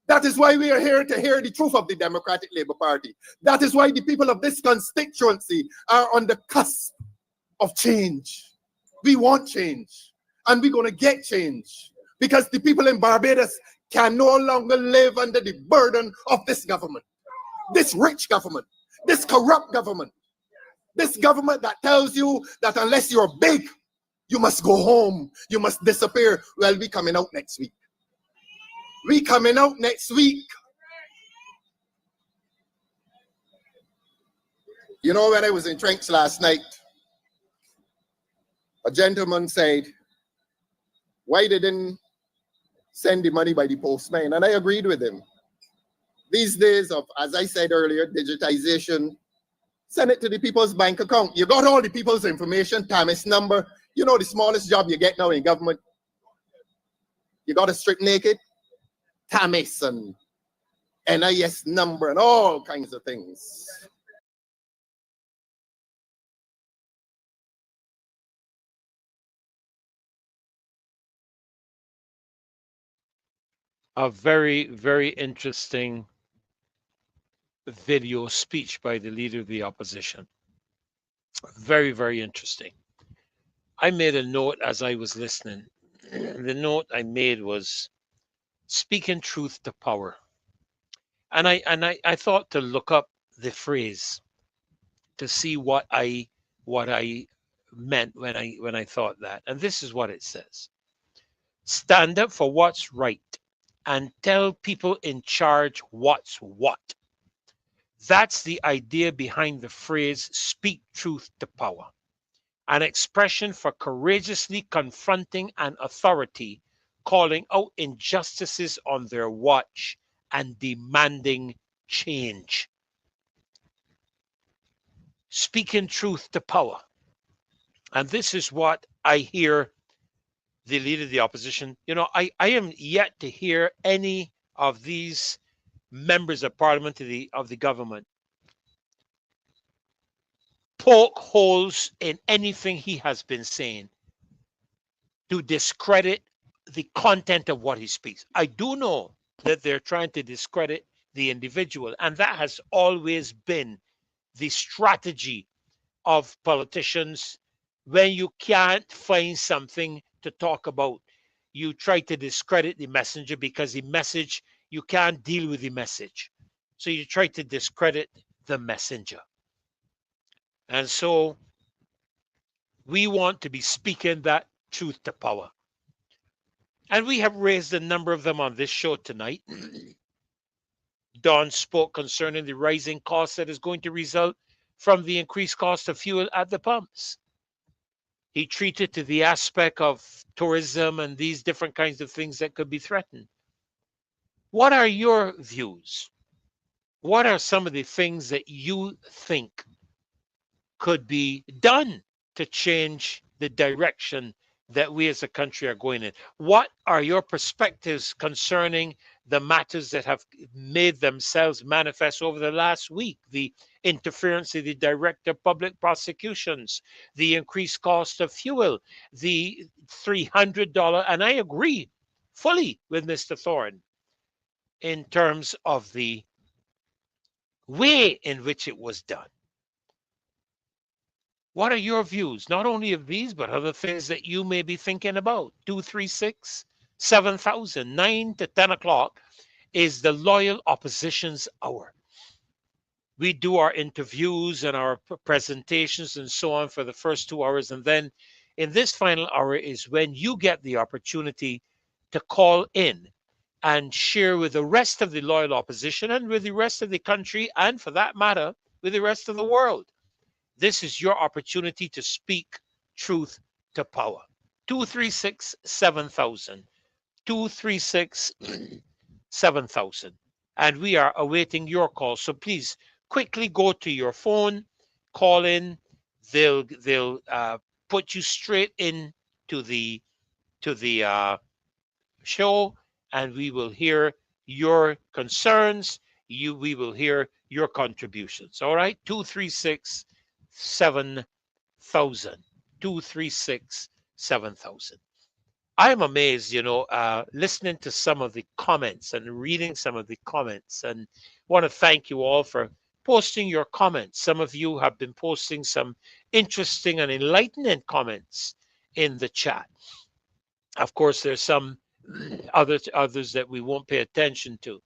S13: That is why we are here to hear the truth of the Democratic Labour Party. That is why the people of this constituency are on the cusp of change. We want change, and we're going to get change, because the people in Barbados can no longer live under the burden of this government, this rich government, this corrupt government, this government that tells you that unless you're big, you must go home, you must disappear. Well, we coming out next week. We coming out next week. You know, when I was in Trench last night, a gentleman said, why they didn't send the money by the postman? And I agreed with him. These days of, as I said earlier, digitization, send it to the people's bank account. You got all the people's information, TAMIS number. You know the smallest job you get now in government? You got to strip naked? TAMIS and NIS number and all kinds of things.
S2: A very, very interesting video speech by the leader of the opposition. Very, very interesting. I made a note as I was listening. The note I made was speaking truth to power. And I thought to look up the phrase to see what I meant when I thought that. And this is what it says. Stand up for what's right and tell people in charge what's what. That's the idea behind the phrase speak truth to power, an expression for courageously confronting an authority, calling out injustices on their watch and demanding change. Speaking truth to power. And this is what I hear the leader of the opposition. You know, I am yet to hear any of these members of parliament of the government poke holes in anything he has been saying to discredit the content of what he speaks. I do know that they're trying to discredit the individual, and that has always been the strategy of politicians. When you can't find something to talk about, you try to discredit the messenger, because the message, you can't deal with the message. So you try to discredit the messenger. And so we want to be speaking that truth to power. And we have raised a number of them on this show tonight. Don spoke concerning the rising cost that is going to result from the increased cost of fuel at the pumps. He treated to the aspect of tourism and these different kinds of things that could be threatened. What are your views? What are some of the things that you think could be done to change the direction that we as a country are going in? What are your perspectives concerning the matters that have made themselves manifest over the last week? The interference of the Director of Public Prosecutions, the increased cost of fuel, the $300, and I agree fully with Mr. Thorne in terms of the way in which it was done. What are your views, not only of these, but other things that you may be thinking about? 236-7000, 9 to 10 o'clock is the Loyal Opposition's hour. We do our interviews and our presentations and so on for the first 2 hours. And then in this final hour is when you get the opportunity to call in and share with the rest of the Loyal Opposition and with the rest of the country, and for that matter, with the rest of the world. This is your opportunity to speak truth to power. 236-7000. 236-7000. And we are awaiting your call. So please quickly go to your phone, call in. They'll put you straight into the show, and we will hear your concerns. We will hear your contributions. All right, 236-7000. 236-7000. I am amazed, listening to some of the comments and reading some of the comments, and want to thank you all for posting your comments. Some of you have been posting some interesting and enlightening comments in the chat. Of course, there's some others that we won't pay attention to.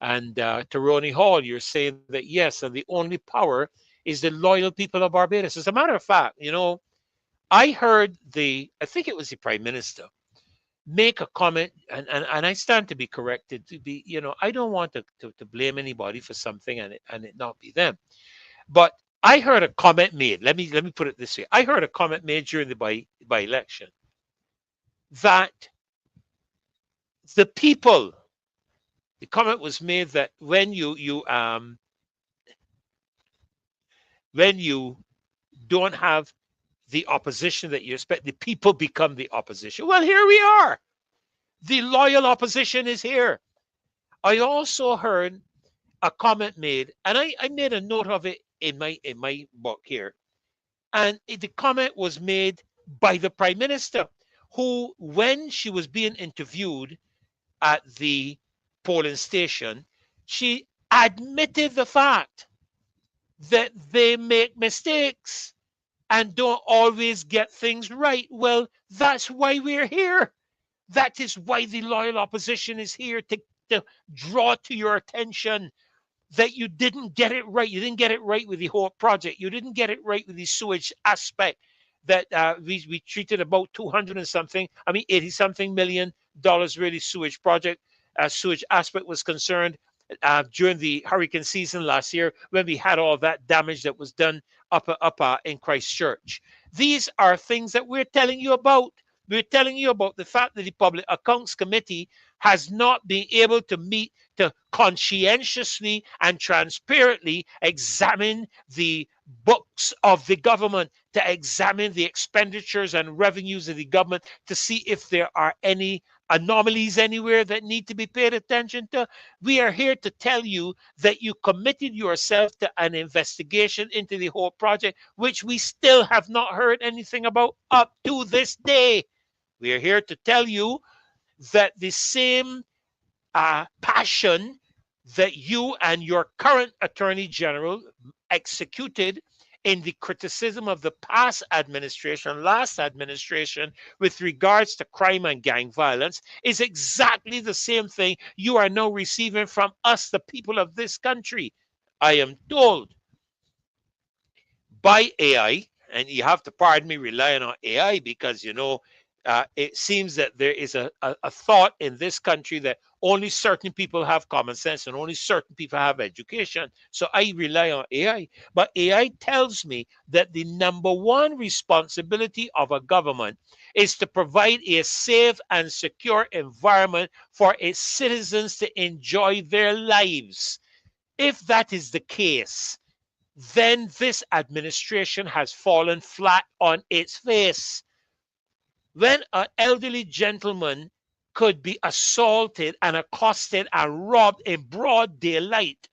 S2: And to Ronnie Hall, you're saying that yes, and the only power is the loyal people of Barbados. As a matter of fact, I heard I think it was the Prime Minister, make a comment, and I stand to be corrected. I don't want to blame anybody for something and it not be them. But I heard a comment made. Let me put it this way. I heard a comment made during the by-election that the people. The comment was made that when you don't have the opposition that you expect, the people become the opposition. Well, here we are. The loyal opposition is here. I also heard a comment made, and I made a note of it in my book here. And the comment was made by the Prime Minister, who, when she was being interviewed at the polling station, she admitted the fact that they make mistakes and don't always get things right. Well, that's why we're here. That is why the loyal opposition is here, to draw to your attention that you didn't get it right. You didn't get it right with the whole project. You didn't get it right with the sewage aspect. that we treated about 200 and something, I mean 80 something $million really sewage project, sewage aspect was concerned during the hurricane season last year when we had all that damage that was done up in Christchurch. These are things that we're telling you about. We're telling you about the fact that the Public Accounts Committee has not been able to meet to conscientiously and transparently examine the books of the government, to examine the expenditures and revenues of the government to see if there are any anomalies anywhere that need to be paid attention to. We are here to tell you that you committed yourself to an investigation into the whole project, which we still have not heard anything about up to this day. We are here to tell you that the same passion that you and your current Attorney General executed in the criticism of the past administration, last administration, with regards to crime and gang violence, is exactly the same thing you are now receiving from us, the people of this country. I am told by AI, and you have to pardon me relying on AI because, you know, it seems that there is a thought in this country that only certain people have common sense and only certain people have education. So I rely on AI. But AI tells me that the number one responsibility of a government is to provide a safe and secure environment for its citizens to enjoy their lives. If that is the case, then this administration has fallen flat on its face. When an elderly gentleman could be assaulted and accosted and robbed in broad daylight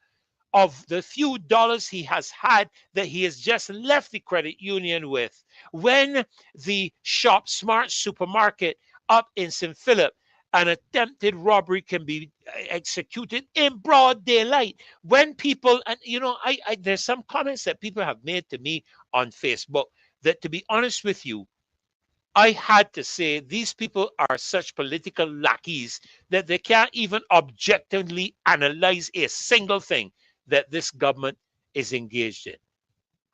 S2: of the few dollars he has had that he has just left the credit union with, when the Shop Smart supermarket up in St. Philip, an attempted robbery can be executed in broad daylight, when people, and you know, there's some comments that people have made to me on Facebook that, to be honest with you, I had to say these people are such political lackeys that they can't even objectively analyze a single thing that this government is engaged in.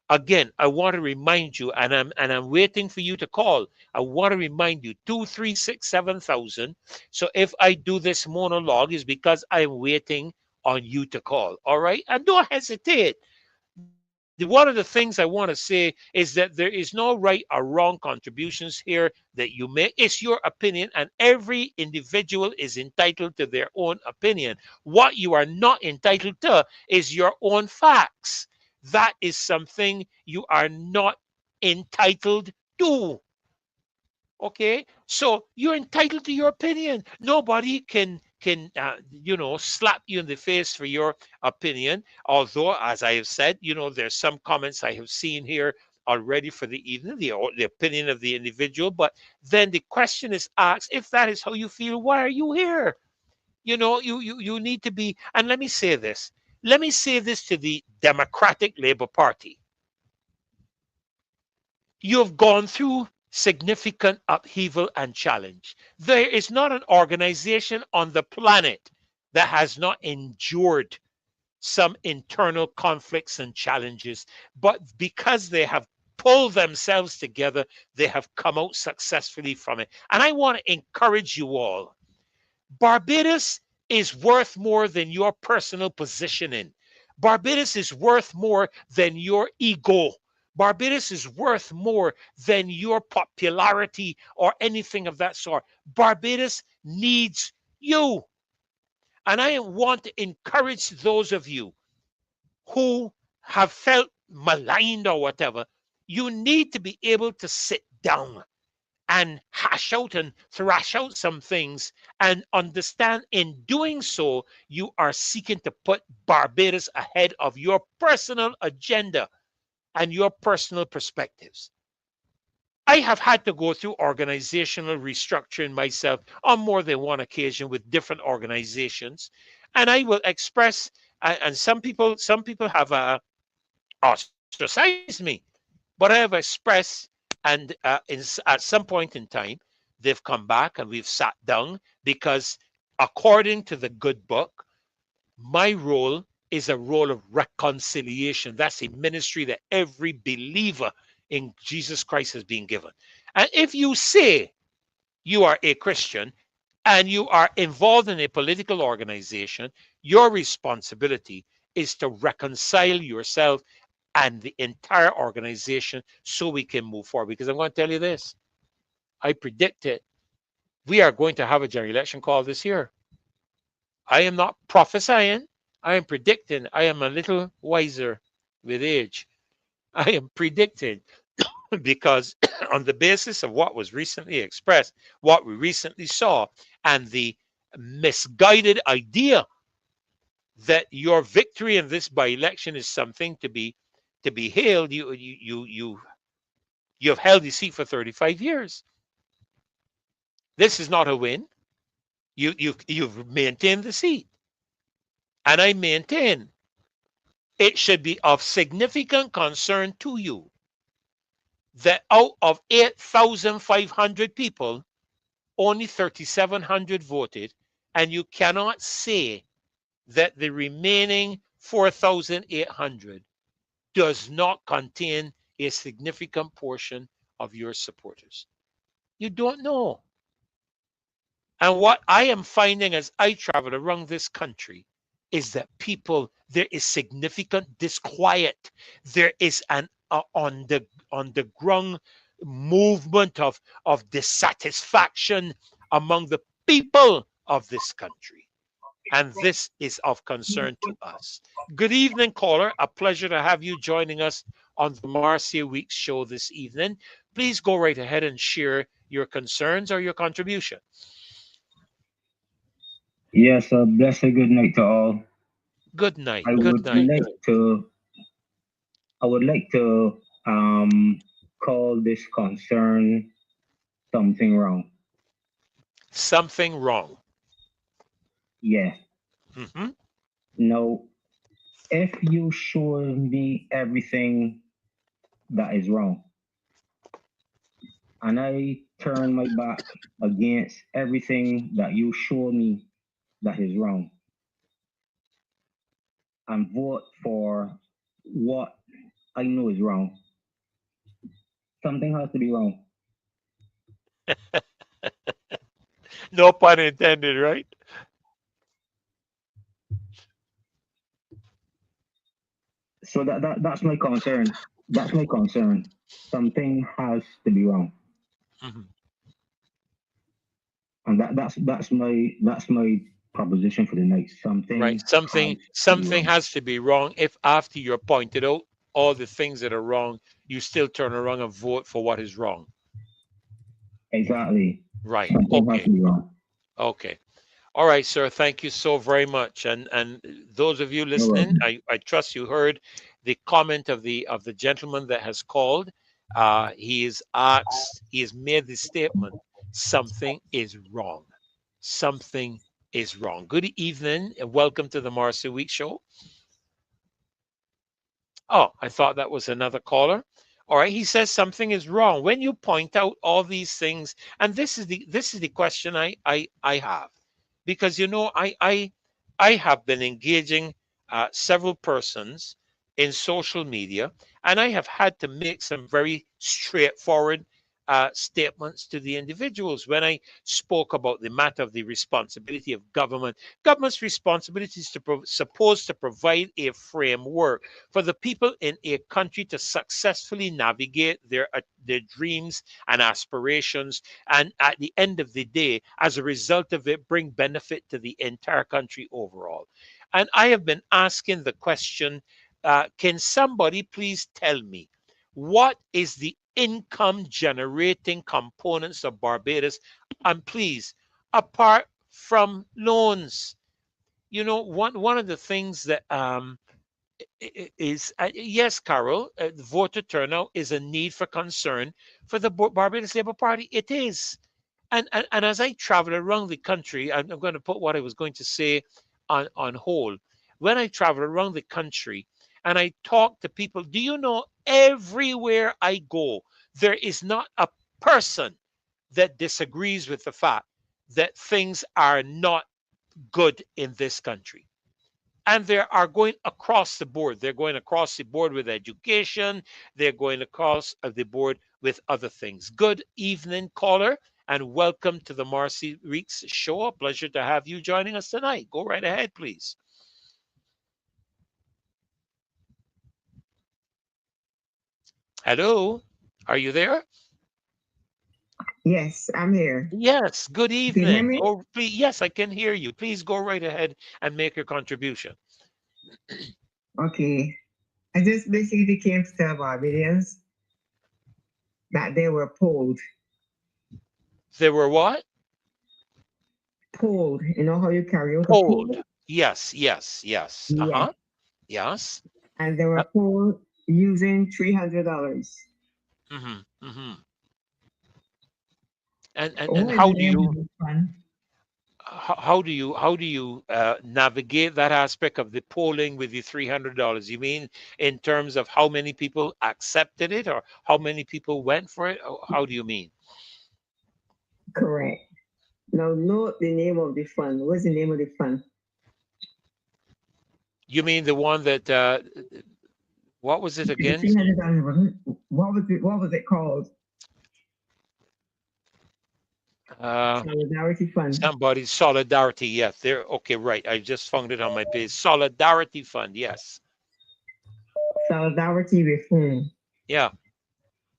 S2: Again, I want to remind you, and I'm waiting for you to call. I want to remind you, 2367000. So if I do this monologue, is because I'm waiting on you to call. All right, and don't hesitate. One of the things I want to say is that there is no right or wrong contributions here that you make. It's your opinion, and every individual is entitled to their own opinion. What you are not entitled to is your own facts. That is something you are not entitled to. Okay, so you're entitled to your opinion. Nobody can you know, slap you in the face for your opinion. Although, as I have said, you know, there's some comments I have seen here already for the evening, the opinion of the individual. But then the question is asked: if that is how you feel, why are you here? You know, you need to be. And let me say this. Let me say this to the Democratic Labour Party. You've gone through significant upheaval and challenge. There is not an organization on the planet that has not endured some internal conflicts and challenges, but because they have pulled themselves together, they have come out successfully from it. And I want to encourage you all. Barbados is worth more than your personal positioning. Barbados is worth more than your ego. Barbados is worth more than your popularity or anything of that sort. Barbados needs you. And I want to encourage those of you who have felt maligned or whatever. You need to be able to sit down and hash out and thrash out some things and understand in doing so, you are seeking to put Barbados ahead of your personal agenda and your personal perspectives. I have had to go through organizational restructuring myself on more than one occasion with different organizations, and I will express. And some people have ostracized me, but I have expressed, and at some point in time, they've come back and we've sat down because, according to the good book, my role is a role of reconciliation. That's a ministry that every believer in Jesus Christ has been given. And if you say you are a Christian and you are involved in a political organization, your responsibility is to reconcile yourself and the entire organization so we can move forward. Because I'm going to tell you this, I predict it. We are going to have a general election call this year. I am not prophesying. I am predicting. I am a little wiser with age. I am predicting because on the basis of what was recently expressed, what we recently saw, and the misguided idea that your victory in this by-election is something to be hailed. You've held the seat for 35 years. This is not a win. You've maintained the seat, and I maintain it should be of significant concern to you that out of 8,500 people, only 3,700 voted, and you cannot say that the remaining 4,800 does not contain a significant portion of your supporters. You don't know. And what I am finding as I travel around this country is that there is significant disquiet. There is an on the ground movement of dissatisfaction among the people of this country. And this is of concern to us. Good evening, caller. A pleasure to have you joining us on the Marcia Weekes Show this evening. Please go right ahead and share your concerns or your contribution.
S14: Yes, a blessed good night to all.
S2: Good night.
S14: I would like to call this concern something wrong.
S2: Something wrong.
S14: Yeah.
S2: Mm-hmm.
S14: Now, if you show me everything that is wrong, and I turn my back against everything that you show me that is wrong, and vote for what I know is wrong, something has to be wrong.
S2: No pun intended, right?
S14: So that's my concern. That's my concern. Something has to be wrong.
S2: Mm-hmm.
S14: And that's my proposition for the night.
S2: Something has to be wrong if after you're pointed out all the things that are wrong, you still turn around and vote for what is wrong.
S14: Exactly.
S2: Right.
S14: Something has to be wrong.
S2: Okay. All right, sir. Thank you so very much. And those of you listening, I trust you heard the comment of the gentleman that has called. He has made the statement, something is wrong. Something is wrong. Good evening and welcome to the Marcia Weekes Show. Oh, I thought that was another caller. All right, he says something is wrong. When you point out all these things, and this is the question I have. Because, you know, I have been engaging several persons in social media, and I have had to make some very straightforward statements to the individuals when I spoke about the matter of the responsibility of government. Government's responsibility is supposed to provide a framework for the people in a country to successfully navigate their dreams and aspirations, and at the end of the day, as a result of it, bring benefit to the entire country overall. And I have been asking the question, can somebody please tell me what is the income generating components of Barbados? And please, apart from loans, you know, one of the things that is yes, Carol, voter turnout is a need for concern for the Barbados Labour Party. It is. And as I travel around the country, I'm going to put what I was going to say on hold. When I travel around the country and I talk to people, do you know, everywhere I go, there is not a person that disagrees with the fact that things are not good in this country. And they are going across the board. They're going across the board with education. They're going across the board with other things. Good evening, caller, and welcome to the Marcia Weekes Show. A pleasure to have you joining us tonight. Go right ahead, please. Hello, are you there?
S15: Yes, I'm here.
S2: Yes, good
S15: Can you hear
S2: evening.
S15: me?
S2: Oh, please, yes, I can hear you. Please go right ahead and make your contribution.
S15: Okay. I just basically came to tell Barbadians that they were polled.
S2: They were what?
S15: Polled. You know how you carry out a
S2: Polled.
S15: poll?
S2: Yes, yes, yes.
S15: Yes.
S2: Yes.
S15: And they were polled using $300.
S2: And
S15: What is
S2: how
S15: the
S2: do
S15: name
S2: you
S15: of this fund?
S2: how do you navigate that aspect of the polling with the $300? You mean in terms of how many people accepted it, or how many people went for it? Or how do you mean?
S15: Correct. Now, note the name of the fund. What's the name of the fund?
S2: You mean the one that what was it
S15: The
S2: again?
S15: $300. What was it called? Solidarity Fund.
S2: Somebody's Solidarity. Yes, there. Okay, right. I just found it on my page. Solidarity Fund. Yes.
S15: Solidarity with whom?
S2: Yeah.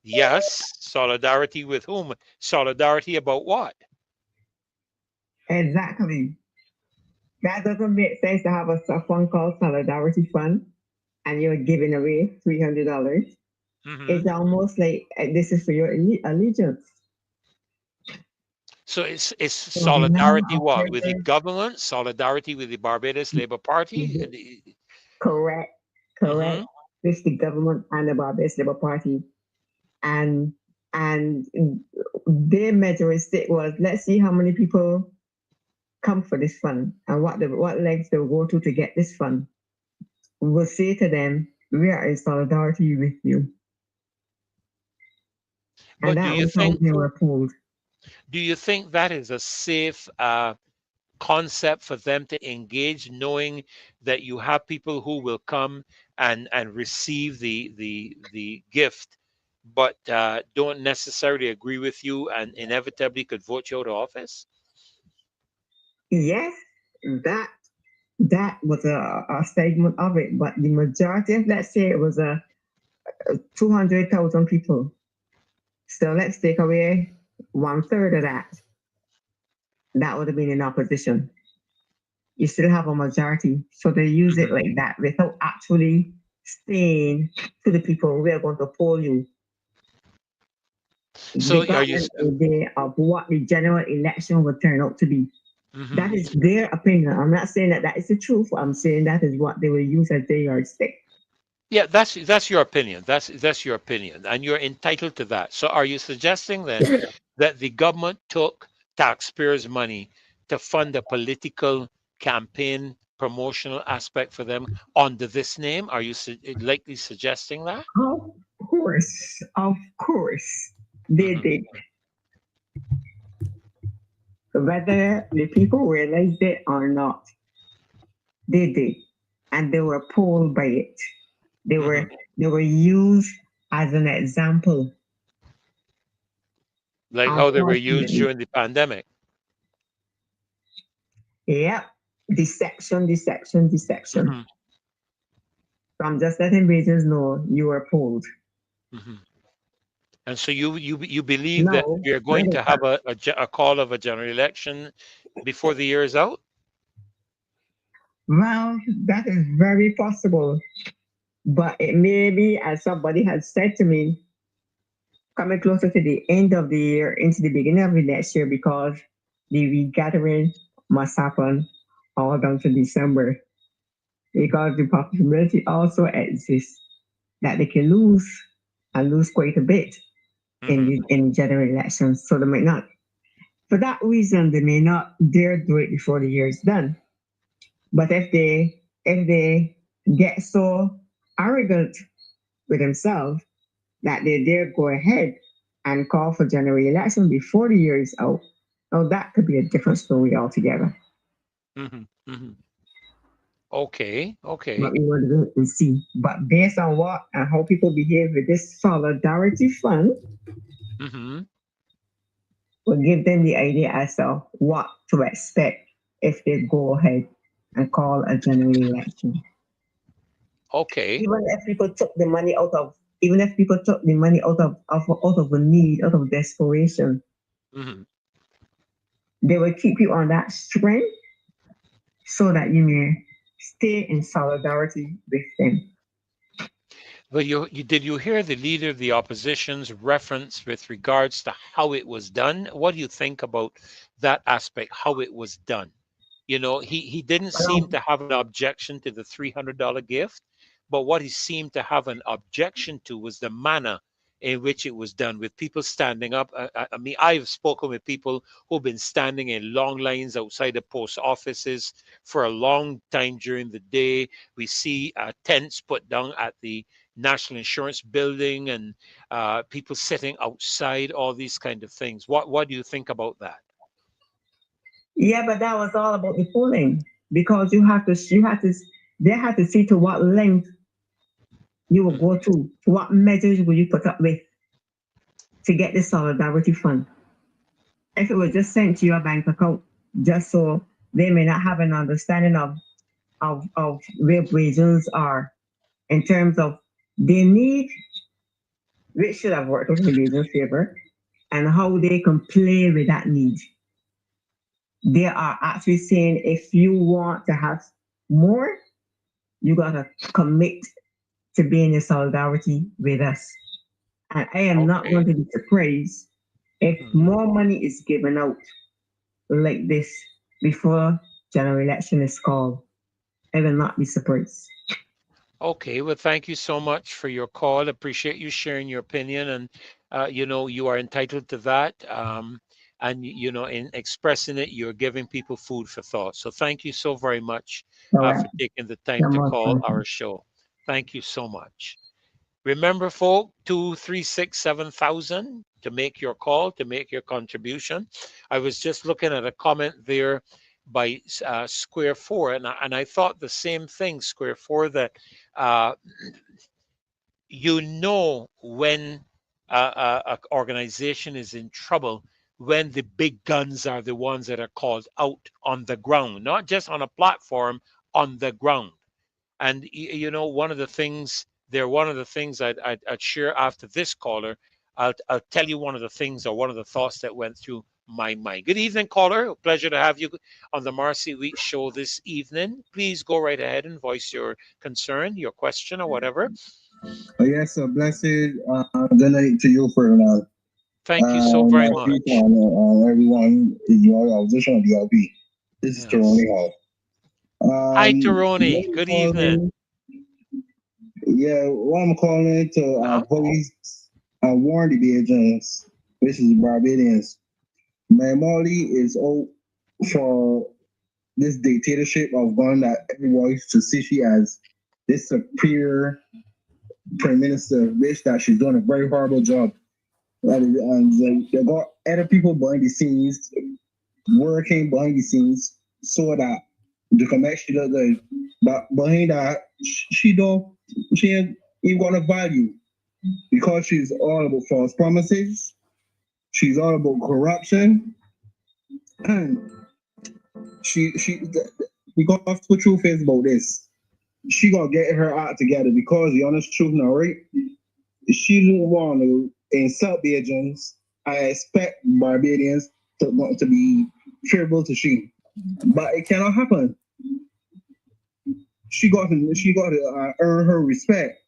S2: Yes. Solidarity with whom? Solidarity about what?
S15: Exactly. That doesn't make sense to have a fund called Solidarity Fund and you're giving away $300. It's almost like this is for your allegiance.
S2: So it's solidarity what? With the government? Solidarity with the Barbados Labour Party?
S15: Correct. Correct. It's the government and the Barbados Labour Party. And their measuring stick was, let's see how many people come for this fund and what legs they'll go to get this fund. We will say to them, we are in solidarity with you.
S2: But do you think
S15: they were pulled?
S2: Do you think that is a safe concept for them to engage, knowing that you have people who will come and receive the gift, but don't necessarily agree with you and inevitably could vote you out of office?
S15: Yes, that was a segment of it, but the majority, let's say it was 200,000 people. So let's take away 1/3 of that. That would have been in opposition. You still have a majority. So they use it like that without actually saying to the people, we are going to poll you. So are you idea of what the general election would turn out to be? That is their opinion. I'm not saying that is the truth. I'm saying that is what they will use as their yardstick.
S2: Yeah, that's your opinion. That's your opinion, and you're entitled to that. So are you suggesting then that the government took taxpayers' money to fund a political campaign promotional aspect for them under this name? Are you likely suggesting that?
S15: Of course, they did. Whether the people realized it or not, they did, and they were polled by it. They were used as an example.
S2: Like how they were used during the pandemic.
S15: Yeah, deception. So I'm just letting Bajans know you were polled.
S2: And so you believe that we are going to have a call of a general election before the year is out?
S15: Well, that is very possible. But it may be, as somebody has said to me, coming closer to the end of the year into the beginning of the next year, because the regathering must happen all down to December. Because the possibility also exists that they can lose and lose quite a bit in general elections. So they might not. For that reason, they may not dare do it before the year is done. But if they get so arrogant with themselves that they dare go ahead and call for general election before the year is out, now that could be a different story altogether.
S2: Okay.
S15: What we want to see. But based on what and how people behave with this solidarity fund, will give them the idea as to what to expect if they go ahead and call a general election.
S2: Okay.
S15: Even if people took the money out of the need, out of desperation, they will keep you on that strength so that you may stay in solidarity with them.
S2: But did you hear the leader of the opposition's reference with regards to how it was done? What do you think about that aspect, how it was done? You know, he didn't seem to have an objection to the $300 gift, but what he seemed to have an objection to was the manner in which it was done, with people standing up. I mean, I've spoken with people who've been standing in long lines outside the post offices for a long time during the day. We see tents put down at the National Insurance Building and people sitting outside, all these kind of things. What do you think about that?
S15: Yeah, but that was all about the polling, because they had to see to what length you will go to what measures will you put up with to get the solidarity fund. If it was just sent to your bank account, just so they may not have an understanding of where wages are in terms of their need, which should have worked out in the region's favor, and how they can play with that need. They are actually saying if you want to have more, you gotta commit to being in solidarity with us. And I am not going to be surprised if more money is given out like this before general election is called. I will not be surprised.
S2: Okay, well, thank you so much for your call. Appreciate you sharing your opinion, and you know, you are entitled to that. And you know, in expressing it, you're giving people food for thought. So thank you so very much for taking the time to call our show. Thank you so much. Remember, folk, 236-7000 to make your call, to make your contribution. I was just looking at a comment there by Square 4, and I thought the same thing, Square 4, that you know when an organization is in trouble when the big guns are the ones that are called out on the ground, not just on a platform, on the ground. And you know, one of the things I'd share after this caller. I'll tell you one of the things, or one of the thoughts that went through my mind. Good evening, caller. A pleasure to have you on the Marcia Weekes Show this evening. Please go right ahead and voice your concern, your question, or whatever.
S16: Yes, a blessed good night to you for that.
S2: Thank you so very much.
S16: Everyone in your opposition of the LP. This is Tyrone Hall.
S2: Hi, Tyrone. Good evening.
S16: Yeah, well, I'm calling to police warn the Barbadians, which is Barbadians. My Molly is out for this dictatorship of going that everybody should see she as this superior prime minister, which that she's doing a very horrible job. And they got other people behind the scenes, working behind the scenes, so that they can make she look good. But behind that, she ain't even got a value, because she's all about false promises. She's all about corruption. And because the truth is about this, she gonna get her act together, because the honest truth now, right? She don't want to insult Barbadians. I expect Barbadians to be favorable to she, but it cannot happen. She got to earn her respect.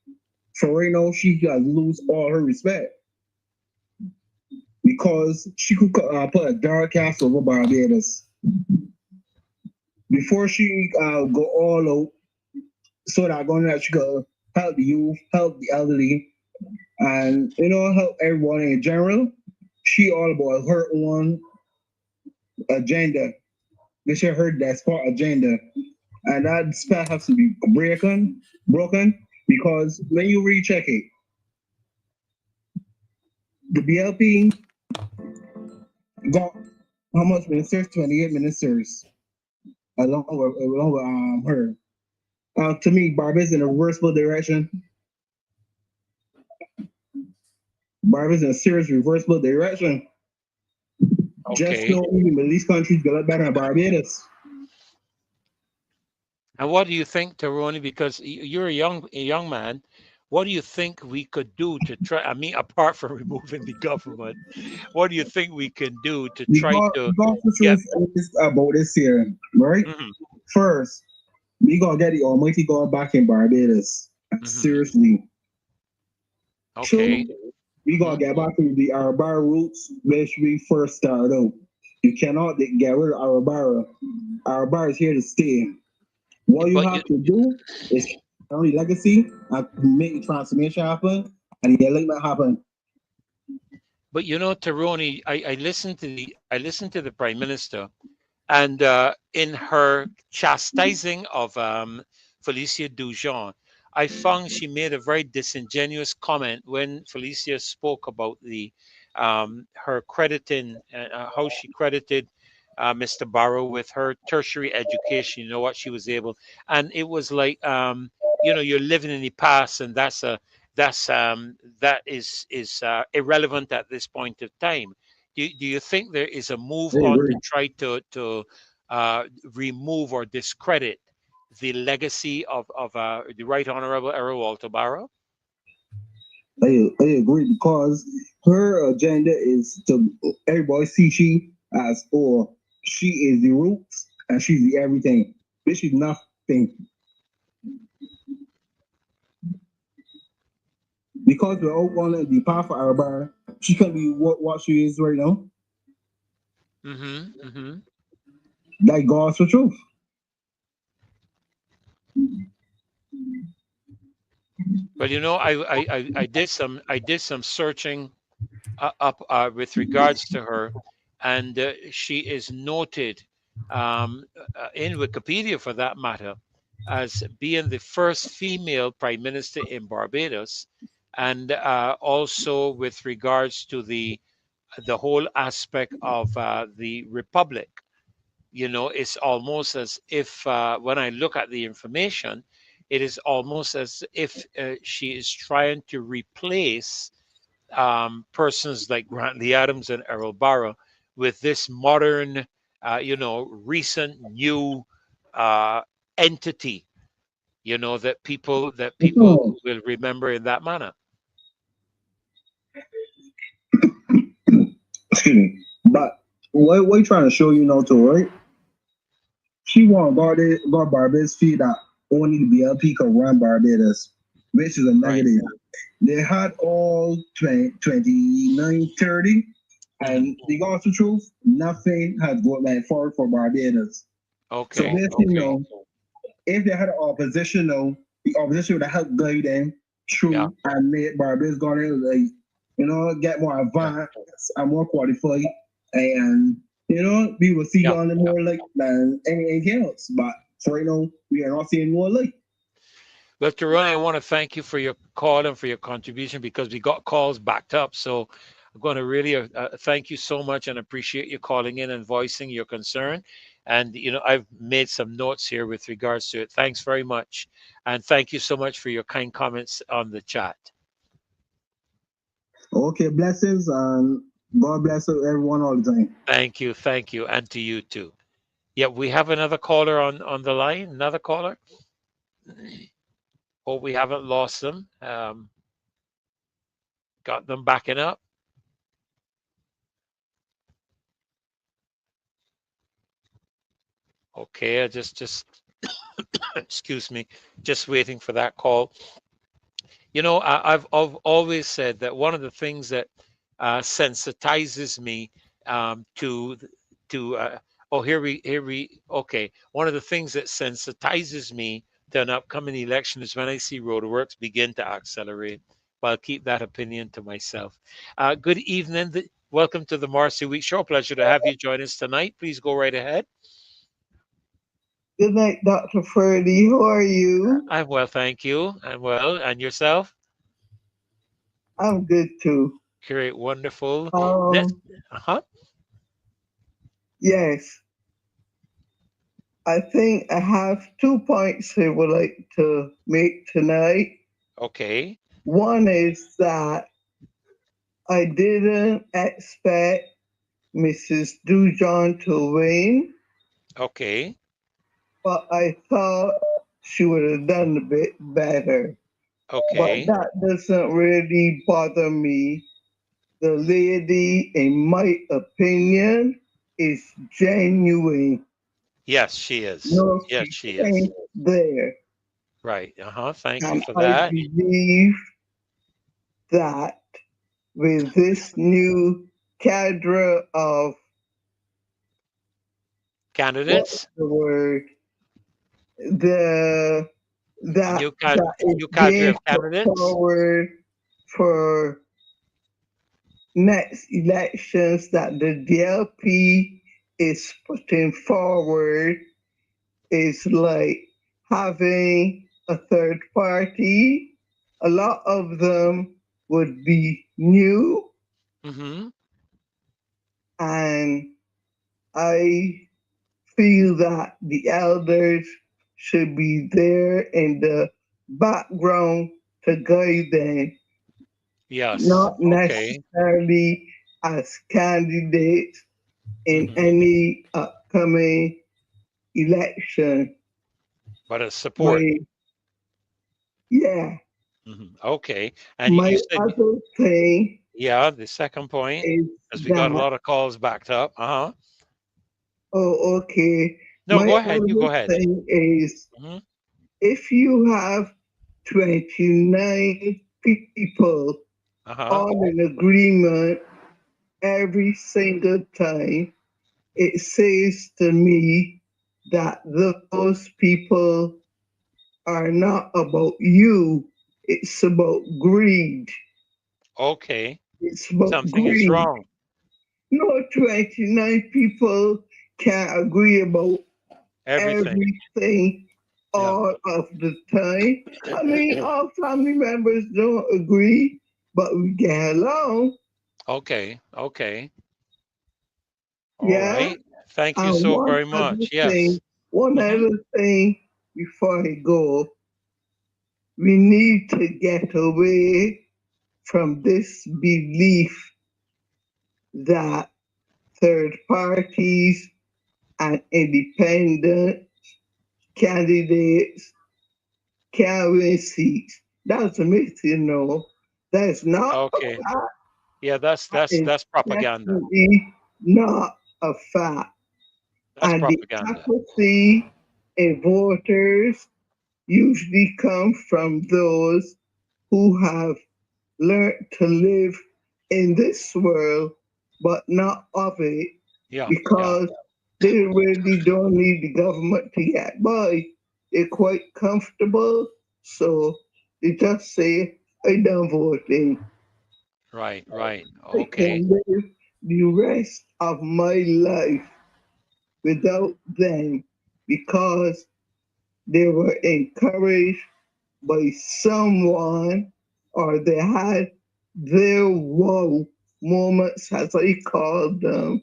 S16: So right now, she got to lose all her respect, because she could put a dark cast over Barbados before she go all out, so that she could help the youth, help the elderly, and help everyone in general. She all about her own agenda. This is her despot agenda, and that spell has to be broken, because when you recheck it, the BLP got how much ministers? 28 ministers, along with her. To me, Barbados in a reversible direction. Barbados in a serious reversible direction. Just
S2: Okay.
S16: so even Middle East countries get up better than Barbados.
S2: And what do you think, Taroni? Because you're a young man, what do you think we could do to try? I mean, apart from removing the government, what do you think we can do to try to
S16: The
S2: get?
S16: truth is about this here, right?
S2: Mhm,
S16: First, we gotta get the Almighty God back in Barbados. Seriously.
S2: Okay.
S16: Two, we gotta get back to the Arabara roots, which we first started out. You cannot get rid of Arabara. Arabara is here to stay. What you have to do is carry legacy and make the transformation happen, and the enlightenment happen.
S2: But you know, Taroni, I listened to the Prime Minister, and in her chastising of Felicia Dujon, I found she made a very disingenuous comment when Felicia spoke about the her crediting how she credited Mr. Barrow with her tertiary education. You know what she was able, and it was like you know, you're living in the past, and that is irrelevant at this point of time. Do you think there is a move
S16: I
S2: on to
S16: agree.
S2: try to remove or discredit the legacy of the Right Honorable Errol Walter Barrow?
S16: I agree because her agenda is to everybody see she as or she is the roots and she's the everything. This is nothing. Because we're all going to be part of our bar, she can be what she is right now. Like God's the truth.
S2: Well, you know, I did some searching up with regards to her, and she is noted in Wikipedia, for that matter, as being the first female prime minister in Barbados, and also with regards to the whole aspect of the republic. You know, it's almost as if when I look at the information, it is almost as if she is trying to replace persons like Grantley Adams and Errol Barrow with this modern, you know, recent new entity, you know, that people will remember in that manner.
S16: Excuse me. But what we trying to show you now too, right? She want Barbados feel that only the BLP can run Barbados, which is a negative. They had all 29, 30, and the God's truth, nothing has gone like forward for Barbados.
S2: Okay.
S16: So basically, you know, if they had an opposition, though, the opposition would have helped guide them through and make Barbados go in, like, you know, get more advanced and more qualified, and you know, we will see on the more like than anything else. But for right now, we are not seeing more like.
S2: Well, Taroni, I want to thank you for your call and for your contribution, because we got calls backed up. So I'm going to really thank you so much and appreciate you calling in and voicing your concern. And, you know, I've made some notes here with regards to it. Thanks very much. And thank you so much for your kind comments on the chat.
S16: Okay, blessings, and God bless everyone all the time.
S2: Thank you. Thank you. And to you too. Yeah, we have another caller on the line. Another caller. Hope we haven't lost them. Got them backing up. Okay, I just excuse me, just waiting for that call. You know, I've always said that one of the things that sensitizes me to oh, here we okay. One of the things that sensitizes me to an upcoming election is when I see roadworks begin to accelerate. But I'll keep that opinion to myself. Good evening. Welcome to the Marcia Weekes Show. Pleasure to have you join us tonight. Please go right ahead.
S17: Good night, Dr. Ferdy. How are you?
S2: I'm well, thank you. I'm well. And yourself?
S17: I'm good too.
S2: Great, wonderful.
S17: Yes. I think I have 2 points I would like to make tonight.
S2: Okay.
S17: One is that I didn't expect Mrs. Dujon to win,
S2: Okay.
S17: but I thought she would have done a bit better.
S2: Okay.
S17: But that doesn't really bother me. The lady, in my opinion, is genuine.
S2: Yes, she is.
S17: No
S2: Yes, she is.
S17: pretense there.
S2: Right. Thank you
S17: And
S2: for
S17: I
S2: that.
S17: believe that with this new cadre of
S2: Candidates.
S17: the word, the that
S2: New
S17: is
S2: cadre
S17: being
S2: of
S17: put
S2: candidates.
S17: forward for next elections that the DLP is putting forward is like having a third party. A lot of them would be new,
S2: Mm-hmm.
S17: and I feel that the elders should be there in the background to guide them,
S2: Yes.
S17: not
S2: Okay.
S17: necessarily as candidates in any upcoming election.
S2: But as support.
S17: Yeah.
S2: Okay. And
S17: My
S2: you said,
S17: other thing
S2: yeah, the second point,
S17: is
S2: as we got a
S17: that,
S2: lot of calls backed up.
S17: oh, okay.
S2: No,
S17: My
S2: go ahead. You go
S17: other
S2: ahead.
S17: thing is
S2: Mhm.
S17: if you have 29 people all in agreement every single time, it says to me that those people are not about you, it's about greed.
S2: Okay.
S17: It's about
S2: Something is
S17: greed.
S2: wrong.
S17: No 29 people can agree about
S2: Everything.
S17: everything all of the time. I mean, all family members don't agree, but we get along.
S2: Okay. Okay. All
S17: Yeah.
S2: right. Thank you
S17: And
S2: so very much. Yes.
S17: one other thing before I go, we need to get away from this belief that third parties and independent candidates can win seats. That's a myth, you know. That's not
S2: Okay.
S17: a fact.
S2: Yeah, that's propaganda.
S17: Definitely not a fact.
S2: That's
S17: And the
S2: propaganda.
S17: apathy in voters usually come from those who have learned to live in this world, but not of it,
S2: Yeah.
S17: because they really don't need the government to get by. They're quite comfortable, so they just say, I don't vote in.
S2: Right. Right.
S17: I
S2: Okay.
S17: can live the rest of my life without them because they were encouraged by someone or they had their wow moments, as I call them,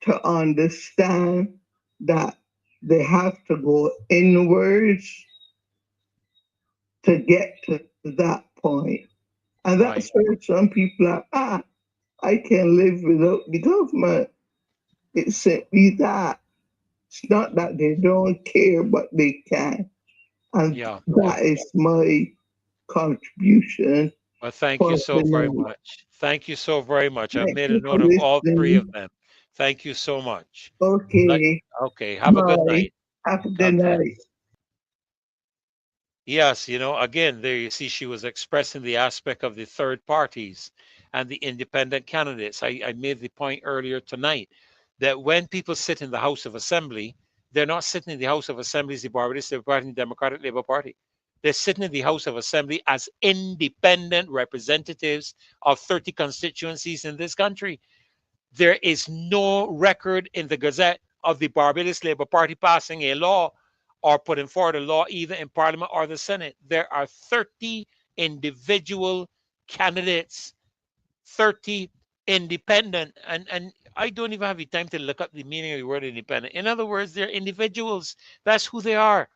S17: to understand that they have to go inwards to get to that point. And that's where some people are, I can live without the government. It's simply that. It's not that they don't care, but they can. And that is my contribution.
S2: Well, thank you
S17: For
S2: so
S17: the
S2: very
S17: night.
S2: much. Thank you so very much. I've
S17: Thank
S2: made a
S17: you for
S2: note of all three of
S17: listening.
S2: them. Thank you so much.
S17: Okay.
S2: Okay. Have a good
S17: Bye.
S2: night.
S17: Have a good
S2: God bless.
S17: night.
S2: Yes, again, there you see she was expressing the aspect of the third parties and the independent candidates. I made the point earlier tonight that when people sit in the House of Assembly, they're not sitting in the House of Assembly as the Barbados Labour Party and Democratic Labour Party. They're sitting in the House of Assembly as independent representatives of 30 constituencies in this country. There is no record in the Gazette of the Barbados Labour Party passing a law or putting forward a law either in Parliament or the Senate. There are 30 individual candidates, 30 independent. And I don't even have the time to look up the meaning of the word independent. In other words, they're individuals. That's who they are.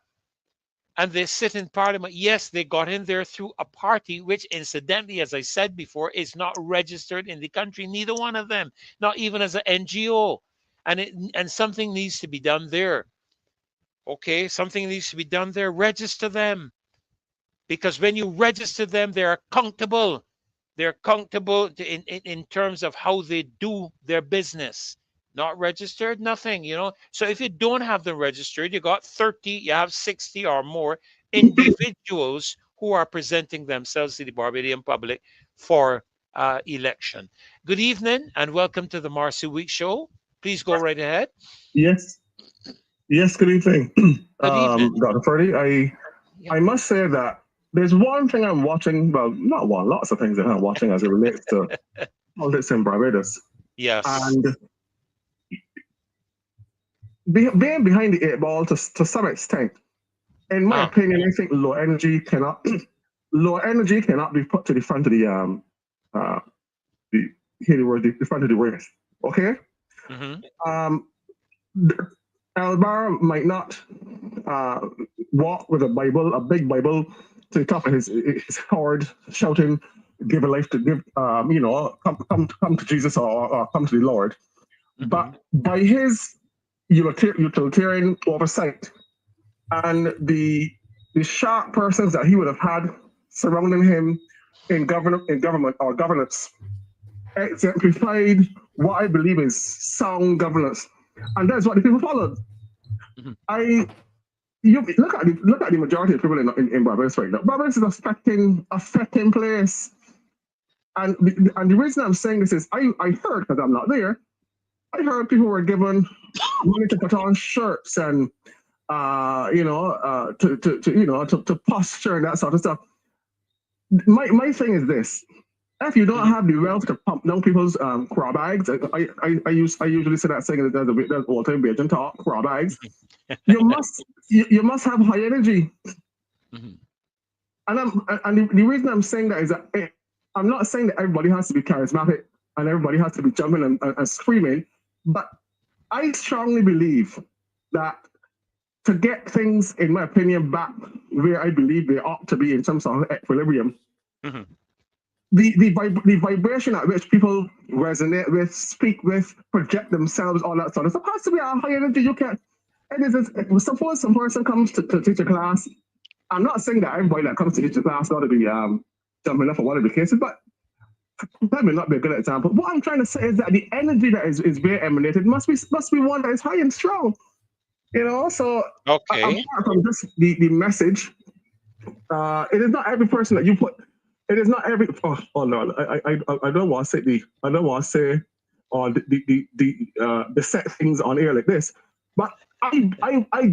S2: And they sit in parliament. Yes, they got in there through a party, which incidentally, as I said before, is not registered in the country. Neither one of them, not even as an NGO. And something needs to be done there. Okay, something needs to be done there. Register them. Because when you register them, they're accountable. They're accountable in terms of how they do their business. Not registered, nothing, you know. So if you don't have them registered, you got 30, you have 60 or more individuals who are presenting themselves to the Barbadian public for election. Good evening and welcome to the Marcia Weekes Show. Please go right ahead.
S18: Yes. Yes, good evening.
S2: Good evening.
S18: Dr. Ferdy, I must say that there's one thing I'm watching, well, not one, lots of things that I'm watching as it relates to politics in Barbados.
S2: Yes.
S18: And being behind the 8 ball to some extent, in my opinion, I think low energy cannot be put to the front of the front of the race. Okay? Albar might not walk with a big Bible to the top of his horde, shouting, "Give a life to give, come to Jesus or come to the Lord." But by his utilitarian oversight and the sharp persons that he would have had surrounding him in government or governance, exemplified what I believe is sound governance, and that's what the people followed. You look at the majority of people in Barbados right now. Barbados is a fetting place, and the reason I'm saying this is I heard, because I'm not there, I heard people were given money to put on shirts and to posture and that sort of stuff. My thing is this: if you don't have the wealth to pump down people's craw bags, I usually say that saying that there's all-time Bajan talk, craw bags. You must have high energy. And the reason I'm saying that is that I'm not saying that everybody has to be charismatic and everybody has to be jumping and screaming, but I strongly believe that to get things, in my opinion, back where I believe they ought to be in some sort of equilibrium, the vibration at which people resonate with, speak with, project themselves, all that sort of stuff has to be a high energy. You can't. Suppose some person comes to teach a class. I'm not saying that everybody that comes to teach a class ought to be jumping up or whatever the case is, but that may not be a good example. What I'm trying to say is that the energy that is being emanated must be one that is high and strong. You know, so apart from just the message, it is not every person that you put. It is not every. Oh no, I don't want to say or the set things on air like this, but I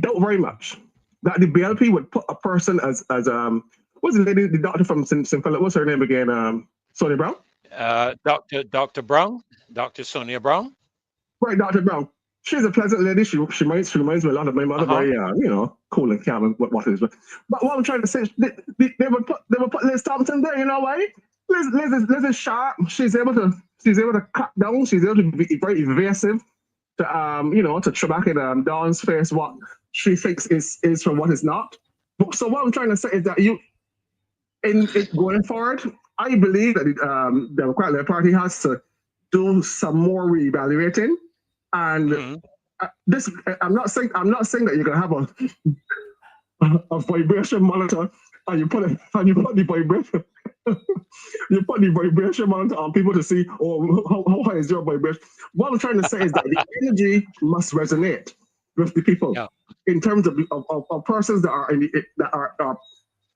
S18: doubt very much that the BLP would put a person as what's the lady, the doctor from St. Philip? What's her name again? Sonia Brown.
S2: Dr. Brown, Dr. Sonia Brown.
S18: Right, Dr. Brown. She's a pleasant lady. She reminds me a lot of my mother. Very cool and calm and what is. But what I'm trying to say is they would put Liz Thompson there. You know why? Liz is sharp. She's able to cut down. She's able to be very evasive. To track in Dawn's face what she thinks is from what is not. So what I'm trying to say is that in going forward, I believe that the Democratic Party has to do some more reevaluating. And this, I'm not saying that you're gonna have a vibration monitor and you put the vibration monitor on people to see how high is your vibration. What I'm trying to say is that the energy must resonate with the people in terms of persons that are in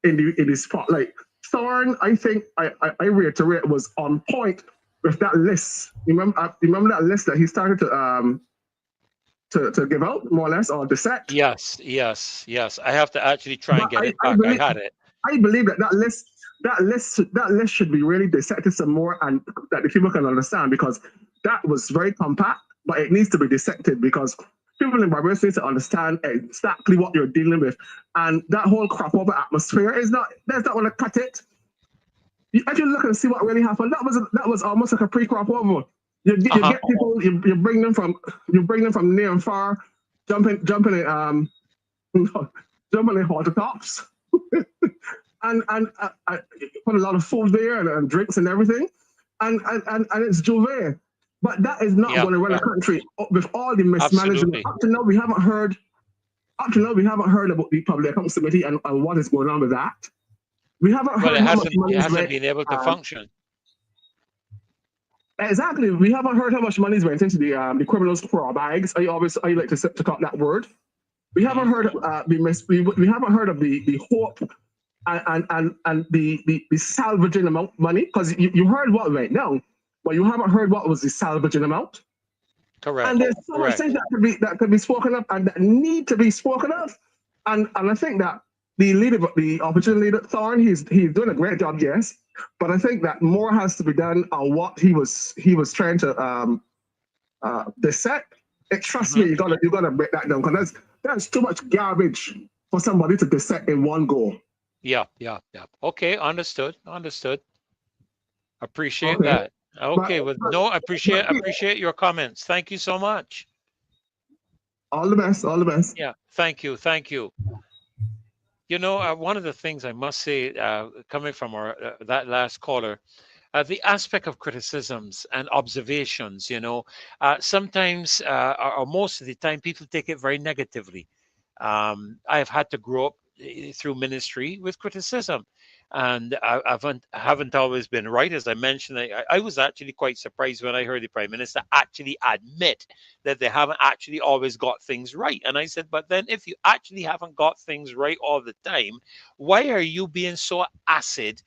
S18: the spotlight. Thorne, I think I reiterate, was on point with that list. Remember that list that he started to give out, more or less, or dissect?
S2: Yes. I have to actually try and get it back. I had it.
S18: I believe that list should be really dissected some more, and that the people can understand, because that was very compact, but it needs to be dissected because people in Barbados need to understand exactly what you're dealing with, and that whole crap over atmosphere that's not going to cut it. you actually look and see what really happened. That was almost like a pre-crop over. You get people, you bring them from near and far, jumping in jumping in hot tops, and put a lot of food there and drinks and everything, and it's Juve. But that is not going to run a country with all the mismanagement.
S2: Absolutely.
S18: Up to now, we haven't heard about the Public Accounts Committee and what is going on with that. We haven't heard how much money
S2: it hasn't been able to function.
S18: Exactly. We haven't heard how much money is went into the criminals' craw bags. I like to cut that word. We haven't heard we haven't heard of the hope and the salvaging amount of money, because you heard what right now, but you haven't heard what was the salvaging amount.
S2: Correct.
S18: And there's so much things that could be spoken of and that need to be spoken of. And I think that the leader, the opposition leader, Thorne, he's doing a great job, yes. But I think that more has to be done on what he was trying to dissect. Trust me, you gotta break that down, because that's too much garbage for somebody to dissect in one go.
S2: Yeah. Okay, understood. Appreciate that. Okay, appreciate your comments. Thank you so much.
S18: All the best.
S2: Yeah, thank you. You know, one of the things I must say, coming from that last caller, the aspect of criticisms and observations, sometimes or most of the time people take it very negatively. I've had to grow up through ministry with criticism, and I haven't always been right. As I mentioned, I was actually quite surprised when I heard the Prime Minister actually admit that they haven't actually always got things right. And I said, but then if you actually haven't got things right all the time, why are you being so acid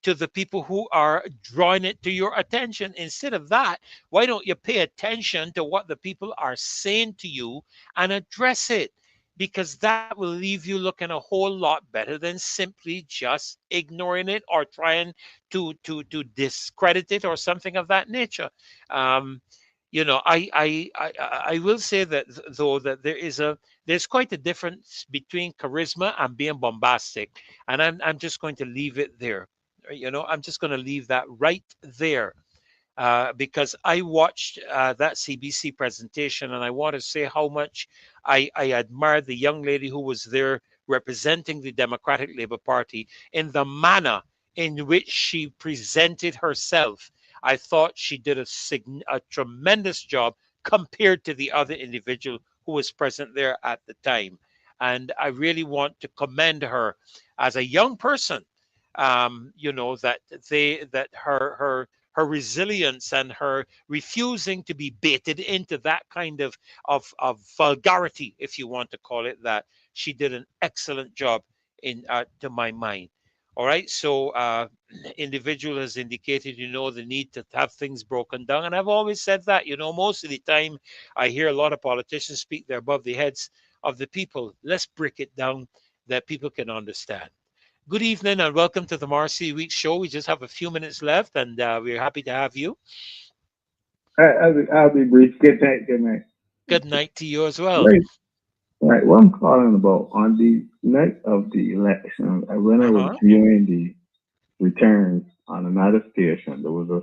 S2: to the people who are drawing it to your attention? Instead of that, why don't you pay attention to what the people are saying to you and address it? Because that will leave you looking a whole lot better than simply just ignoring it or trying to discredit it or something of that nature. I will say that though that there's quite a difference between charisma and being bombastic, and I'm just going to leave it there. I'm just going to leave that right there. Because I watched that CBC presentation, and I want to say how much I admired the young lady who was there representing the Democratic Labour Party in the manner in which she presented herself. I thought she did a tremendous job compared to the other individual who was present there at the time. And I really want to commend her as a young person, that her resilience and her refusing to be baited into that kind of vulgarity, if you want to call it that. She did an excellent job to my mind. All right. So individual has indicated, the need to have things broken down. And I've always said that, most of the time I hear a lot of politicians speak there above the heads of the people. Let's break it down that people can understand. Good evening and welcome to the Marcia Weekes Show. We just have a few minutes left, and we're happy to have you.
S19: I'll be brief. Good night.
S2: Good night to you as well.
S19: Right. What I'm calling about, on the night of the election, when I was viewing the returns on another station, there was a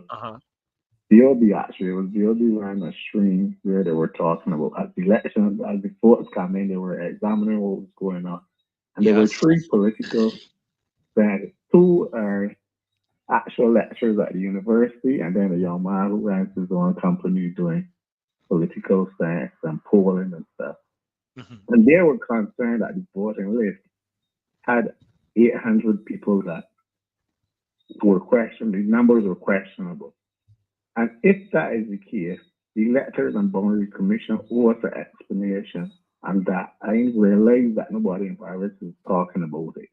S19: VOD, actually. It was VOD ran a stream where they were talking about as the elections, as the votes come in, they were examining what was going on. And there were three political that two are actual lecturers at the university, and then a young man who runs his own company doing political science and polling and stuff. And they were concerned that the voting list had 800 people that were questioned. The numbers were questionable. And if that is the case, the Electors and Boundary Commission owes an explanation, and that I realize that nobody in Barbados is talking about it.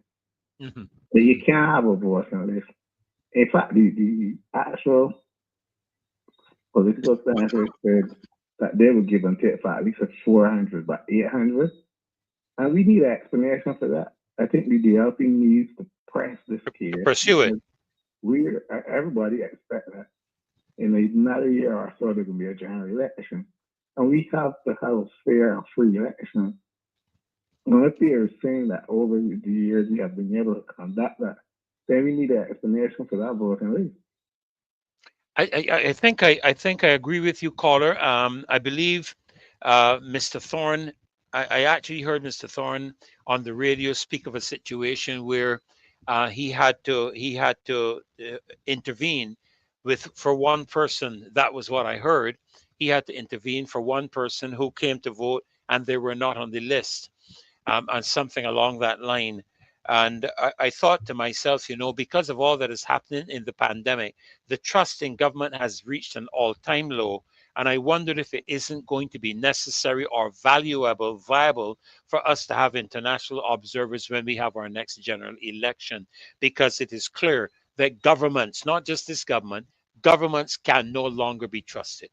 S19: So you can't have a voting list. In fact, the actual political scientists said that they would give and take for at least 400, but 800. And we need an explanation for that. I think the DLP needs to press this case.
S2: Pursue it.
S19: Everybody expects that in another year or so there's going to be a general election. And we have to have a fair and free election. And if they are saying that over the years we have been able to conduct that, then we need an explanation for that vote and leave.
S2: I think I agree with you, caller. I believe Mr. Thorne. I actually heard Mr. Thorne on the radio speak of a situation where he had to intervene for one person. That was what I heard. He had to intervene for one person who came to vote and they were not on the list, and something along that line. And I thought to myself, because of all that is happening in the pandemic, the trust in government has reached an all-time low. And I wondered if it isn't going to be necessary or viable for us to have international observers when we have our next general election, because it is clear that governments, not just this government, governments can no longer be trusted.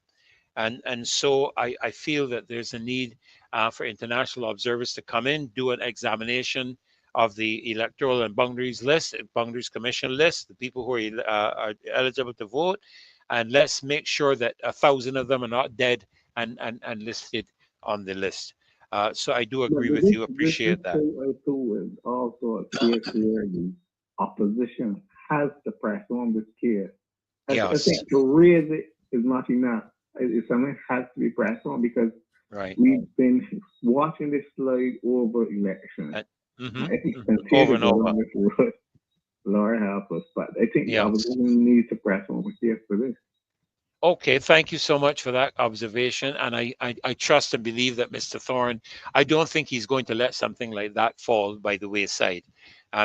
S2: And so I feel that there's a need for international observers to come in, do an examination of the electoral and boundaries commission list, the people who are eligible to vote, and let's make sure that 1,000 of them are not dead and listed on the list. So I do agree with you. Appreciate that.
S19: This is also a case where the opposition has to press on this case. I think to raise it is not enough. It's something that has to be pressed on, because we've been watching this slide over elections.
S2: Over and over.
S19: Lord help us. But I think the opposition needs to press on the case for this.
S2: Okay, thank you so much for that observation. And I trust and believe that Mr. Thorne, I don't think he's going to let something like that fall by the wayside.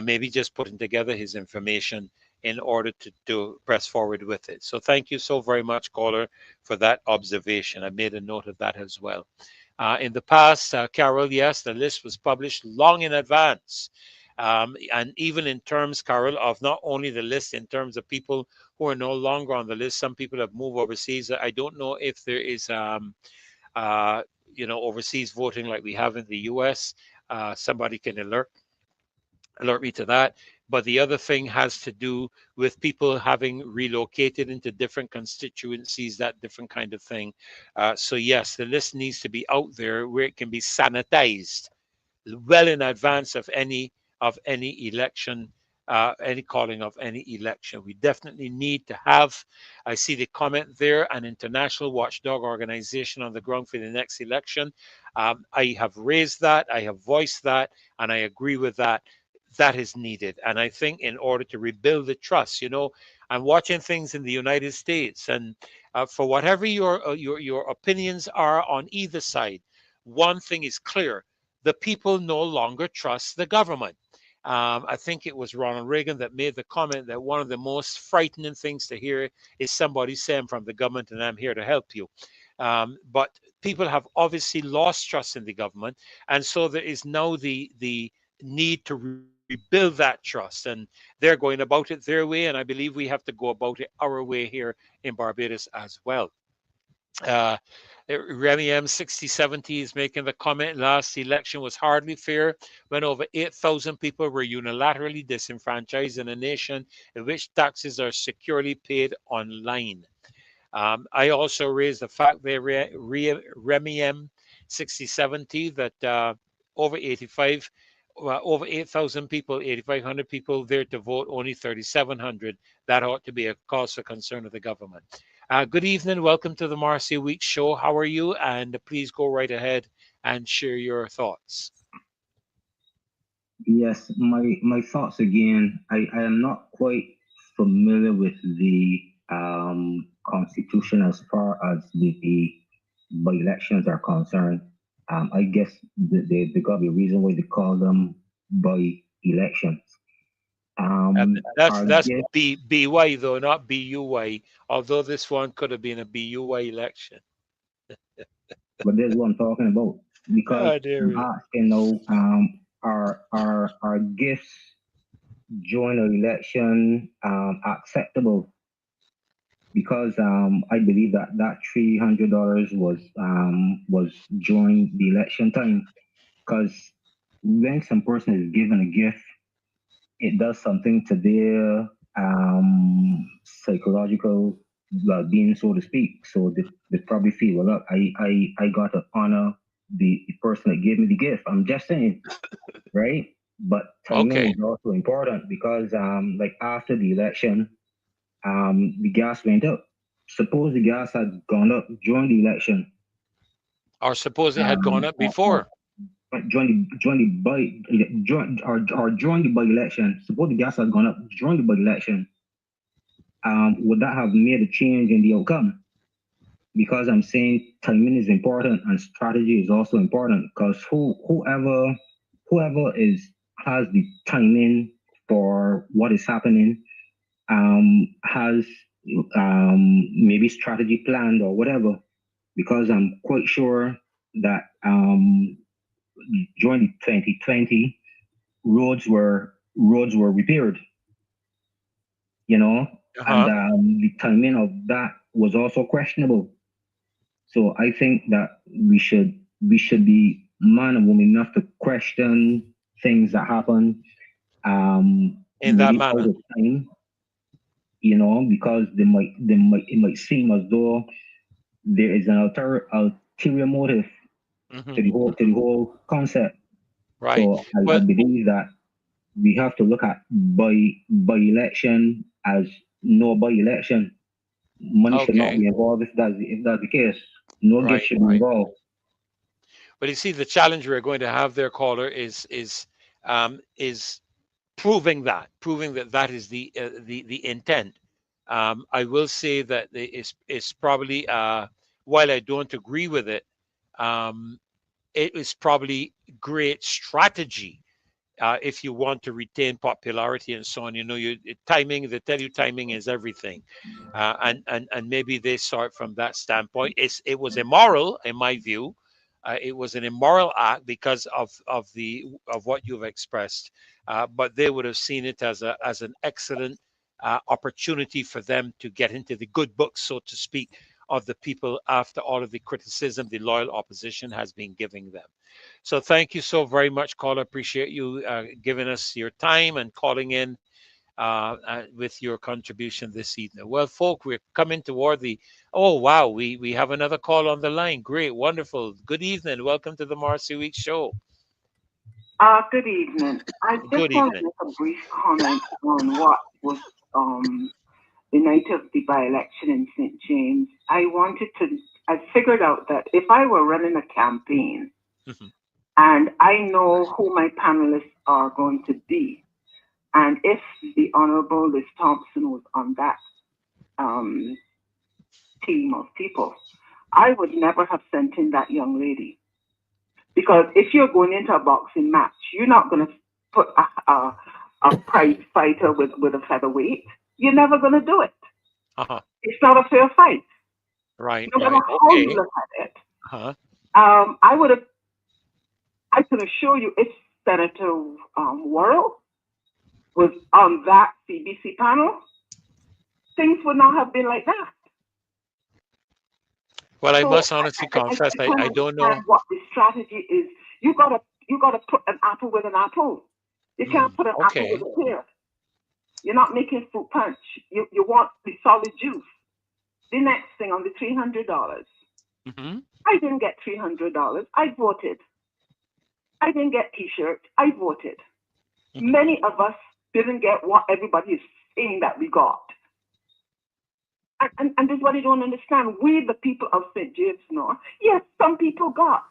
S2: Maybe just putting together his information in order to press forward with it. So thank you so very much, caller, for that observation. I made a note of that as well. In the past, Carol, yes, the list was published long in advance. And even in terms, Carol, of not only the list in terms of people who are no longer on the list, some people have moved overseas. I don't know if there is, overseas voting like we have in the US. Somebody can alert me to that. But the other thing has to do with people having relocated into different constituencies, that different kind of thing. So yes, the list needs to be out there where it can be sanitized well in advance of any election, any calling of any election. We definitely need to have, I see the comment there, an international watchdog organization on the ground for the next election. I have raised that, I have voiced that, and I agree with that. That is needed. And I think in order to rebuild the trust, I'm watching things in the United States, and for whatever your opinions are on either side, one thing is clear: the people no longer trust the government. I think it was Ronald Reagan that made the comment that one of the most frightening things to hear is somebody saying from the government, and I'm here to help you. But people have obviously lost trust in the government, and so there is now the need to rebuild that trust, and they're going about it their way, and I believe we have to go about it our way here in Barbados as well. Remy M6070 is making the comment: last election was hardly fair when over 8,000 people were unilaterally disenfranchised in a nation in which taxes are securely paid online. I also raised the fact there, Remy M6070, that over 8,000 people, 8,500 people there to vote, only 3,700. That ought to be a cause for concern of the government. Good evening. Welcome to the Marcia Weekes Show. How are you? And please go right ahead and share your thoughts.
S14: Yes, my thoughts again. I am not quite familiar with the Constitution as far as the by-elections are concerned. I guess there got to be a reason why they call them by-elections.
S2: That's BY though, not BUY. Although this one could have been a BUY election.
S14: But that's what I'm talking about. Because are gifts during an election acceptable? Because I believe that $300 was during the election time. Because when some person is given a gift, it does something to their psychological well-being, so to speak. So they probably feel, well, look, I got to honor the person that gave me the gift. I'm just saying, right? But timing is also important because, like after the election, the gas went up. Suppose the gas had gone up during the election,
S2: or suppose it had gone up before.
S14: During the by election. Suppose the gas had gone up during the by election. Would that have made a change in the outcome? Because I'm saying timing is important and strategy is also important. Because whoever has the timing for what is happening, has maybe strategy planned or whatever. Because I'm quite sure that during 2020, roads were repaired, and the timing of that was also questionable. So I think that we should be man and woman enough to question things that happen
S2: in that manner.
S14: Time, because it might seem as though there is an ulterior motive to the whole concept.
S2: Right.
S14: So I believe that we have to look at by election as no by election. Money should not be involved if that's the case. No gift should be involved.
S2: But you see, the challenge we're going to have there, caller, is proving that is the intent. I will say that it's probably, while I don't agree with it, it is probably great strategy if you want to retain popularity and so on. Timing. They tell you timing is everything, and maybe they saw it from that standpoint. It was immoral, in my view. It was an immoral act because of what you've expressed, but they would have seen it as an excellent opportunity for them to get into the good books, so to speak, of the people after all of the criticism the loyal opposition has been giving them. So thank you so very much, caller. Appreciate you giving us your time and calling in with your contribution this evening. Well, folk, we're coming toward oh, wow, we have another call on the line. Great, wonderful. Good evening. Welcome to the Marcia Weekes Show.
S20: Good evening. I just want to make a brief comment on what was the night of the by-election in St. James. I figured out that if I were running a campaign and I know who my panelists are going to be, and if the Honorable Liz Thompson was on that team of people, I would never have sent in that young lady. Because if you're going into a boxing match, you're not going to put a prize fighter with a featherweight. You're never going to do it. It's not a fair fight.
S2: Right.
S20: No matter how you look at it. I can assure you, if Senator Worrell was on that CBC panel, things would not have been like that.
S2: Well, I must honestly confess, I don't know
S20: what the strategy is. You gotta put an apple with an apple. You can't put an apple with a pear. You're not making fruit punch. You want the solid juice. The next thing on the $300. I didn't get $300. I voted. I didn't get T-shirts. I voted. Many of us didn't get what everybody is saying that we got. And this is what I don't understand. We, the people of St. James North, yes, some people got.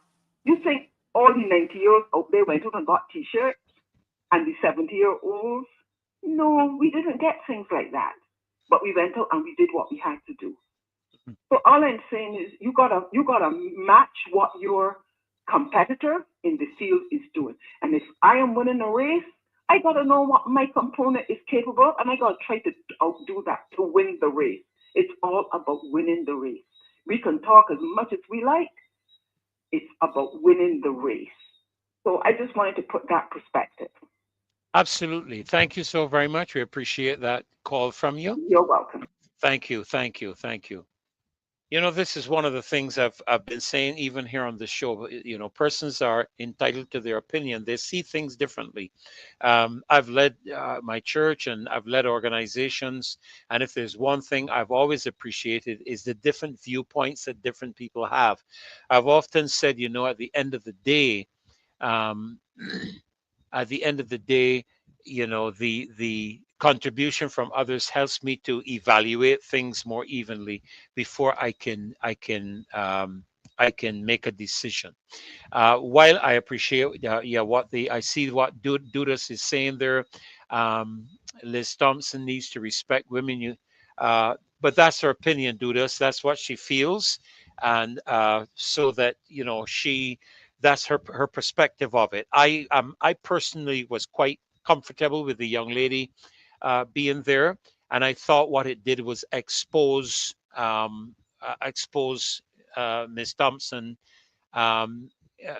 S20: You think all the 90-year-olds out there went out and got T-shirts, and the 70-year-olds? No, we didn't get things like that. But we went out and we did what we had to do. So all I'm saying is you gotta match what your competitor in the field is doing. And if I am winning a race, I gotta know what my component is capable of, and I gotta try to outdo that to win the race. It's all about winning the race. We can talk as much as we like. It's about winning the race. So I just wanted to put that perspective.
S2: Absolutely. Thank you so very much. We appreciate that call from you.
S20: You're welcome.
S2: Thank you. Thank you. Thank you. This is one of the things I've been saying even here on the show. Persons are entitled to their opinion. They see things differently. I've led my church and I've led organizations. And if there's one thing I've always appreciated is the different viewpoints that different people have. I've often said, at the end of the day, at the end of the day, you know, the contribution from others helps me to evaluate things more evenly before I can make a decision. While I appreciate, yeah, I see what Dudas is saying there. Um, Liz Thompson needs to respect women. But that's her opinion, Dudas. That's what she feels, and so that, you know, that's her perspective of it. I personally was quite comfortable with the young lady being there, and I thought what it did was expose Miss Thompson. Um, uh,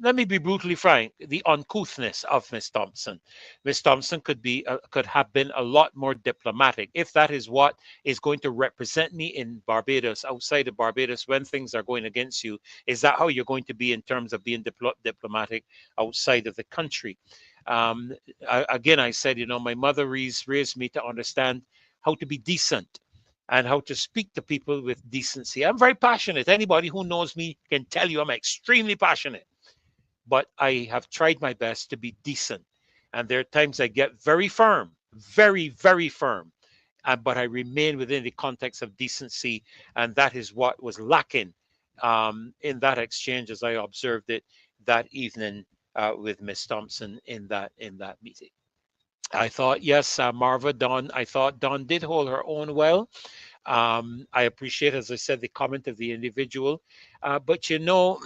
S2: Let me be brutally frank, the uncouthness of Miss Thompson. Miss Thompson could have been a lot more diplomatic. If that is what is going to represent me in Barbados, outside of Barbados, when things are going against you, is that how you're going to be in terms of being diplomatic outside of the country? Again, I said, you know, my mother raised me to understand how to be decent and how to speak to people with decency. I'm very passionate. Anybody who knows me can tell you I'm extremely passionate, but I have tried my best to be decent. And there are times I get very firm, very, very firm, but I remain within the context of decency. And that is what was lacking in that exchange as I observed it that evening with Miss Thompson in that meeting. I thought, yes, Marva, Dawn, I thought Dawn did hold her own well. I appreciate, as I said, the comment of the individual. But, you know,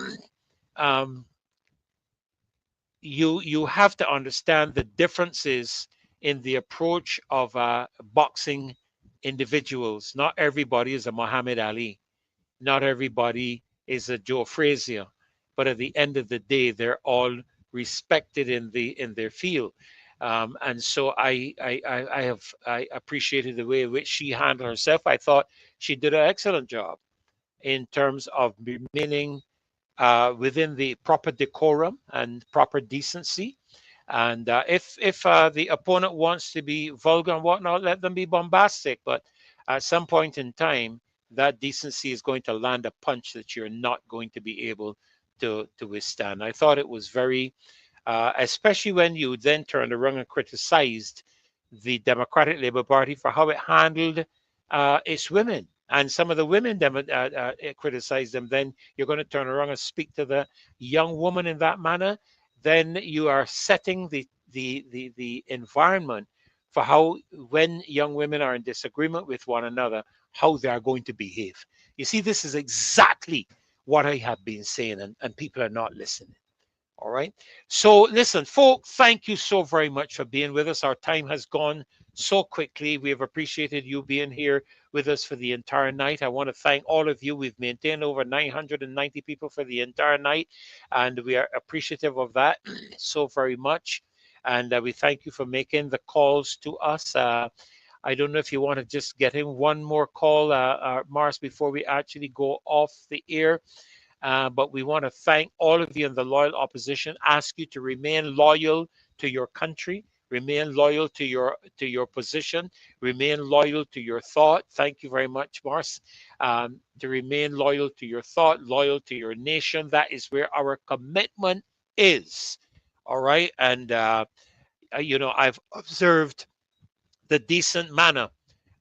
S2: you have to understand the differences in the approach of boxing individuals. Not everybody is a Muhammad Ali. Not everybody is a Joe Frazier. But at the end of the day, they're all respected in their field. And so I appreciated the way in which she handled herself. I thought she did an excellent job in terms of remaining within the proper decorum and proper decency. And if the opponent wants to be vulgar and whatnot, let them be bombastic. But at some point in time, that decency is going to land a punch that you're not going to be able to withstand. I thought it was very, especially when you then turned around and criticized the Democratic Labour Party for how it handled its women. And some of the women criticize them, then you're going to turn around and speak to the young woman in that manner. Then you are setting the environment for how, when young women are in disagreement with one another, how they are going to behave. You see, this is exactly what I have been saying, and people are not listening. All right. So listen, folk, thank you so very much for being with us. Our time has gone so quickly. We have appreciated you being here with us for the entire night. I want to thank all of you. We've maintained over 990 people for the entire night, and we are appreciative of that so very much. And we thank you for making the calls to us. I don't know if you want to just get in one more call, Mars, before we actually go off the air. But we want to thank all of you in the loyal opposition, ask you to remain loyal to your country, remain loyal to your position, remain loyal to your thought. Thank you very much, Mars. To remain loyal to your thought, loyal to your nation. That is where our commitment is. All right. And, you know, I've observed the decent manner,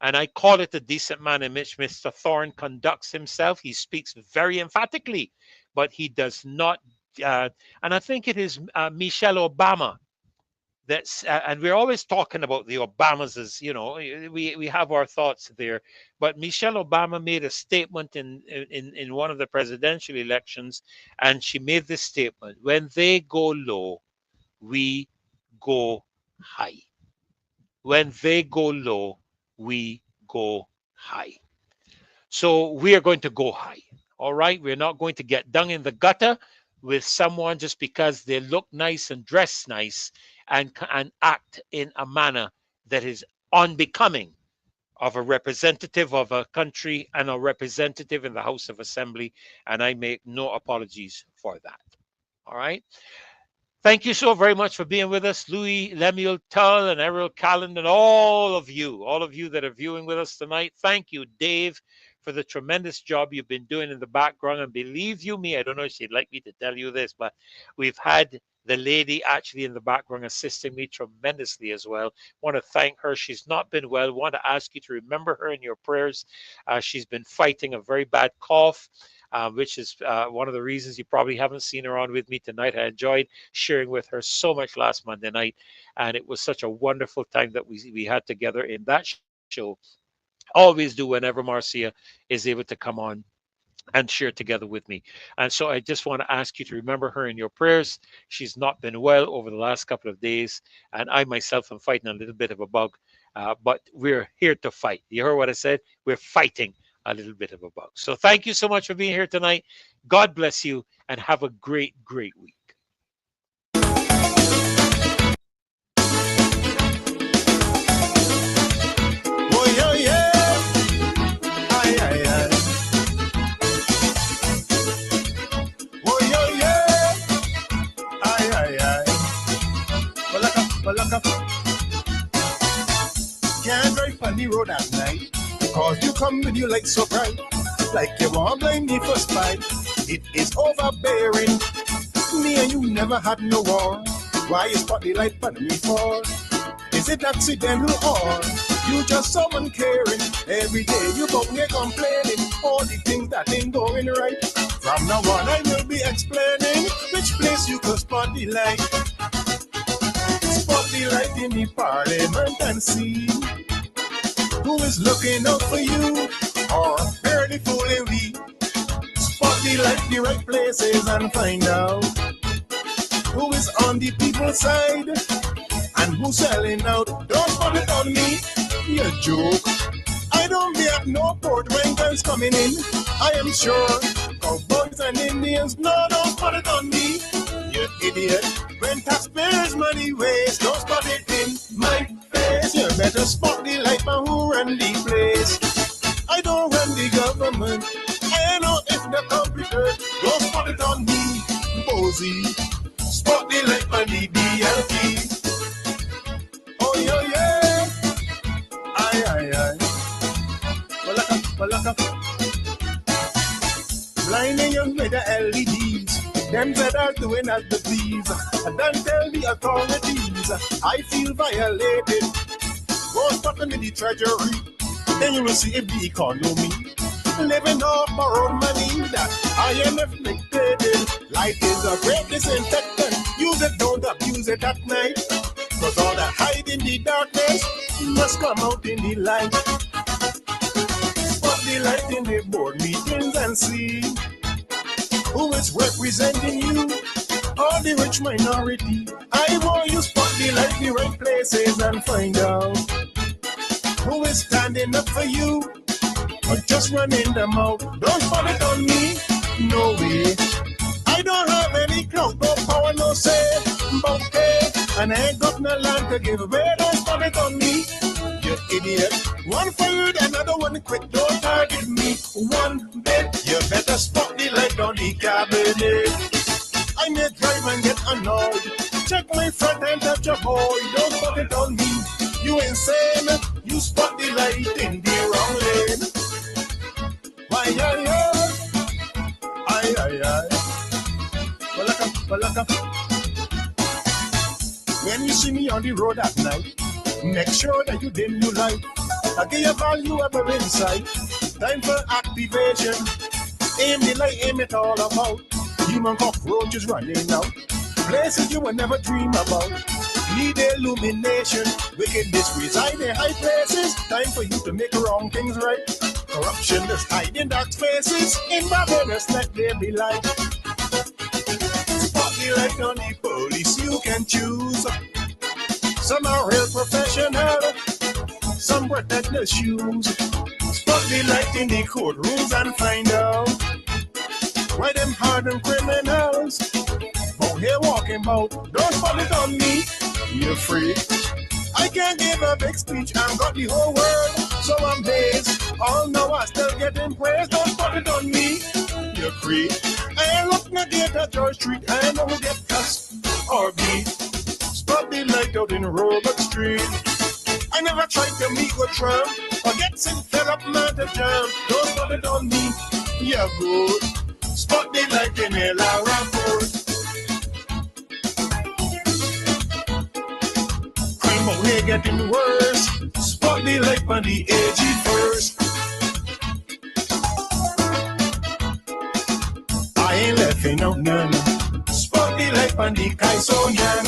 S2: and I call it the decent manner in which Mr. Thorne conducts himself. He speaks very emphatically, but he does not. And I think it is Michelle Obama that's, and we're always talking about the Obamas as, you know, we have our thoughts there. But Michelle Obama made a statement in one of the presidential elections, and she made this statement: when they go low, we go high. When they go low, we go high. So we are going to go high. All right. We're not going to get down in the gutter with someone just because they look nice and dress nice and act in a manner that is unbecoming of a representative of a country and a representative in the House of Assembly. And I make no apologies for that. All right. Thank you so very much for being with us, Louis, Lemuel Tull, and Errol Callan, and all of you that are viewing with us tonight. Thank you, Dave, for the tremendous job you've been doing in the background. And believe you me, I don't know if she'd like me to tell you this, but we've had the lady actually in the background assisting me tremendously as well. Want to thank her. She's not been well. Want to ask you to remember her in your prayers. She's been fighting a very bad cough, which is one of the reasons you probably haven't seen her on with me tonight. I enjoyed sharing with her so much last Monday night, and it was such a wonderful time that we had together in that show. Always do whenever Marcia is able to come on and share together with me. And so I just want to ask you to remember her in your prayers. She's not been well over the last couple of days, and I myself am fighting a little bit of a bug, but we're here to fight. You heard what I said? We're fighting a little bit of a bug. So thank you so much for being here tonight. God bless you, and have a great, great week.
S1: Oh, yeah, yeah. Aye, aye, aye. Oh, yeah, yeah. Aye, aye, aye. Balaka. Can't drive on the road at night, cause you come with your lights so bright, like you want to blind me for spite. It is overbearing. Me and you never had no war. Why you spot the light on me for? Is it accidental or you just so uncaring? Every day you about me complaining all the things that ain't going right. From now on I will be explaining which place you could spot the light. Spot the light in the parliament and see who is looking out for you or barely fooling we. Spot the light the right places and find out who is on the people's side and who's selling out. Don't put it on me, you joke. I don't be at no port when guns coming in. I am sure cowboys and Indians, no, don't put it on me, you idiot. When taxpayers' money waste, don't spot it in my face. You better spot the light man who run the place. I don't run the government. I know if the computer, don't spot it on me, Bozy. Spot the light man the DLT. Oh yeah, yeah. Aye. Balaka. Blinding you with the LEDs. Them that are doing as the please. And then tell the authorities I feel violated. Go spot them in the treasury. Then you will see if the economy living off borrowed money that IMF dictated. Light is a great disinfectant. Use it, don't abuse it at night. Cause all that hide in the darkness must come out in the light. Spot the light in the board meetings and see who is representing you, or the rich minority. I want you spot the light in the right places and find out who is standing up for you, or just running them out. Don't spot it on me, no way. I don't have any clout, no power, no say, okay. And I ain't got no land to give away. Don't spot it on me, you idiot. One fired, another one quick, don't target me one bit. You better spot the light on the cabinet. I may drive and get annoyed. Check my front and touch a boy. Don't spot it on me, you insane. You spot the light in the wrong lane. Why, aye. Balaka. When you see me on the road at night, make sure that you dim your light. I give you valuable insight. Time for activation. Aim the light, aim it all about. Human cockroaches running out. Places you will never dream about. Need illumination. Wickedness reside in high places. Time for you to make wrong things right. Corruption is hiding dark spaces. In Barbados, let there be light. Spot the light on the police, you can choose. Some are real professional, some protect their shoes. Spot the light in the courtrooms and find out why them hardened criminals out here walking about. Don't spot it on me, you're free. I can't give a big speech, I've got the whole world, so I'm based. All now I still getting praise. Don't spot it on me, you're free. I ain't looking at the George Street, I know who get cussed or beat. Spot the light out in Robert Street. I never tried to meet with Trump or get some fed up man to jam. Don't spot it on me, you're good. Spot the light in the Lara Port. getting worse. Spot the life on the AG first. I ain't laughing out none. Spot the life on the Kaisonian.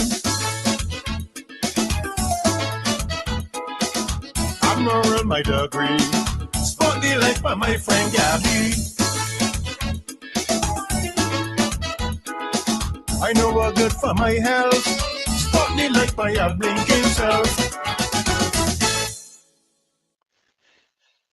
S1: Admiral my degree. Spot the life on my friend Gabby. I know what good for my health. Spot the life by a blinking self.